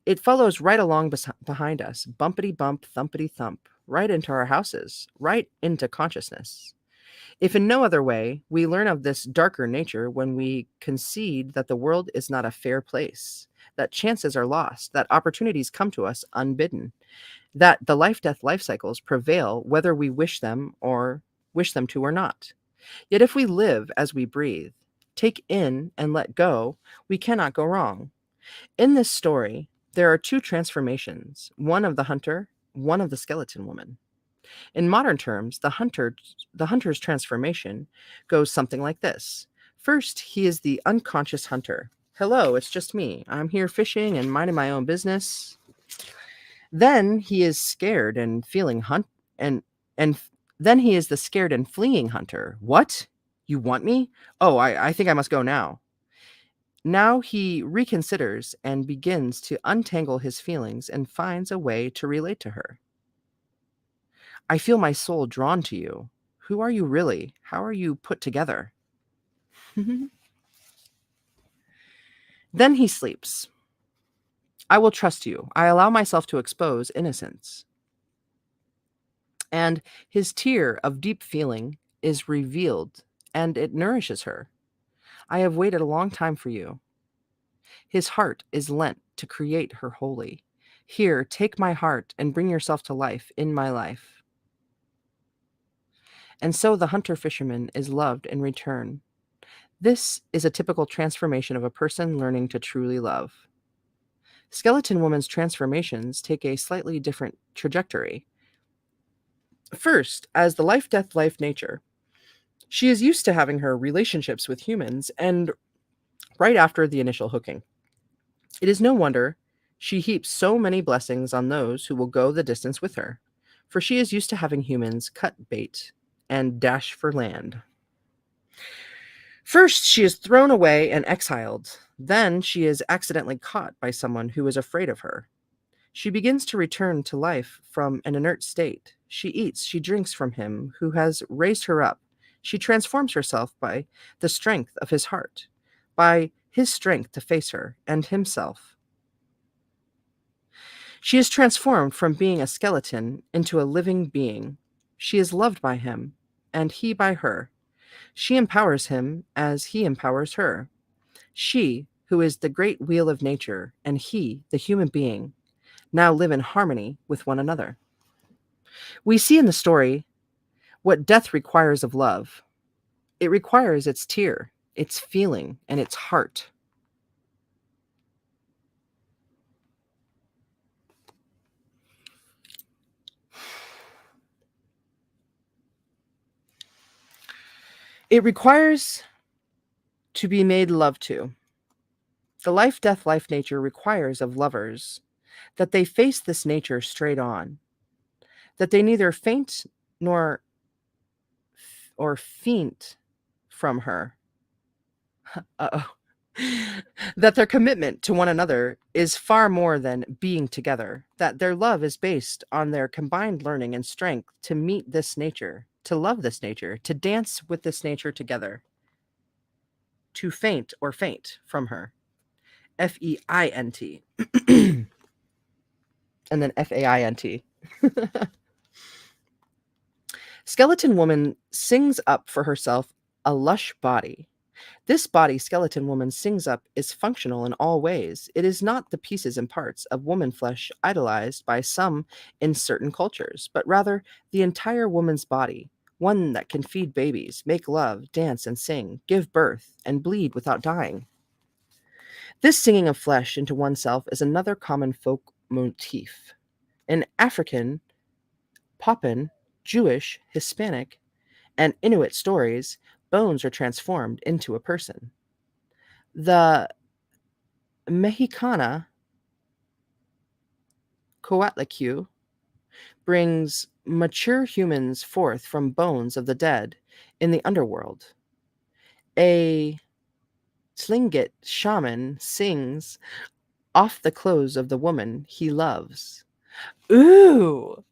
It follows right along behind us, bumpity bump, thumpity thump, right into our houses, right into consciousness. If in no other way, we learn of this darker nature when we concede that the world is not a fair place, that chances are lost, that opportunities come to us unbidden, that the life cycles prevail whether we wish them to or not. Yet if we live as we breathe, take in and let go, we cannot go wrong. In this story, there are two transformations, one of the hunter, one of the skeleton woman. In modern terms, the hunter's transformation goes something like this. First, he is the unconscious hunter. Hello, it's just me. I'm here fishing and minding my own business. Then he is scared and feeling and then he is the scared and fleeing hunter. What? You want me? Oh, I think I must go now. Now he reconsiders and begins to untangle his feelings and finds a way to relate to her. I feel my soul drawn to you. Who are you really? How are you put together? Then he sleeps. I will trust you. I allow myself to expose innocence. And his tear of deep feeling is revealed, and it nourishes her. I have waited a long time for you. His heart is lent to create her wholly. Here, take my heart and bring yourself to life in my life. And so the hunter fisherman is loved in return. This is a typical transformation of a person learning to truly love. Skeleton Woman's transformations take a slightly different trajectory. First, as the life nature, she is used to having her relationships with humans, and right after the initial hooking, it is no wonder she heaps so many blessings on those who will go the distance with her, for she is used to having humans cut bait and dash for land. First, she is thrown away and exiled. Then she is accidentally caught by someone who is afraid of her. She begins to return to life from an inert state. She eats, she drinks from him who has raised her up. She transforms herself by the strength of his heart, by his strength to face her and himself. She is transformed from being a skeleton into a living being. She is loved by him, and he by her. She empowers him as he empowers her. She, who is the great wheel of nature, and he, the human being, now live in harmony with one another. We see in the story what death requires of love. It requires its tear, its feeling, and its heart. It requires to be made love to. The life nature requires of lovers that they face this nature straight on, that they neither faint nor or faint from her. Uh-oh. That their commitment to one another is far more than being together, that their love is based on their combined learning and strength to meet this nature, to love this nature, to dance with this nature together, to faint or faint from her. FEINT. And then FAINT. Skeleton Woman sings up for herself a lush body. This body Skeleton Woman sings up is functional in all ways. It is not the pieces and parts of woman flesh idolized by some in certain cultures, but rather the entire woman's body, one that can feed babies, make love, dance and sing, give birth, and bleed without dying. This singing of flesh into oneself is another common folk motif. In African, Papuan, Jewish, Hispanic, and Inuit stories, bones are transformed into a person. The Mexicana Coatlicue brings mature humans forth from bones of the dead in the underworld. A Tlingit shaman sings off the clothes of the woman he loves. Ooh.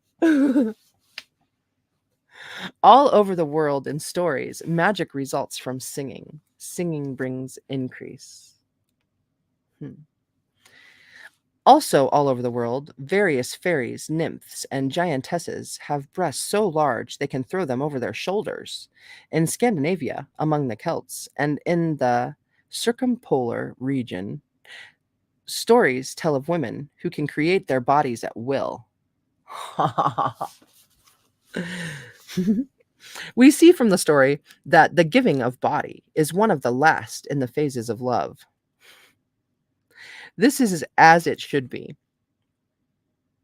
All over the world in stories, magic results from singing. Singing brings increase. Hmm. Also, all over the world, various fairies, nymphs, and giantesses have breasts so large they can throw them over their shoulders. In Scandinavia, among the Celts, and in the circumpolar region, stories tell of women who can create their bodies at will. We see from the story that the giving of body is one of the last in the phases of love. This is as it should be.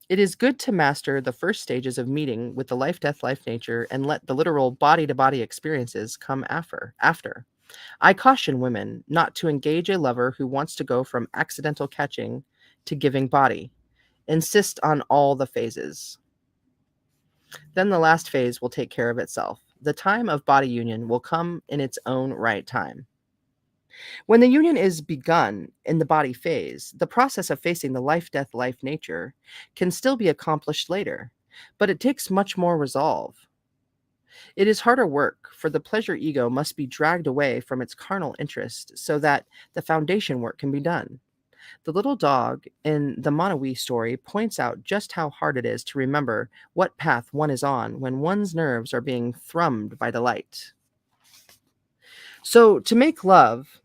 It is good to master the first stages of meeting with the life, death, life, nature, and let the literal body to body experiences come after. I caution women not to engage a lover who wants to go from accidental catching to giving body. Insist on all the phases. Then the last phase will take care of itself. The time of body union will come in its own right time. When the union is begun in the body phase, the process of facing the life, death, life, nature can still be accomplished later, but it takes much more resolve. It is harder work, for the pleasure ego must be dragged away from its carnal interest so that the foundation work can be done. The little dog in the Manawi story points out just how hard it is to remember what path one is on when one's nerves are being thrummed by the light. So, to make love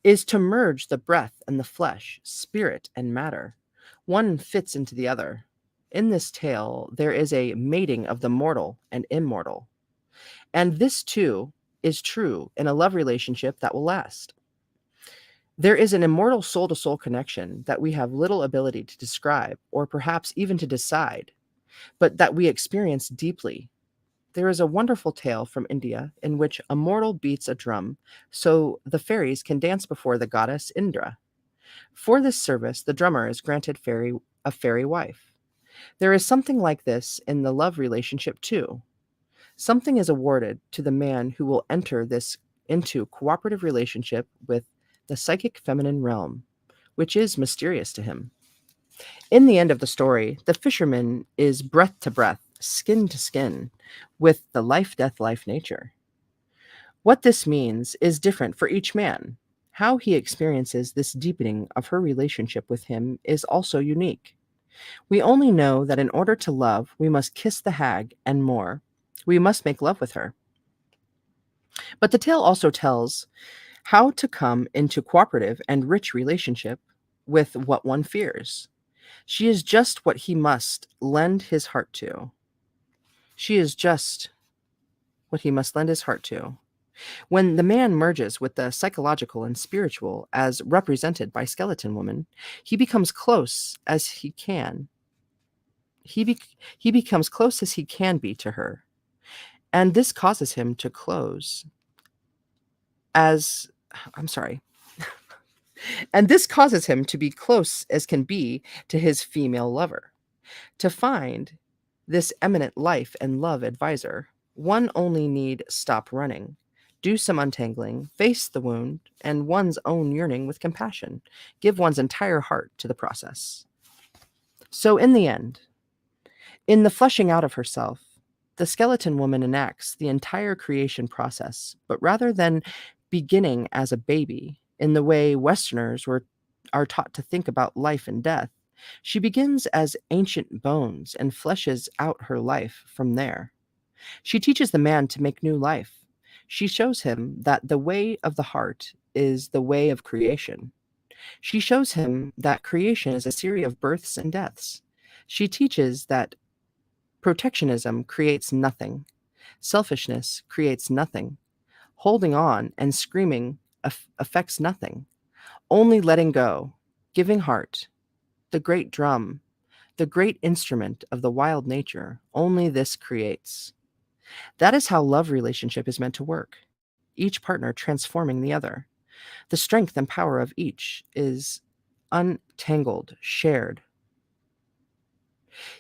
is to merge the breath and the flesh, spirit and matter. One fits into the other. In this tale, there is a mating of the mortal and immortal. And this, too, is true in a love relationship that will last. There is an immortal soul to soul connection that we have little ability to describe or perhaps even to decide, but that we experience deeply. There is a wonderful tale from India in which a mortal beats a drum so the fairies can dance before the goddess Indra. For this service, the drummer is granted a fairy wife. There is something like this in the love relationship too. Something is awarded to the man who will enter this into cooperative relationship with the psychic feminine realm, which is mysterious to him. In the end of the story, the fisherman is breath to breath, skin to skin, with the life, death, life, nature. What this means is different for each man. How he experiences this deepening of her relationship with him is also unique. We only know that in order to love, we must kiss the hag and more. We must make love with her. But the tale also tells how to come into cooperative and rich relationship with what one fears. She is just what he must lend his heart to. She is just what he must lend his heart to. When the man merges with the psychological and spiritual as represented by Skeleton Woman, he becomes close as he can. He becomes close as he can be to her. And this causes him to close as I'm sorry. And this causes him to be close as can be to his female lover. To find this eminent life and love advisor, one only need stop running, do some untangling, face the wound and one's own yearning with compassion, give one's entire heart to the process. So, in the end, in the fleshing out of herself, the skeleton woman enacts the entire creation process, but rather than beginning as a baby in the way Westerners are taught to think about life and death, she begins as ancient bones and fleshes out her life from there. She teaches the man to make new life. She shows him that the way of the heart is the way of creation. She shows him that creation is a series of births and deaths. She teaches that protectionism creates nothing, selfishness creates nothing, holding on and screaming affects nothing, only letting go, giving heart, the great drum, the great instrument of the wild nature, only this creates. That is how love relationship is meant to work, each partner transforming the other. The strength and power of each is untangled, shared.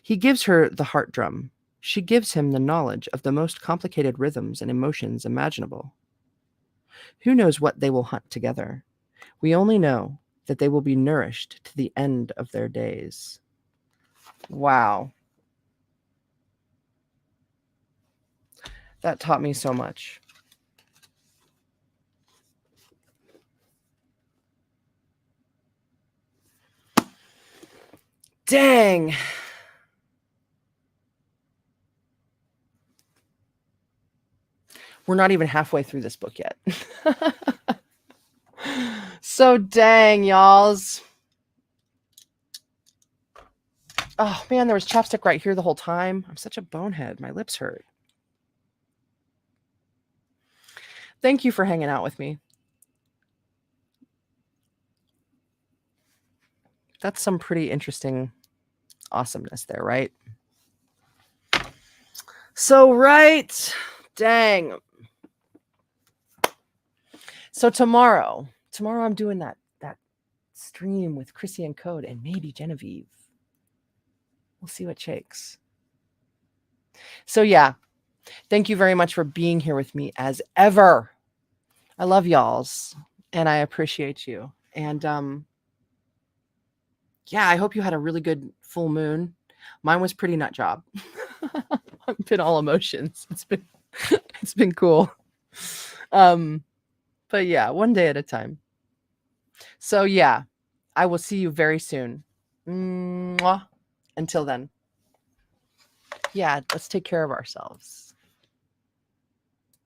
He gives her the heart drum. She gives him the knowledge of the most complicated rhythms and emotions imaginable. Who knows what they will hunt together? We only know that they will be nourished to the end of their days. Wow. That taught me so much. Dang. We're not even halfway through this book yet. So dang, y'alls. Oh man, there was chapstick right here the whole time. I'm such a bonehead. My lips hurt. Thank you for hanging out with me. That's some pretty interesting awesomeness there, right? So, right. Dang. So tomorrow I'm doing that stream with Chrissy and Code and maybe Genevieve. We'll see what shakes. So yeah, thank you very much for being here with me as ever. I love y'alls and I appreciate you. And yeah, I hope you had a really good full moon. Mine was pretty nut job. I've been all emotions. It's been cool. But yeah, one day at a time. So yeah, I will see you very soon. Mwah. Until then. Yeah, let's take care of ourselves.